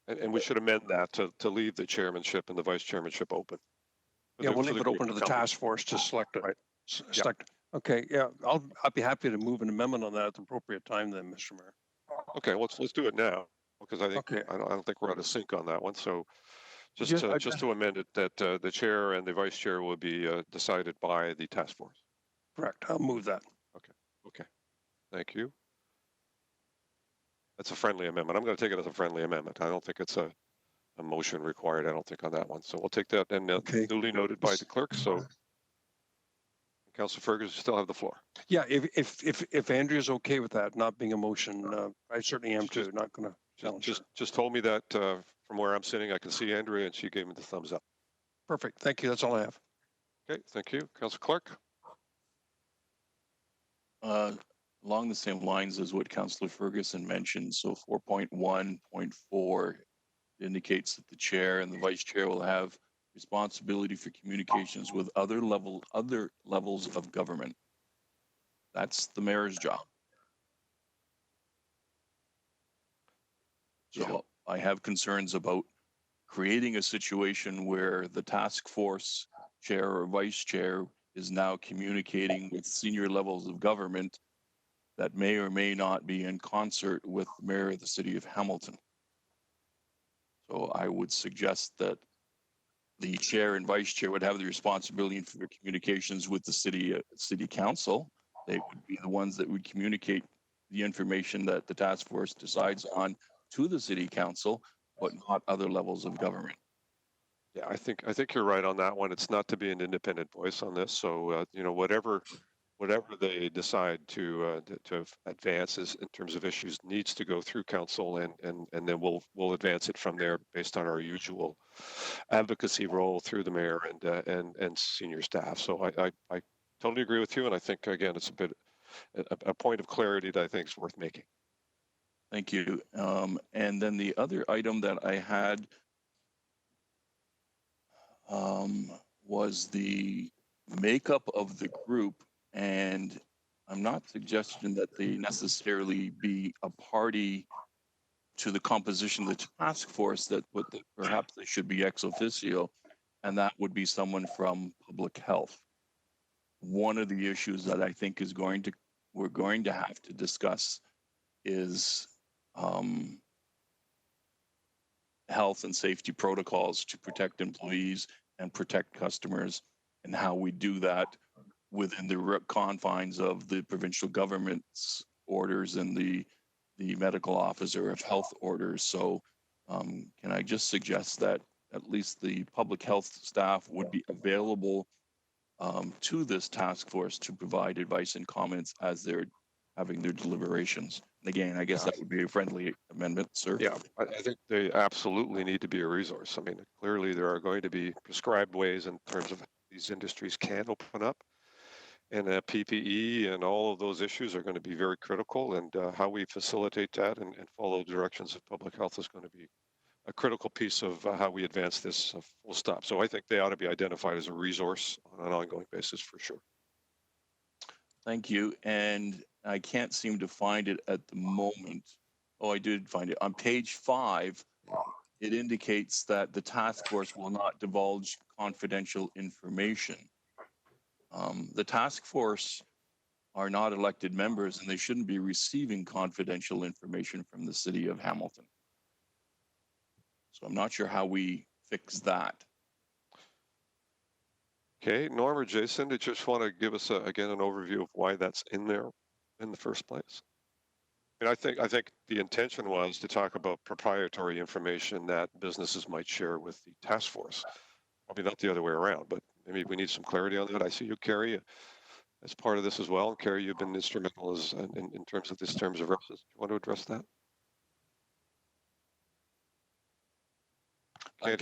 and we should amend that to leave the chairmanship and the vice chairmanship open. yeah, we'll leave it open to the task force to select it. Right. Select. Okay. Yeah, I'll be happy to move an amendment on that at the appropriate time, then, Mr. Mayor. Okay, let's do it now because I think I don't think we're out of sync on that one. So just to amend it that the chair and the vice chair will be decided by the task force. Correct. I'll move that. Okay. Thank you. That's a friendly amendment. I'm going to take it as a friendly amendment. I don't think it's a motion required. I don't think on that one. So we'll take that and duly noted by the clerk. So Councilor Fergus, you still have the floor. Yeah, if Andrea's okay with that not being a motion, I certainly am too. Not going to challenge. Just told me that from where I'm sitting, I can see Andrea, and she gave me the thumbs up. Perfect. Thank you. That's all I have. Okay, thank you, Councilor Clark. Along the same lines as what Councillor Ferguson mentioned, so 4.1.4 indicates that the chair and the vice chair will have responsibility for communications with other levels of government. That's the mayor's job. So I have concerns about creating a situation where the task force chair or vice chair is now communicating with senior levels of government that may or may not be in concert with the mayor of the city of Hamilton. So I would suggest that the chair and vice chair would have the responsibility for communications with the city council. They would be the ones that would communicate the information that the task force decides on to the city council, but not other levels of government. Yeah, I think you're right on that one. It's not to be an independent voice on this. So you know, whatever they decide to advance is in terms of issues needs to go through council, and then we'll advance it from there based on our usual advocacy role through the mayor and senior staff. So I totally agree with you, and I think again it's a point of clarity that I think is worth making. Thank you. And then the other item that I had was the makeup of the group, and I'm not suggesting that they necessarily be a party to the composition of the task force, but perhaps they should be ex officio, and that would be someone from public health. One of the issues that I think we're going to have to discuss is health and safety protocols to protect employees and protect customers, and how we do that within the confines of the provincial government's orders and the medical officer of health orders. So can I just suggest that at least the public health staff would be available to this task force to provide advice and comments as they're having their deliberations. And again, I guess that would be a friendly amendment, sir. Yeah, I think they absolutely need to be a resource. I mean, clearly there are going to be prescribed ways in terms of these industries can open up, and PPE and all of those issues are going to be very critical, and how we facilitate that and follow the directions of public health is going to be a critical piece of how we advance this full stop. So I think they ought to be identified as a resource on an ongoing basis for sure. Thank you. And I can't seem to find it at the moment. Oh, I did find it. On page 5, it indicates that the task force will not divulge confidential information. The task force are not elected members, and they shouldn't be receiving confidential information from the city of Hamilton. So I'm not sure how we fix that. Okay, Norm or Jason, did you just want to give us again an overview of why that's in there in the first place? And I think the intention was to talk about proprietary information that businesses might share with the task force. Probably not the other way around, but maybe we need some clarity on that. I see you, Carrie, as part of this as well. And Carrie, you've been instrumental in terms of this terms of reference. Do you want to address that? I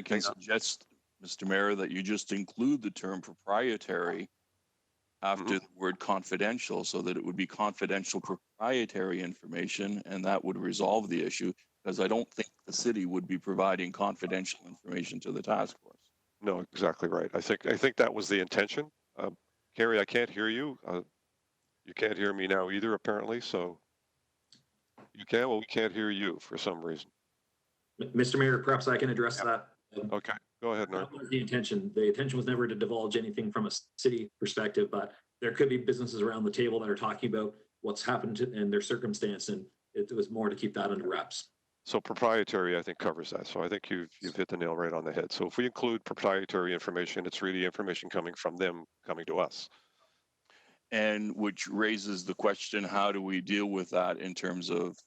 can suggest, Mr. Mayor, that you just include the term proprietary after the word confidential, so that it would be confidential proprietary information, and that would resolve the issue, because I don't think the city would be providing confidential information to the task force. No, exactly right. I think that was the intention. Carrie, I can't hear you. You can't hear me now either, apparently. So you can. Well, we can't hear you for some reason. Mr. Mayor, perhaps I can address that. Okay, go ahead, Norm. That was the intention. The intention was never to divulge anything from a city perspective, but there could be businesses around the table that are talking about what's happened in their circumstance, and it was more to keep that under wraps. So proprietary, I think, covers that. So I think you've hit the nail right on the head. So if we include proprietary information, it's really information coming from them, coming to us. And which raises the question, how do we deal with that in terms of,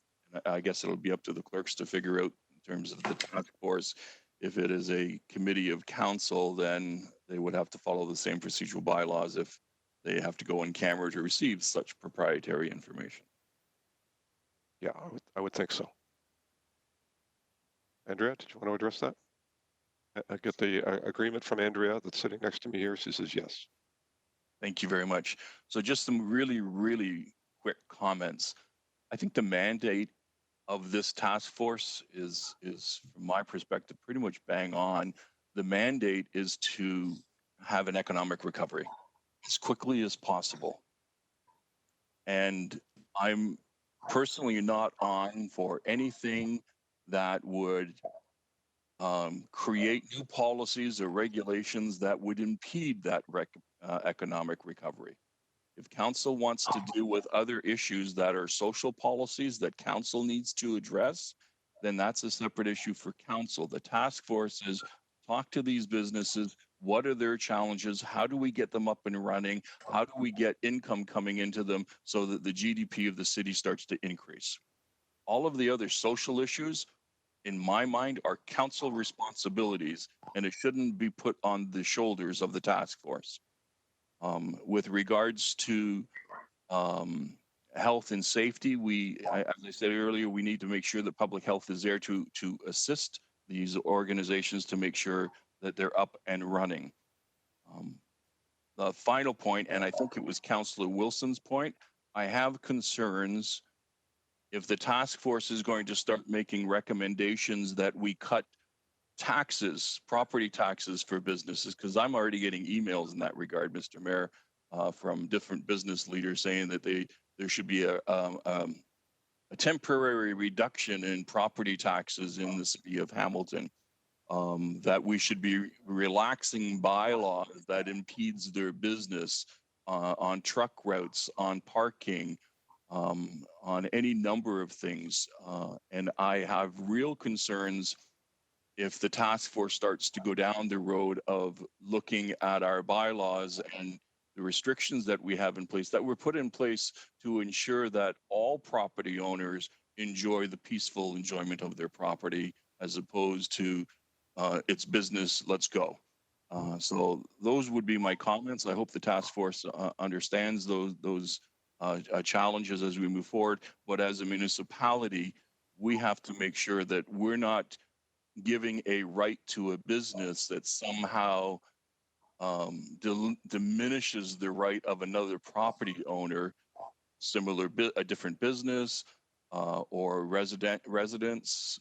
I guess it'll be up to the clerks to figure out in terms of the task force. If it is a committee of council, then they would have to follow the same procedural bylaws if they have to go on camera to receive such proprietary information. Yeah, I would think so. Andrea, did you want to address that? I get the agreement from Andrea that's sitting next to me here. She says yes. Thank you very much. So just some really, really quick comments. I think the mandate of this task force is from my perspective, pretty much bang on. The mandate is to have an economic recovery as quickly as possible. And I'm personally not on for anything that would create new policies or regulations that would impede that economic recovery. If council wants to deal with other issues that are social policies that council needs to address, then that's a separate issue for council. The task force is talk to these businesses. What are their challenges? How do we get them up and running? How do we get income coming into them so that the GDP of the city starts to increase? All of the other social issues, in my mind, are council responsibilities, and it shouldn't be put on the shoulders of the task force. With regards to health and safety, as I said earlier, we need to make sure that public health is there to assist these organizations to make sure that they're up and running. The final point, and I think it was Councillor Wilson's point, I have concerns if the task force is going to start making recommendations that we cut taxes, property taxes for businesses, because I'm already getting emails in that regard, Mr. Mayor, from different business leaders saying that there should be a temporary reduction in property taxes in the city of Hamilton, that we should be relaxing bylaws that impedes their business on truck routes, on parking, on any number of things. And I have real concerns if the task force starts to go down the road of looking at our bylaws and the restrictions that we have in place that were put in place to ensure that all property owners enjoy the peaceful enjoyment of their property as opposed to it's business, let's go. So those would be my comments. I hope the task force understands those challenges as we move forward. But as a municipality, we have to make sure that we're not giving a right to a business that somehow diminishes the right of another property owner, a different business or residents.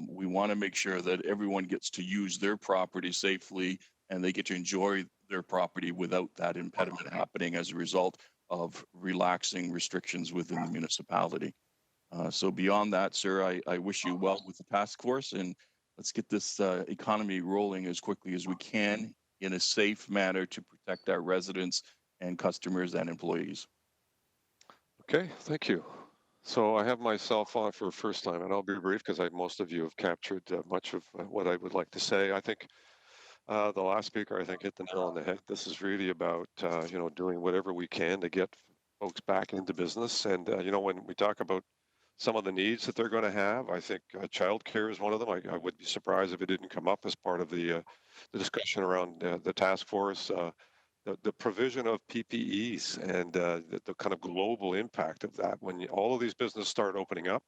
We want to make sure that everyone gets to use their property safely and they get to enjoy their property without that impediment happening as a result of relaxing restrictions within the municipality. So beyond that, sir, I wish you well with the task force, and let's get this economy rolling as quickly as we can in a safe manner to protect our residents and customers and employees. Okay, thank you. So I have myself on for the first time, and I'll be brief because most of you have captured much of what I would like to say. I think the last speaker, I think, hit the nail on the head. This is really about, doing whatever we can to get folks back into business. And, when we talk about some of the needs that they're going to have, I think childcare is one of them. I would be surprised if it didn't come up as part of the discussion around the task force. The provision of PPEs and the kind of global impact of that. When all of these businesses start opening up,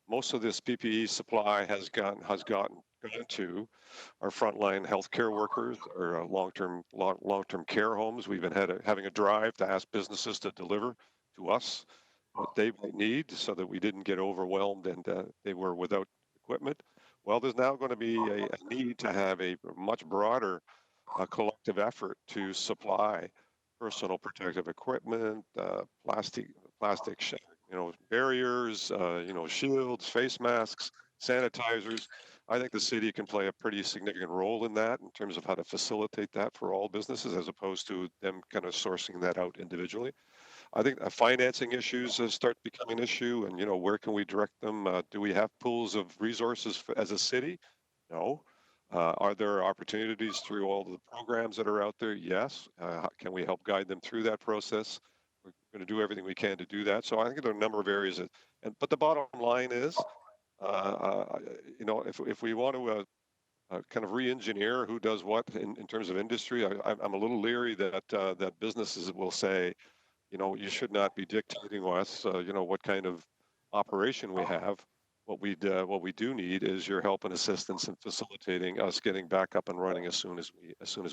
most of this PPE supply has gone to our frontline healthcare workers or long-term care homes. We've been having a drive to ask businesses to deliver to us what they might need so that we didn't get overwhelmed and they were without equipment. Well, there's now going to be a need to have a much broader collective effort to supply personal protective equipment, plastic barriers, shields, face masks, sanitizers. I think the city can play a pretty significant role in that in terms of how to facilitate that for all businesses as opposed to them kind of sourcing that out individually. I think financing issues start becoming an issue, and where can we direct them? Do we have pools of resources as a city? No. Are there opportunities through all the programs that are out there? Yes. Can we help guide them through that process? We're going to do everything we can to do that. So I think there are a number of areas but the bottom line is, if we want to kind of re-engineer who does what in terms of industry, I'm a little leery that businesses will say, you should not be dictating us, what kind of operation we have. What we do need is your help and assistance in facilitating us getting back up and running as soon as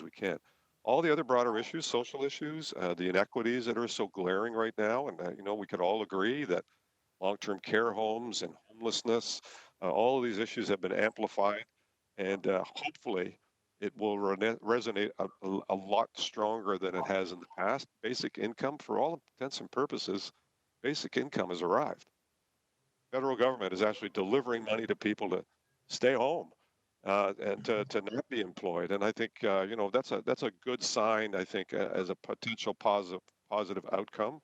we can. All the other broader issues, social issues, the inequities that are so glaring right now, and we could all agree that long-term care homes and homelessness, all of these issues have been amplified, and hopefully it will resonate a lot stronger than it has in the past. Basic income, for all intents and purposes, basic income has arrived. Federal government is actually delivering money to people to stay home and to not be employed. And I think that's a good sign. I think as a potential positive outcome.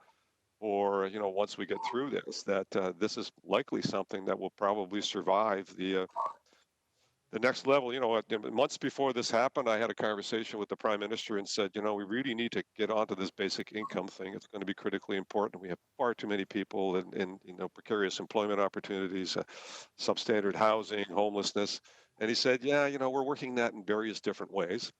Or once we get through this, that this is likely something that will probably survive the next level. Months before this happened, I had a conversation with the Prime Minister and said, we really need to get onto this basic income thing. It's going to be critically important. We have far too many people in precarious employment opportunities, substandard housing, homelessness. And he said, yeah, we're working that in various different ways.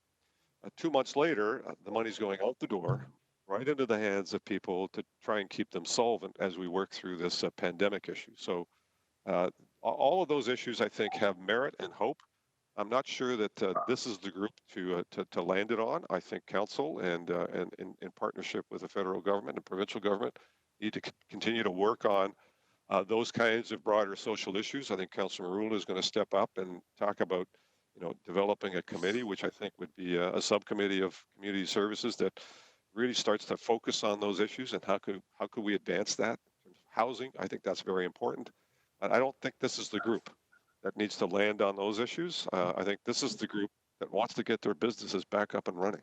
2 months later, the money's going out the door, right into the hands of people to try and keep them solvent as we work through this pandemic issue. So all of those issues, I think, have merit and hope. I'm not sure that this is the group to land it on. I think council and in partnership with the federal government and provincial government need to continue to work on those kinds of broader social issues. I think Councilor Marula is going to step up and talk about developing a committee, which I think would be a subcommittee of community services that really starts to focus on those issues and how could we advance that. Housing, I think that's very important. I don't think this is the group that needs to land on those issues. I think this is the group that wants to get their businesses back up and running,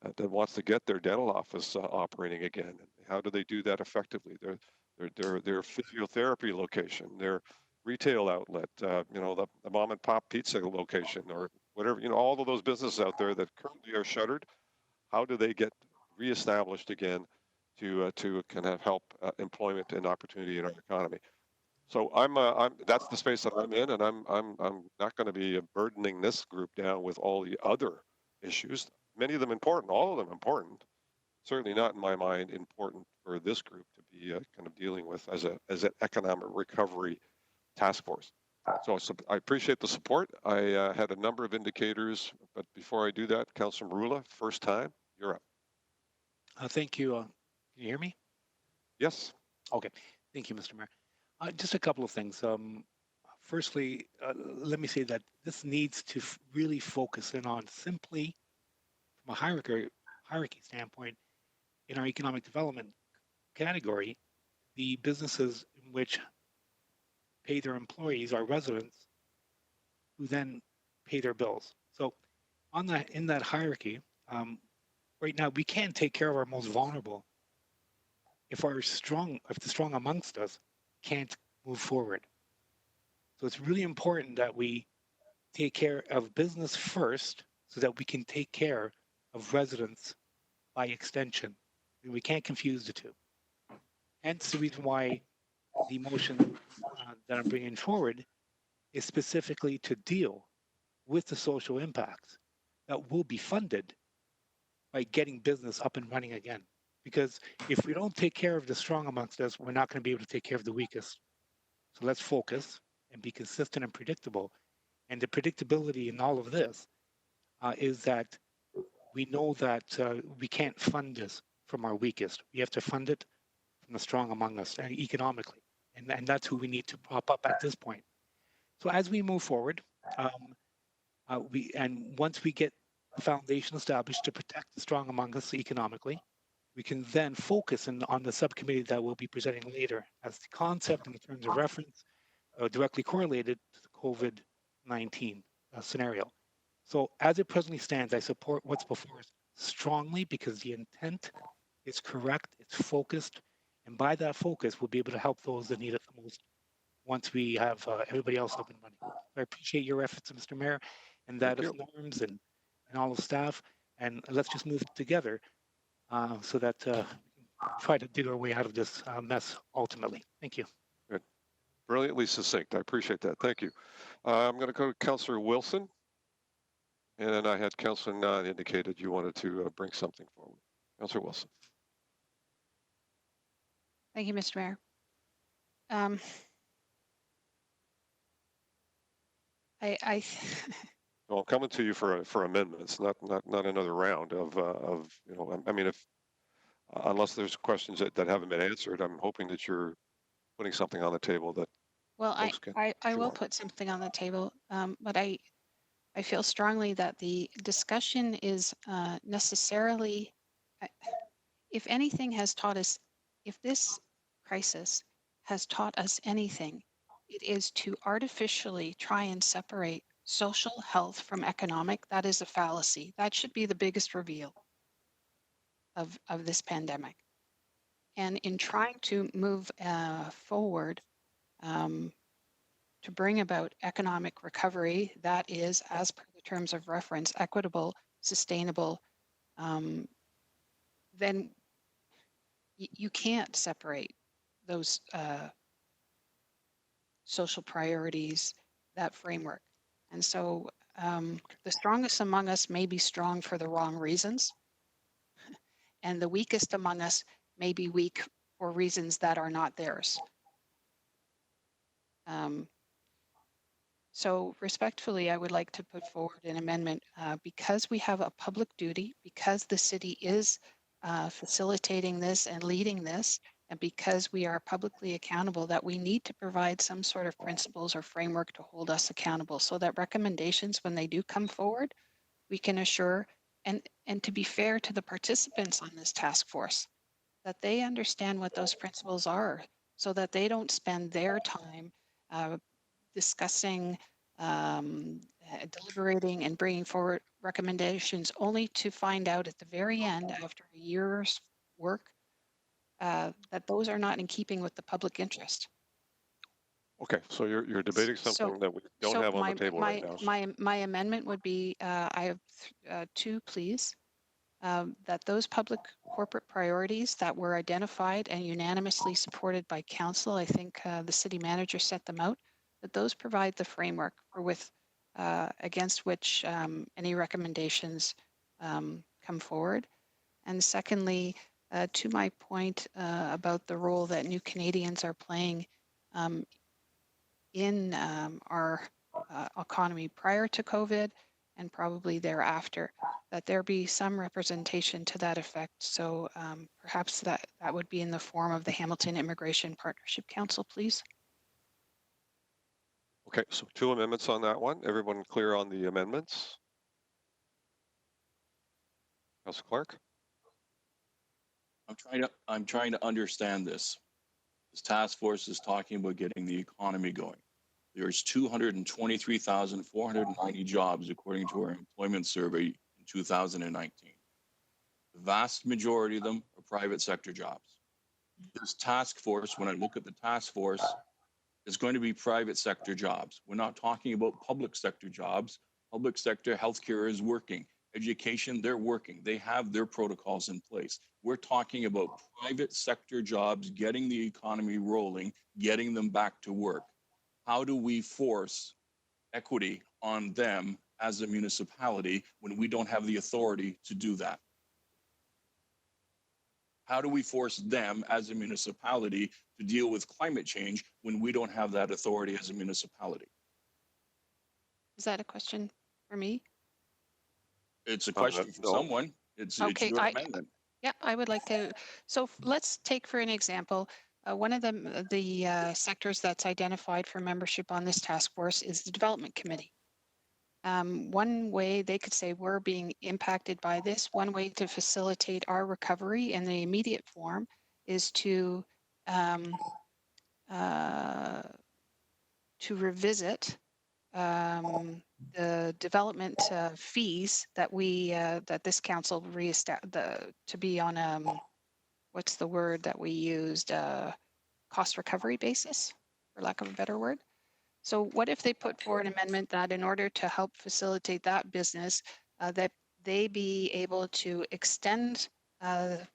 that wants to get their dental office operating again. How do they do that effectively? Their physiotherapy location, their retail outlet, the mom and pop pizza location, or whatever, all of those businesses out there that currently are shuttered. How do they get reestablished again to kind of help employment and opportunity in our economy? So I'm that's the space that I'm in, and I'm not going to be burdening this group down with all the other issues. Many of them important, all of them important. Certainly not in my mind important for this group to be kind of dealing with as an economic recovery task force. So I appreciate the support. I had a number of indicators, but before I do that, Councilor Marula, first time, you're up. Thank you. Can you hear me? Yes. Okay. Thank you, Mr. Mayor. Just a couple of things. Firstly, let me say that this needs to really focus in on simply from a hierarchy standpoint in our economic development category, the businesses in which pay their employees are residents who then pay their bills. So in that hierarchy, right now we can't take care of our most vulnerable if the strong amongst us can't move forward. So it's really important that we take care of business first so that we can take care of residents by extension. We can't confuse the two. Hence the reason why the motion that I'm bringing forward is specifically to deal with the social impacts that will be funded by getting business up and running again. Because if we don't take care of the strong amongst us, we're not going to be able to take care of the weakest. So let's focus and be consistent and predictable. And the predictability in all of this is that we know that we can't fund this from our weakest. We have to fund it from the strong among us economically. And that's who we need to prop up at this point. So as we move forward, once we get the foundation established to protect the strong among us economically, we can then focus on the subcommittee that we'll be presenting later as the concept and the terms of reference directly correlated to the COVID-19 scenario. So as it presently stands, I support what's before us strongly because the intent is correct, it's focused, and by that focus, we'll be able to help those that need it the most once we have everybody else up and running. So I appreciate your efforts, Mr. Mayor, and that of Norms and all of staff, and let's just move together so that we can try to dig our way out of this mess ultimately. Thank you. Good. Brilliantly succinct. I appreciate that. Thank you. I'm going to go to Councillor Wilson. And then I had Councillor Nunn indicated you wanted to bring something forward. Councillor Wilson. Thank you, Mr. Mayor. Well, I'm coming to you for amendments, not another round of I mean, if unless there's questions that haven't been answered, I'm hoping that you're putting something on the table that. Well, I will put something on the table, but I feel strongly that the discussion is necessarily, if anything has taught us, if this crisis has taught us anything, it is to artificially try and separate social health from economic. That is a fallacy. That should be the biggest reveal of this pandemic. And in trying to move forward to bring about economic recovery that is, as per the terms of reference, equitable, sustainable, then you can't separate those social priorities, that framework. And so the strongest among us may be strong for the wrong reasons, and the weakest among us may be weak for reasons that are not theirs. So respectfully, I would like to put forward an amendment because we have a public duty, because the city is facilitating this and leading this, and because we are publicly accountable, that we need to provide some sort of principles or framework to hold us accountable so that recommendations, when they do come forward, we can assure, and to be fair to the participants on this task force, that they understand what those principles are so that they don't spend their time discussing, deliberating, and bringing forward recommendations only to find out at the very end, after a year's work, that those are not in keeping with the public interest. Okay, so you're debating something that we don't have on the table right now. My amendment would be, I have two pleas, that those public corporate priorities that were identified and unanimously supported by council, I think the city manager set them out, that those provide the framework against which any recommendations come forward. And secondly, to my point about the role that new Canadians are playing in our economy prior to COVID and probably thereafter, that there be some representation to that effect. So perhaps that would be in the form of the Hamilton Immigration Partnership Council, please. Okay, so 2 amendments on that one. Everyone clear on the amendments? Councilor Clark? I'm trying to understand this. This task force is talking about getting the economy going. There's 223,490 jobs according to our employment survey in 2019. The vast majority of them are private sector jobs. this task force, when I look at the task force, is going to be private sector jobs. We're not talking about public sector jobs. Public sector healthcare is working. Education, they're working. They have their protocols in place. We're talking about private sector jobs, getting the economy rolling, getting them back to work. How do we force equity on them as a municipality when we don't have the authority to do that? How do we force them as a municipality to deal with climate change when we don't have that authority as a municipality? Is that a question for me? It's a question for No. someone. It's Okay, your amendment. Yeah, I would like to. So let's take for an example, one of the sectors that's identified for membership on this task force is the development committee. One way they could say we're being impacted by this, one way to facilitate our recovery in the immediate form is to revisit the development fees that we that this council to be on what's the word that we used, cost recovery basis, for lack of a better word. So what if they put forward an amendment that in order to help facilitate that business, that they be able to extend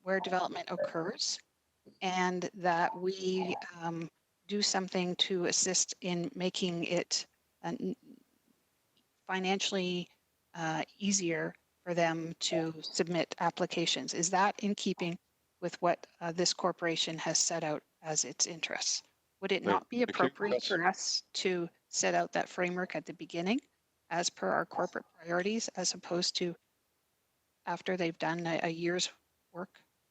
where development occurs, and that we do something to assist in making it financially easier for them to submit applications? Is that in keeping with what this corporation has set out as its interests? Would it not be appropriate for us to set out that framework at the beginning as per our corporate priorities, as opposed to after they've done a year's work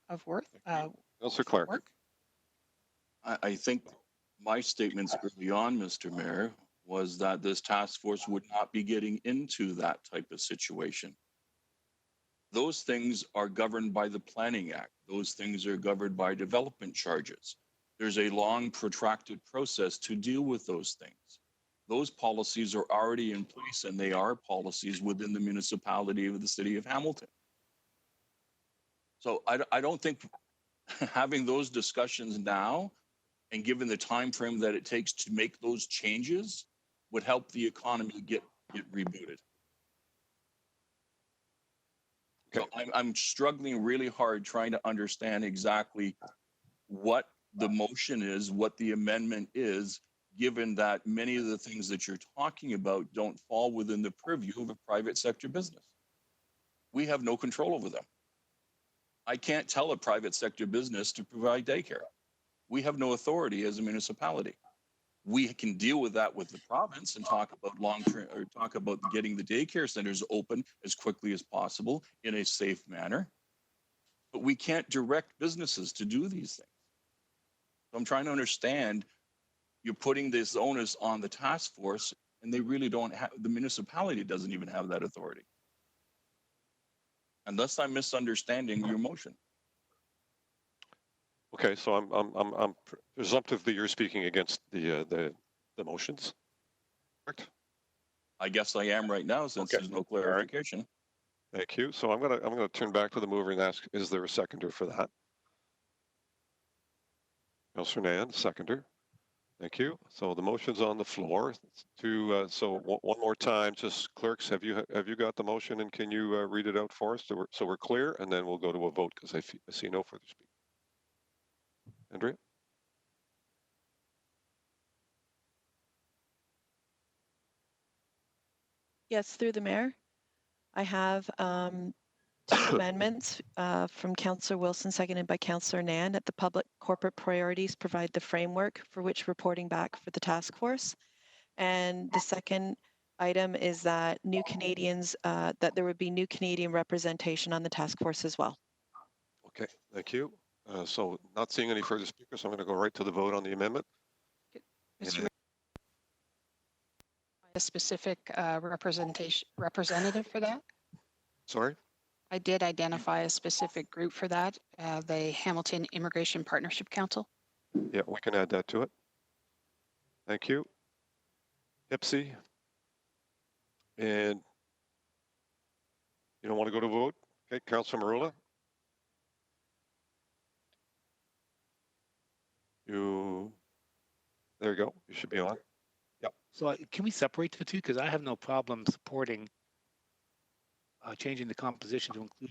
of work? Councillor Clark. Work? I think my statements early on, Mr. Mayor, was that this task force would not be getting into that type of situation. Those things are governed by the Planning Act. Those things are governed by development charges. There's a long, protracted process to deal with those things. Those policies are already in place, and they are policies within the municipality of the city of Hamilton. So I don't think having those discussions now, and given the time frame that it takes to make those changes, would help the economy get rebooted. So I'm struggling really hard trying to understand exactly what the motion is, what the amendment is, given that many of the things that you're talking about don't fall within the purview of a private sector business. We have no control over them. I can't tell a private sector business to provide daycare. We have no authority as a municipality. We can deal with that with the province and talk about long-term, or talk about getting the daycare centers open as quickly as possible in a safe manner. But we can't direct businesses to do these things. So I'm trying to understand, you're putting this onus on the task force, and they really don't have, the municipality doesn't even have that authority. Unless I'm misunderstanding your motion. Okay, so I'm presumptively you're speaking against the motions, correct? I guess I am right now, since there's no clarification. Thank you. So I'm gonna turn back to the mover and ask, is there a seconder for that? Councillor Nan, seconder. Thank you. So the motion's on the floor. So one more time, just clerks, have you got the motion, and can you read it out for us so we're clear, and then we'll go to a vote because I see no further speak. Andrea. Yes, through the mayor. I have two amendments from Councillor Wilson, seconded by Councillor Nan, that the public corporate priorities provide the framework for which reporting back for the task force. And the second item is that new Canadians, that there would be new Canadian representation on the task force as well. Okay, thank you. So not seeing any further speakers, I'm going to go right to the vote on the amendment. Mr. Mayor, a specific representative for that? Sorry? I did identify a specific group for that, the Hamilton Immigration Partnership Council. Yeah, we can add that to it. Thank you. Ipsy. And you don't want to go to vote? Okay, Councillor Marula. There you go. You should be on. Yep. So can we separate the two? Because I have no problem supporting changing the composition to include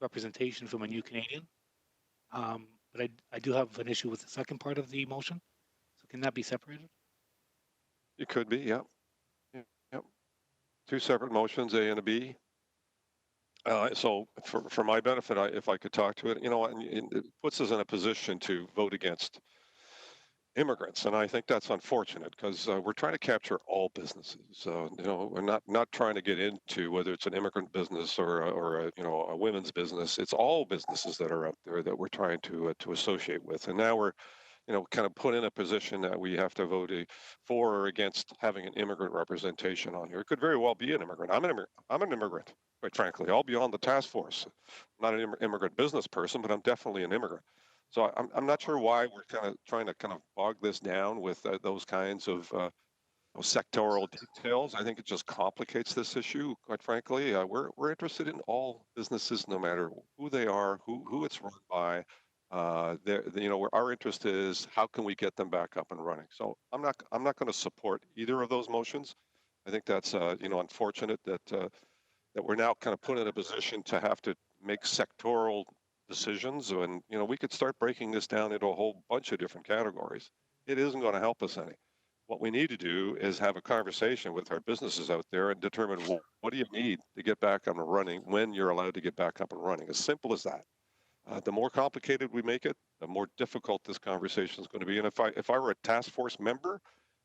representation from a new Canadian. But I do have an issue with the second part of the motion. So can that be separated? It could be, yeah. Yep. Two separate motions, A and a B. So for my benefit, if I could talk to it, you know, it puts us in a position to vote against immigrants, and I think that's unfortunate because we're trying to capture all businesses. You know, we're not trying to get into whether it's an immigrant business or a, you know, a women's business. It's all businesses that are out there that we're trying to associate with, and now we're, you know, kind of put in a position that we have to vote for or against having an immigrant representation on here. It could very well be an immigrant. I'm an immigrant, quite frankly. I'll be on the task force. I'm not an immigrant business person, but I'm definitely an immigrant. So I'm not sure why we're kind of trying to kind of bog this down with those kinds of sectoral details. I think it just complicates this issue, quite frankly. We're interested in all businesses, no matter who they are, who it's run by. You know, our interest is how can we get them back up and running. So I'm not going to support either of those motions. I think that's you know, unfortunate that we're now kind of put in a position to have to make sectoral decisions, and you know, we could start breaking this down into a whole bunch of different categories. It isn't going to help us any. What we need to do is have a conversation with our businesses out there and determine what do you need to get back up and running when you're allowed to get back up and running. As simple as that. The more complicated we make it, the more difficult this conversation is going to be. And if I were a task force member,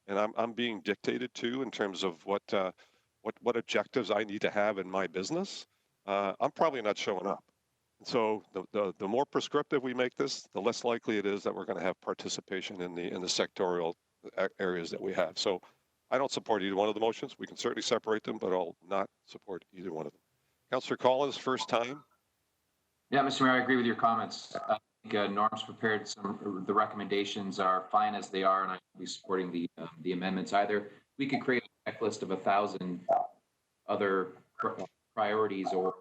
and I'm being dictated to in terms of what objectives I need to have in my business, I'm probably not showing up. And so the more prescriptive we make this, the less likely it is that we're going to have participation in the sectorial areas that we have. So I don't support either one of the motions. We can certainly separate them, but I'll not support either one of them. Councillor Collins, first time. Yeah, Mr. Mayor, I agree with your comments. I think Norm's prepared the recommendations are fine as they are, and I'll be supporting the amendments. Either we could create a checklist of 1,000 other priorities or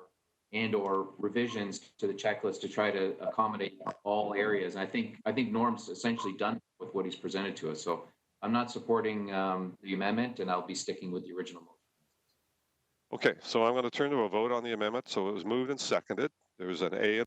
revisions to the checklist to try to accommodate all areas. And I think Norm's essentially done with what he's presented to us. So I'm not supporting the amendment, and I'll be sticking with the original motion. Okay, so I'm going to turn to a vote on the amendment. So it was moved and seconded. There's an A.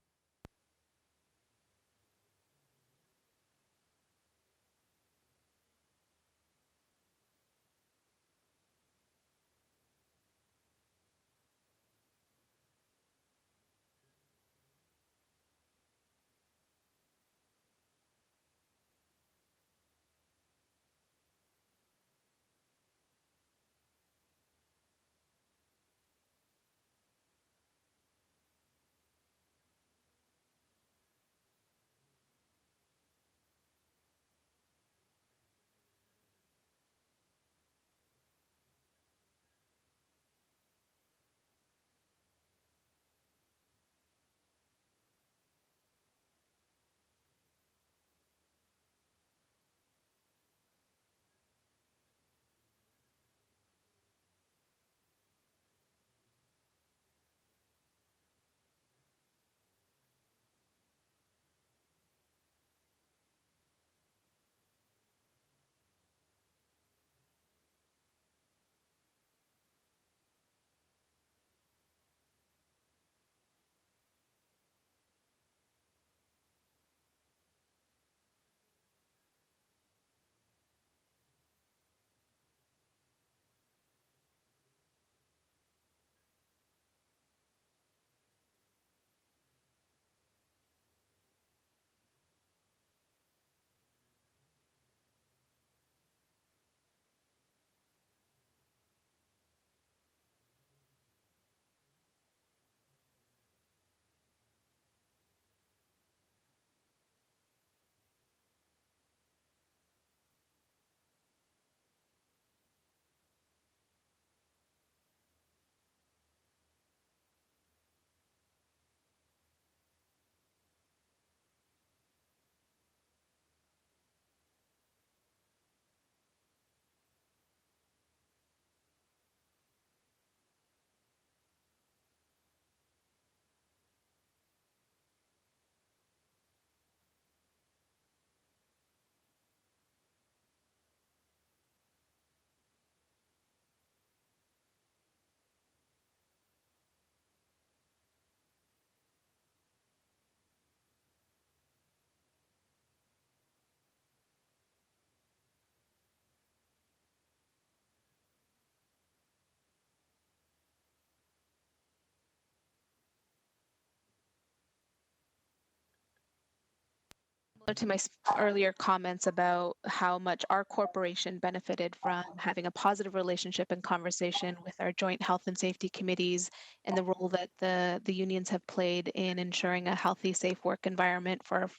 Similar to my earlier comments about how much our corporation benefited from having a positive relationship and conversation with our joint health and safety committees and the role that the unions have played in ensuring a healthy, safe work environment for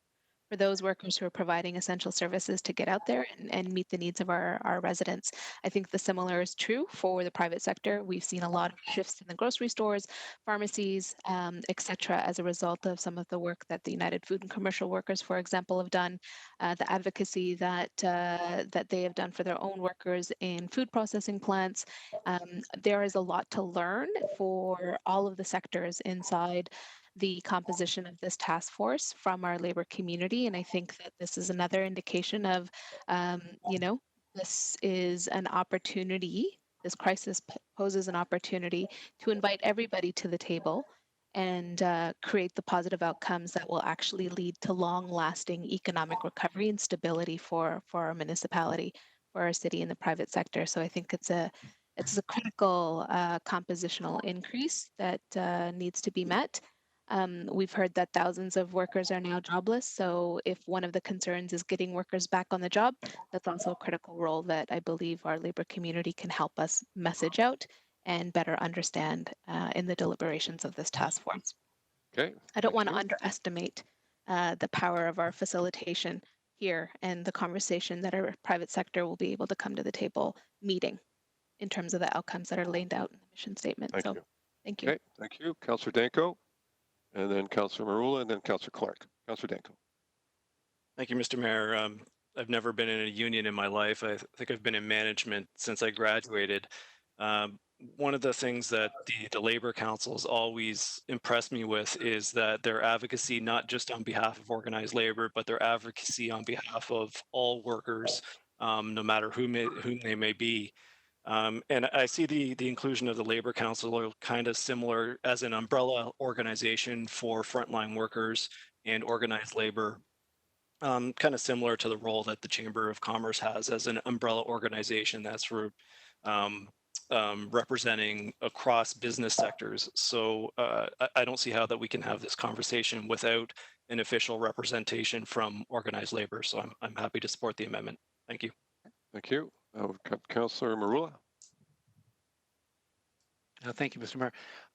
those workers who are providing essential services to get out there and meet the needs of our residents. I think the similar is true for the private sector. We've seen a lot of shifts in the grocery stores, pharmacies, et cetera, as a result of some of the work that the United Food and Commercial Workers, for example, have done, the advocacy that they have done for their own workers in food processing plants. There is a lot to learn for all of the sectors inside the composition of this task force from our labor community. And I think that this is another indication of, this is an opportunity. This crisis poses an opportunity to invite everybody to the table and create the positive outcomes that will actually lead to long-lasting economic recovery and stability for our municipality, for our city and the private sector. So I think it's a critical compositional increase that needs to be met. We've heard that thousands of workers are now jobless. So if one of the concerns is getting workers back on the job, that's also a critical role that I believe our labor community can help us message out and better understand in the deliberations of this task force. Okay. I don't want to underestimate the power of our facilitation here and the conversation that our private sector will be able to come to the table meeting in terms of the outcomes that are laid out in the mission statement. Thank you. Thank you. Okay, thank you. Councillor Danko, and then Councillor Marula, and then Councillor Clark. Councillor Danko. Thank you, Mr. Mayor. I've never been in a union in my life. I think I've been in management since I graduated. One of the things that the Labor Council's always impressed me with is that their advocacy, not just on behalf of organized labor, but their advocacy on behalf of all workers, no matter whom they may be. And I see the inclusion of the Labor Council kind of similar as an umbrella organization for frontline workers and organized labor, kind of similar to the role that the Chamber of Commerce has as an umbrella organization that's for representing across business sectors. So I don't see how that we can have this conversation without an official representation from organized labor. So I'm happy to support the amendment. Thank you. Thank you. Councillor Marula. Thank you, Mr. Mayor.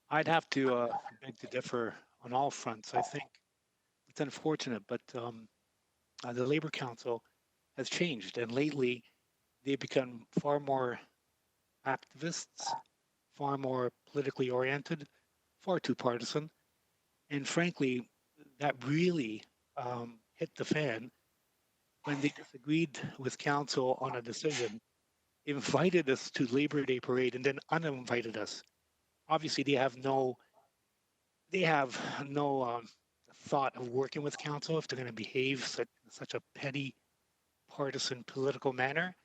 I'd have to beg to differ on all fronts. I think it's unfortunate, but the Labor Council has changed, and lately they've become far more activists, far more politically oriented, far too partisan, and frankly, that really hit the fan when they disagreed with council on a decision, invited us to Labor Day parade, and then uninvited us. Obviously, they have no thought of working with council if they're going to behave such a petty, partisan, political manner.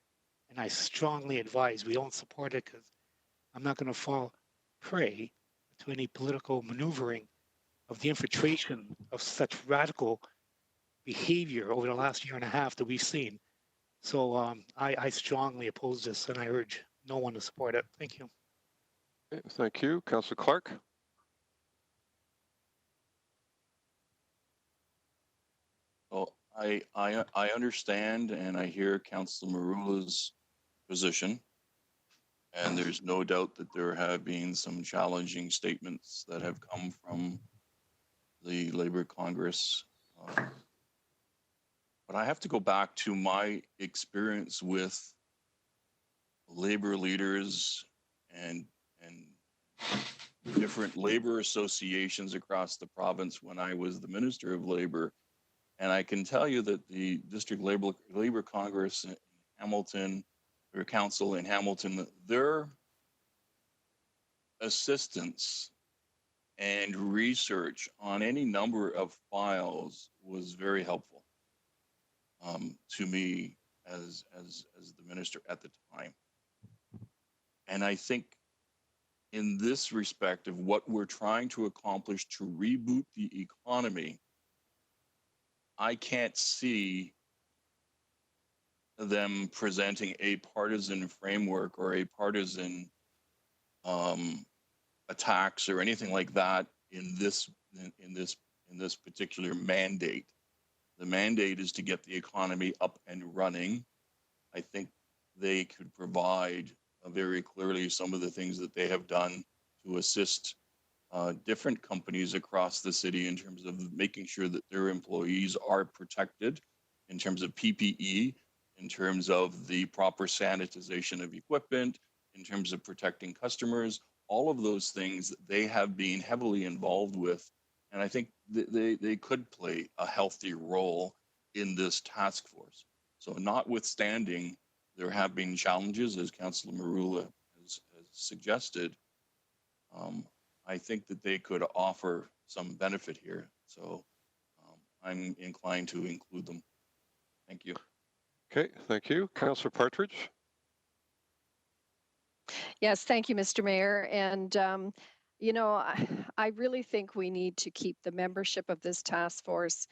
And I strongly advise we don't support it, because I'm not going to fall prey to any political maneuvering of the infiltration of such radical behavior over the last year and a half that we've seen. So I strongly oppose this, and I urge no one to support it. Thank you. Okay, thank you. Councillor Clark. Well, I understand and I hear Councillor Marula's position. And there's no doubt that there have been some challenging statements that have come from the Labor Congress. But I have to go back to my experience with labor leaders and different labor associations across the province when I was the Minister of Labor. And I can tell you that the District Labor Congress in Hamilton, or Council in Hamilton, their assistance and research on any number of files was very helpful to me as the minister at the time. And I think in this respect of what we're trying to accomplish to reboot the economy, I can't see them presenting a partisan framework or a partisan attacks or anything like that in this particular mandate. the mandate is to get the economy up and running. I think they could provide very clearly some of the things that they have done to assist different companies across the city in terms of making sure that their employees are protected in terms of PPE, in terms of the proper sanitization of equipment, in terms of protecting customers, all of those things they have been heavily involved with. And I think they could play a healthy role in this task force. So notwithstanding, there have been challenges, as Councillor Marula has suggested. I think that they could offer some benefit here. So I'm inclined to include them. Thank you. Okay, thank you. Councillor Partridge. Yes, thank you, Mr. Mayor. And, you know, I really think we need to keep the membership of this task force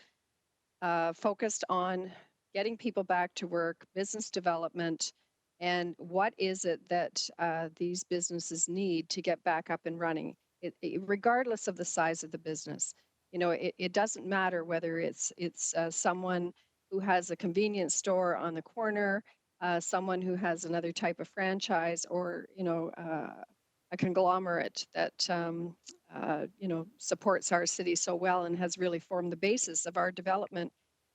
focused on getting people back to work, business development, and what is it that these businesses need to get back up and running, regardless of the size of the business. You know, it doesn't matter whether it's someone who has a convenience store on the corner, someone who has another type of franchise, or, you know, a conglomerate that, you know, supports our city so well and has really formed the basis of our development.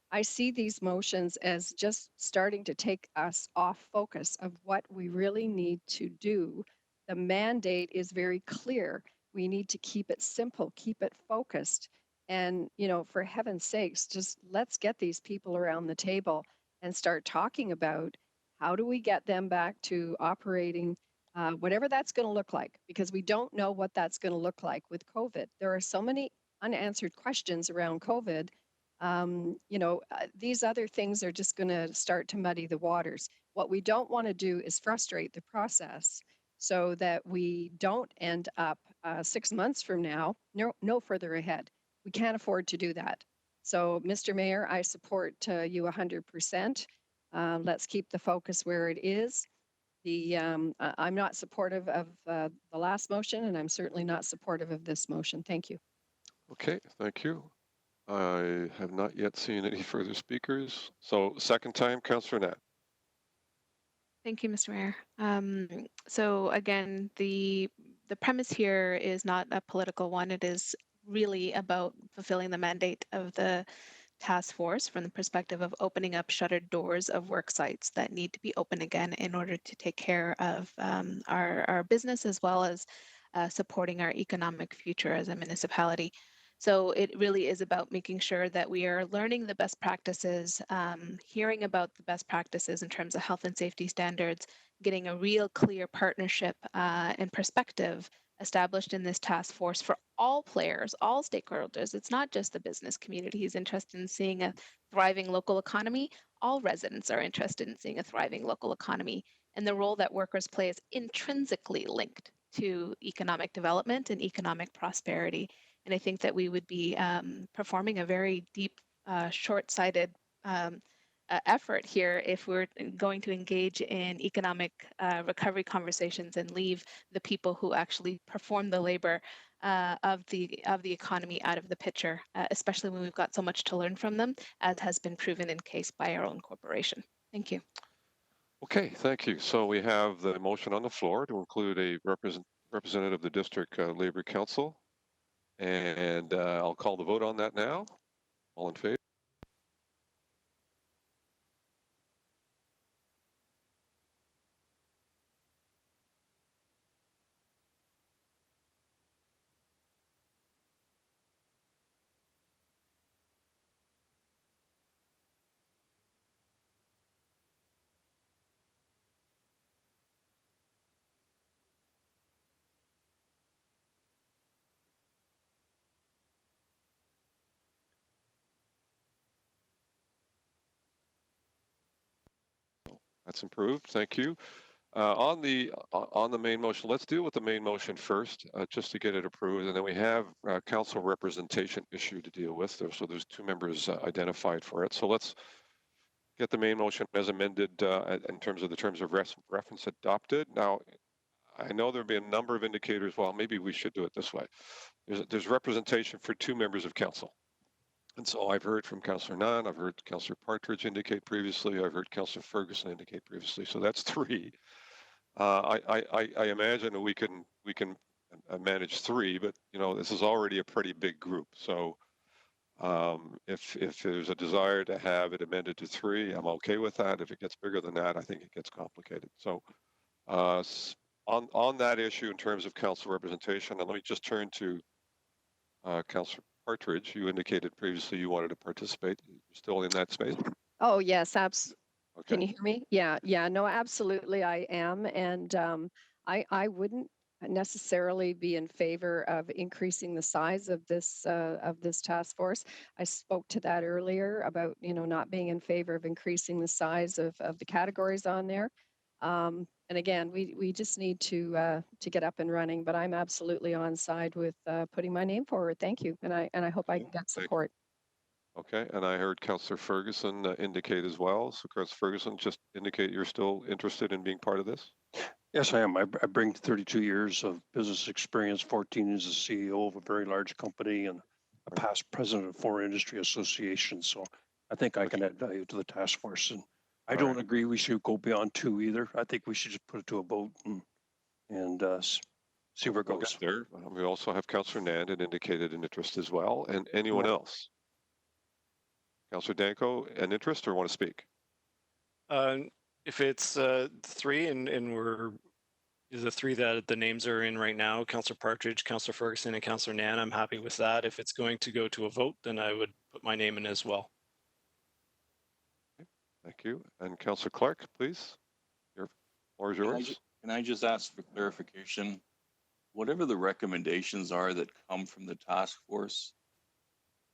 I see these motions as just starting to take us off focus of what we really need to do. The mandate is very clear. We need to keep it simple, keep it focused. And, you know, for heaven's sakes, just let's get these people around the table and start talking about how do we get them back to operating, whatever that's going to look like, because we don't know what that's going to look like with COVID. There are so many unanswered questions around COVID. You know, these other things are just going to start to muddy the waters. What we don't want to do is frustrate the process so that we don't end up 6 months from now, no further ahead. We can't afford to do that. So, Mr. Mayor, I support you 100%. Let's keep the focus where it is. I'm not supportive of the last motion, and I'm certainly not supportive of this motion. Thank you. Okay, thank you. I have not yet seen any further speakers. So second time, Councillor Knapp. Thank you, Mr. Mayor. So again, the premise here is not a political one. It is really about fulfilling the mandate of the task force from the perspective of opening up shuttered doors of work sites that need to be open again in order to take care of our business as well as supporting our economic future as a municipality. So it really is about making sure that we are learning the best practices, hearing about the best practices in terms of health and safety standards, getting a real clear partnership and perspective established in this task force for all players, all stakeholders. It's not just the business community who's interested in seeing a thriving local economy. All residents are interested in seeing a thriving local economy. And the role that workers play is intrinsically linked to economic development and economic prosperity. And I think that we would be performing a very deep, short-sighted effort here if we're going to engage in economic recovery conversations and leave the people who actually perform the labor of the economy out of the picture, especially when we've got so much to learn from them, as has been proven in case by our own corporation. Thank you. Okay, thank you. So we have the motion on the floor to include a representative of the District Labor Council. And I'll call the vote on that now. All in favor? That's improved. Thank you. On the main motion, let's deal with the main motion first, just to get it approved, and then we have council representation issue to deal with. So there's 2 members identified for it. So let's get the main motion as amended in terms of the terms of reference adopted. Now, I know there'll be a number of indicators. Well, maybe we should do it this way. There's representation for 2 members of council. And so I've heard from Councillor Nunn, I've heard Councillor Partridge indicate previously, I've heard Councillor Ferguson indicate previously. So that's three. I imagine that we can manage three, but you know, this is already a pretty big group. So if there's a desire to have it amended to three, I'm okay with that. If it gets bigger than that, I think it gets complicated. So on that issue in terms of council representation, and let me just turn to Councillor Partridge. You indicated previously you wanted to participate. You're still in that space? Oh, yes, Okay. Can you hear me? Yeah, no, absolutely I am. And I wouldn't necessarily be in favor of increasing the size of this task force. I spoke to that earlier about, you know, not being in favor of increasing the size of the categories on there. And again, we just need to get up and running, but I'm absolutely on side with putting my name forward. Thank you. And I hope I can get support. Okay, and I heard Councillor Ferguson indicate as well. So Councillor Ferguson, just indicate you're still interested in being part of this? Yes, I am. I bring 32 years of business experience, 14 as a CEO of a very large company and a past president of four industry associations. So I think I can add value to the task force. And I don't agree we should go beyond two either. I think we should just put it to a vote and see where it goes. There. We also have Councillor Nand had indicated an interest as well. And anyone else? Councillor Danko, an interest or want to speak? If it's three and we're the three that the names are in right now, Councillor Partridge, Councillor Ferguson, and Councillor Nan, I'm happy with that. If it's going to go to a vote, then I would put my name in as well. Okay, thank you. And Councillor Clark, please. Your floor is yours. Can I just ask for clarification? Whatever the recommendations are that come from the task force,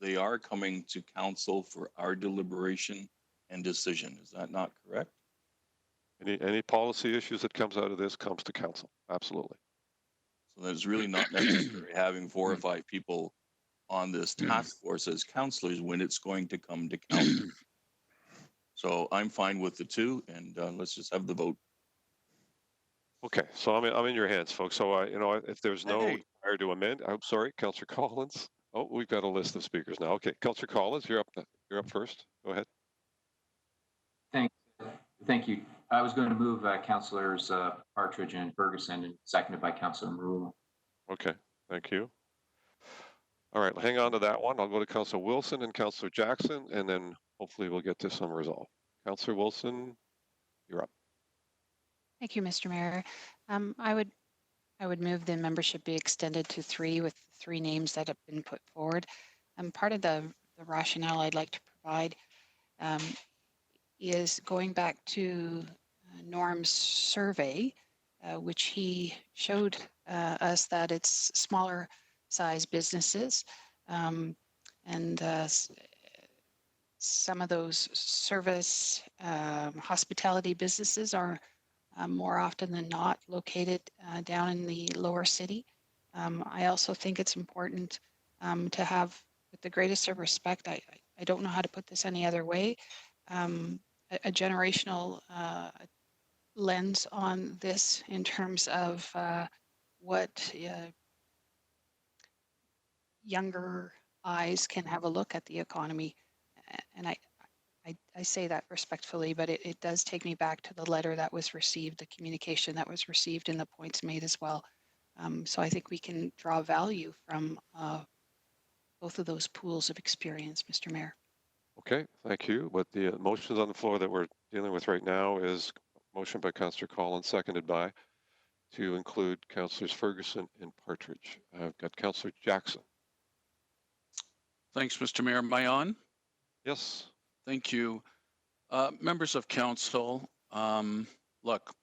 they are coming to council for our deliberation and decision. Is that not correct? Any policy issues that comes out of this comes to council. Absolutely. So there's really not necessary having 4 or 5 people on this task force as councillors when it's going to come to council. So I'm fine with the two, and let's just have the vote. Okay, so I'm in your hands, folks. So you know, if there's no desire to amend, I'm sorry, Councillor Collins. Oh, we've got a list of speakers now. Okay, Councillor Collins, you're up first. Go ahead. Thank you. I was going to move Councillors Partridge and Ferguson, and seconded by Councillor Marula. Okay, thank you. All right, hang on to that one. I'll go to Councillor Wilson and Councillor Jackson, and then hopefully we'll get to some resolve. Councillor Wilson, you're up. Thank you, Mr. Mayor. I would move the membership be extended to 3 with 3 names that have been put forward. Part of the rationale I'd like to provide is going back to Norm's survey, which he showed us that it's smaller size businesses, and some of those service hospitality businesses are more often than not located down in the lower city. I also think it's important to have, with the greatest of respect, I don't know how to put this any other way, a generational lens on this in terms of what younger eyes can have a look at the economy. And I say that respectfully, but it does take me back to the letter that was received, the communication that was received, and the points made as well. So I think we can draw value from both of those pools of experience, Mr. Mayor. Okay, thank you. But the motions on the floor that we're dealing with right now is motion by Councillor Collins, seconded by, to include Councillors Ferguson and Partridge. I've got Councillor Jackson. Thanks, Mr. Mayor. Am I on? Yes. Thank you. Members of council, look,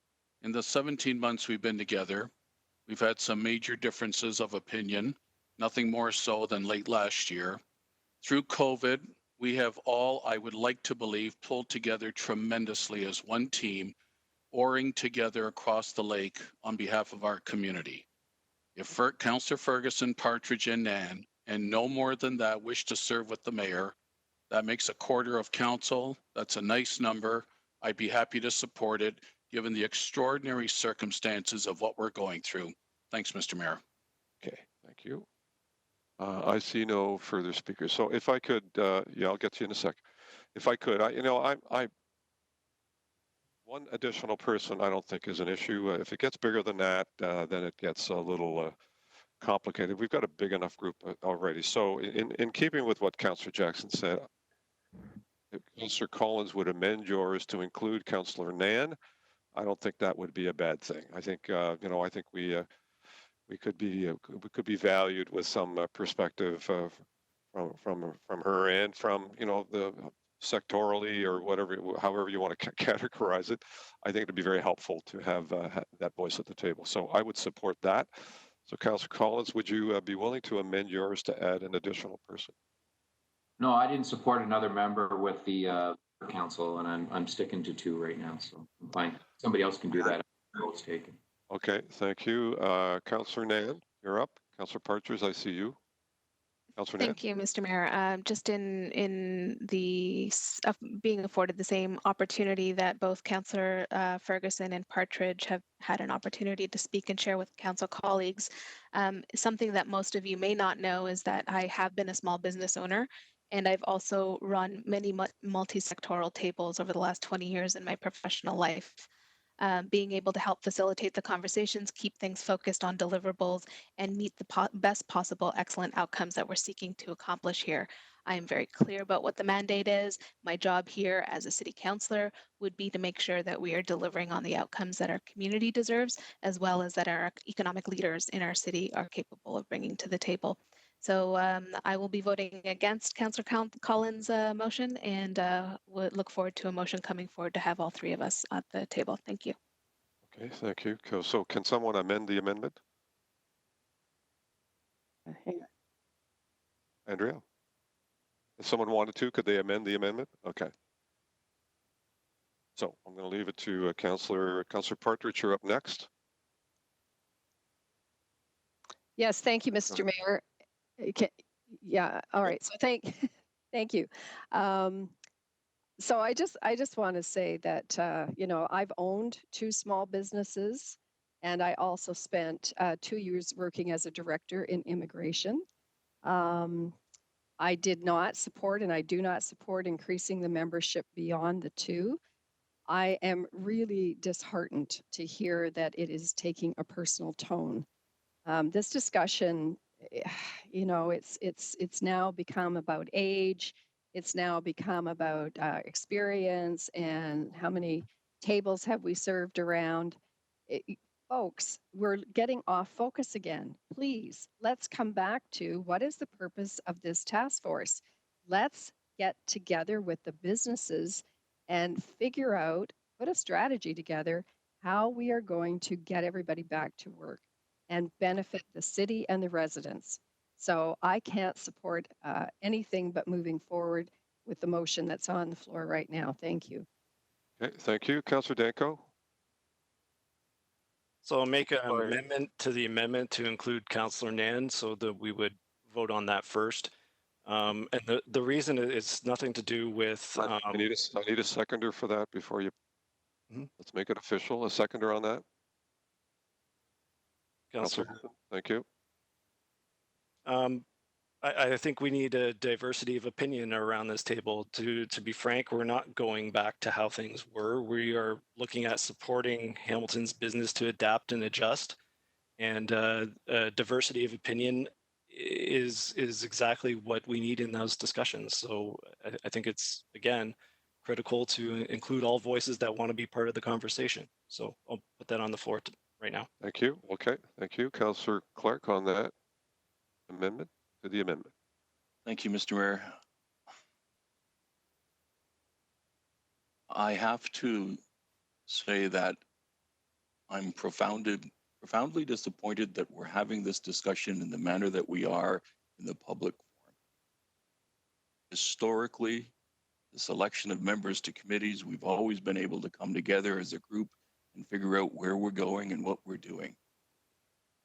in the 17 months we've been together, we've had some major differences of opinion, nothing more so than late last year. Through COVID, we have all, I would like to believe, pulled together tremendously as one team, oaring together across the lake on behalf of our community. If Councillor Ferguson, Partridge, and Nan, and no more than that, wish to serve with the mayor, that makes a quarter of council. That's a nice number. I'd be happy to support it, given the extraordinary circumstances of what we're going through. Thanks, Mr. Mayor. Okay, thank you. I see no further speakers. So if I could, yeah, I'll get to you in a second. If I could, one additional person I don't think is an issue. If it gets bigger than that, then it gets a little complicated. We've got a big enough group already. So in keeping with what Councillor Jackson said, if Councillor Collins would amend yours to include Councillor Nan, I don't think that would be a bad thing. I think, I think we could be valued with some perspective from her and from the sectorally or whatever, however you want to categorize it. I think it'd be very helpful to have that voice at the table. So I would support that. So Councillor Collins, would you be willing to amend yours to add an additional person? No, I didn't support another member with the council, and I'm sticking to 2 right now, so I'm fine. Somebody else can do that. Votes taken. Okay, thank you. Councillor Nan, you're up. Councillor Partridge, I see you. Councillor Nan. Thank you, Mr. Mayor. Just in the being afforded the same opportunity that both Councillor Ferguson and Partridge have had an opportunity to speak and share with council colleagues. Something that most of you may not know is that I have been a small business owner, and I've also run many multi-sectoral tables over the last 20 years in my professional life. Being able to help facilitate the conversations, keep things focused on deliverables, and meet the best possible excellent outcomes that we're seeking to accomplish here. I am very clear about what the mandate is. My job here as a city councillor would be to make sure that we are delivering on the outcomes that our community deserves, as well as that our economic leaders in our city are capable of bringing to the table. So I will be voting against Councillor Collins' motion, and would look forward to a motion coming forward to have all 3 of us at the table. Thank you. Okay, thank you. So can someone amend the amendment? Hang on. Andrea? If someone wanted to, could they amend the amendment? Okay. So I'm going to leave it to Councillor Partridge. You're up next. Yes, thank you, Mr. Mayor. Yeah, all right. So thank you. So I just want to say that I've owned 2 small businesses, and I also spent 2 years working as a director in immigration. I did not support, and I do not support, increasing the membership beyond the 2. I am really disheartened to hear that it is taking a personal tone. This discussion, it's now become about age. It's now become about experience and how many tables have we served around. Folks, we're getting off focus again. Please, let's come back to what is the purpose of this task force. Let's get together with the businesses and figure out, put a strategy together, how we are going to get everybody back to work and benefit the city and the residents. So I can't support anything but moving forward with the motion that's on the floor right now. Thank you. Okay, thank you. Councillor Danko. So I'll make an amendment to the amendment to include Councillor Nan so that we would vote on that first. And the reason it's nothing to do with. I need a seconder for that before you. Let's make it official. A seconder on that. Councillor. Thank you. I think we need a diversity of opinion around this table. To be frank, we're not going back to how things were. We are looking at supporting Hamilton's business to adapt and adjust. And diversity of opinion is exactly what we need in those discussions. So I think it's, again, critical to include all voices that want to be part of the conversation. So I'll put that on the floor right now. Thank you. Okay, thank you. Councillor Clark on that amendment to the amendment. Thank you, Mr. Mayor. I have to say that I'm profoundly disappointed that we're having this discussion in the manner that we are in the public forum. Historically, the selection of members to committees, we've always been able to come together as a group and figure out where we're going and what we're doing.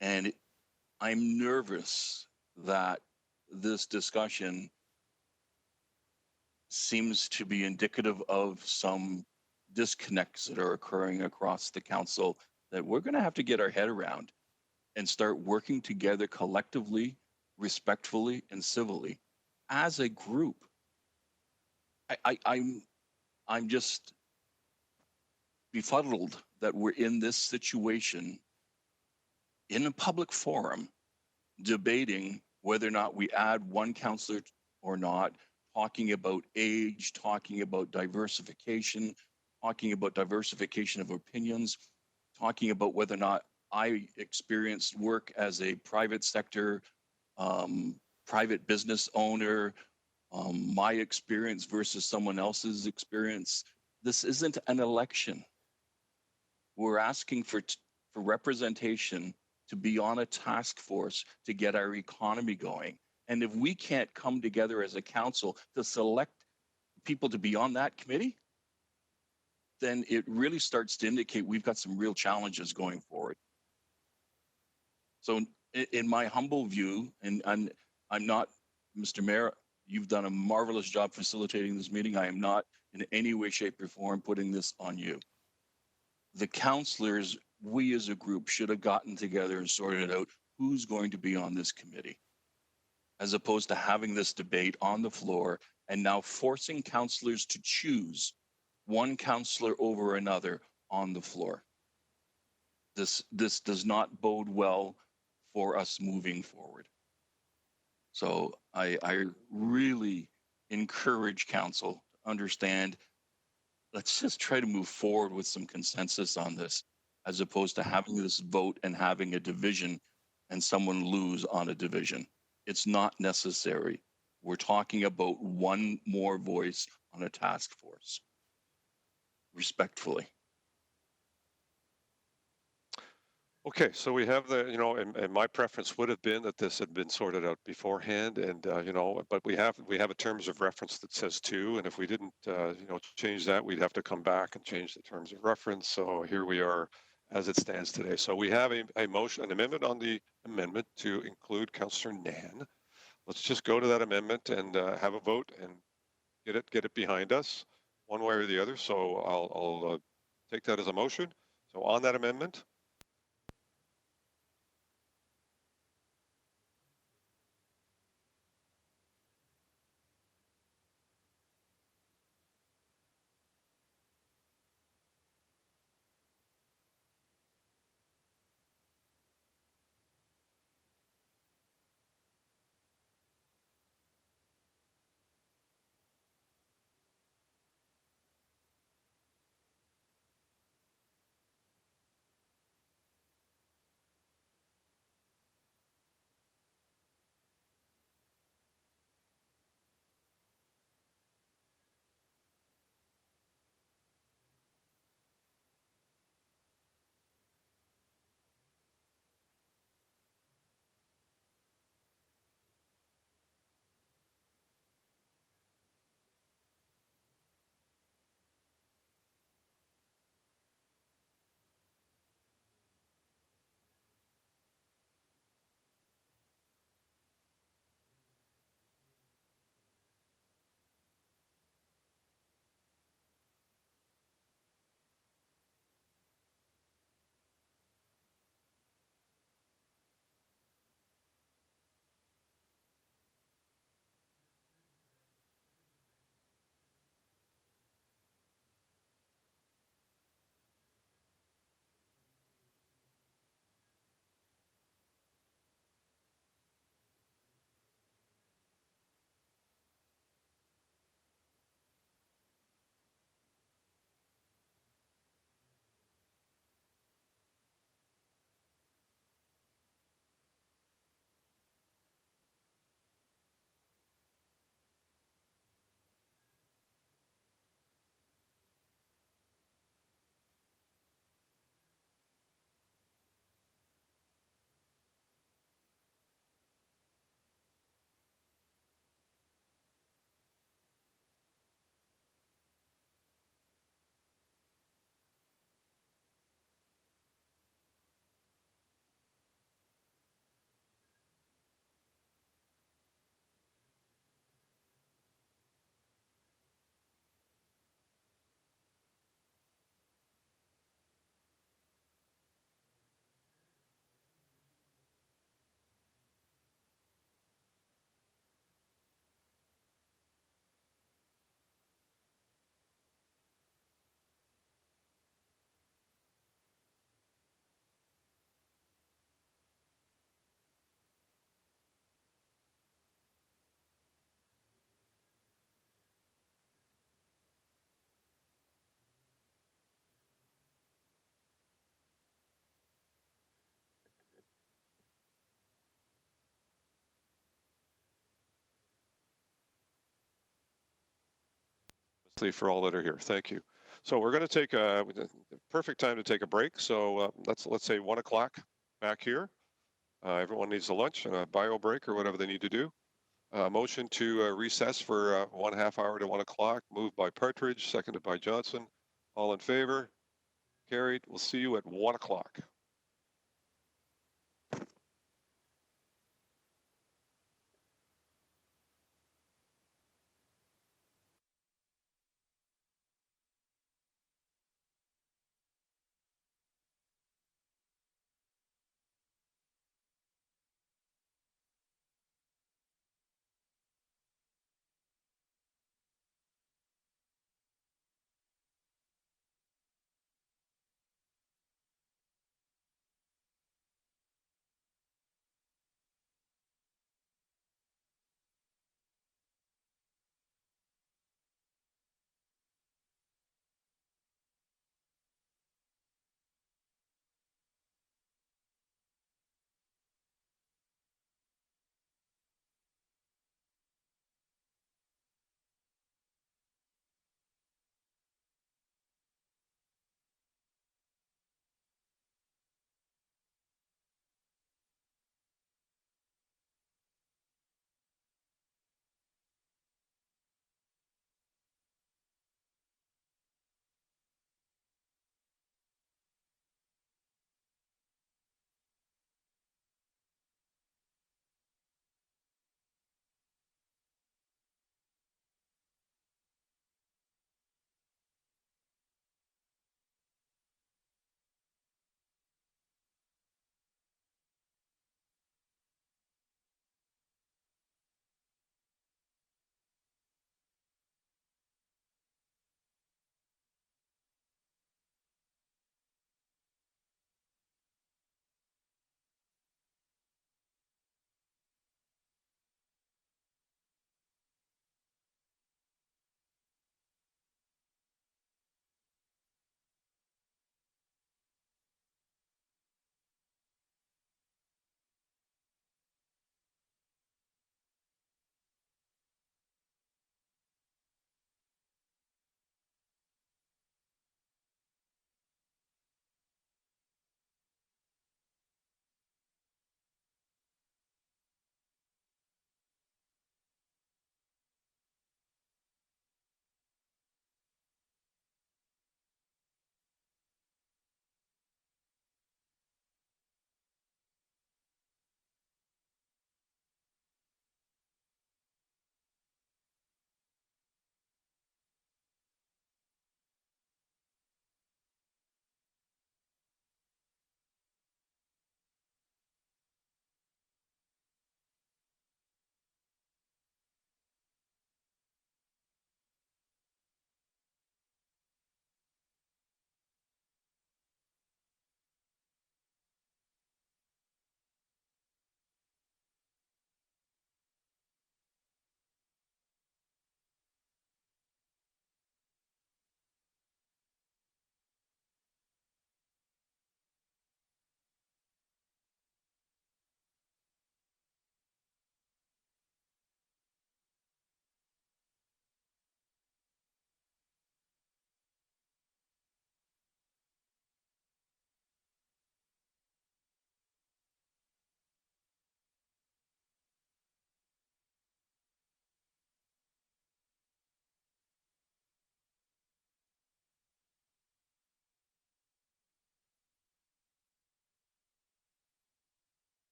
And I'm nervous that this discussion seems to be indicative of some disconnects that are occurring across the council that we're going to have to get our head around and start working together collectively respectfully and civilly as a group. I'm just befuddled that we're in this situation in a public forum debating whether or not we add one counselor or not, talking about age, talking about diversification, talking about diversification of opinions, talking about whether or not I experienced work as a private sector, private business owner, my experience versus someone else's experience. This isn't an election. We're asking for representation to be on a task force to get our economy going. And if we can't come together as a council to select people to be on that committee, then it really starts to indicate we've got some real challenges going forward. So in my humble view, and I'm not, Mr. Mayor, you've done a marvelous job facilitating this meeting. I am not in any way, shape, or form putting this on you. The councillors, we as a group should have gotten together and sorted out who's going to be on this committee, as opposed to having this debate on the floor and now forcing councillors to choose one councillor over another on the floor. This does not bode well for us moving forward. So I really encourage council to understand, let's just try to move forward with some consensus on this, as opposed to having this vote and having a division and someone lose on a division. It's not necessary. We're talking about one more voice on a task force. Respectfully. Okay, so we have the, and my preference would have been that this had been sorted out beforehand, and but we have a terms of reference that says 2, and if we didn't, change that, we'd have to come back and change the terms of reference. So here we are, as it stands today. So we have a motion, an amendment on the amendment to include Councillor Nan. Let's just go to that amendment and have a vote and get it behind us, one way or the other. So I'll take that as a motion. So on that amendment. for all that are here. Thank you. So we're going to take a perfect time to take a break. So let's say 1 o'clock back here. Everyone needs a lunch and a bio break or whatever they need to do. Motion to recess for 1/2 hour to 1 o'clock. Moved by Partridge, seconded by Johnson. All in favor? Carried. We'll see you at 1 o'clock.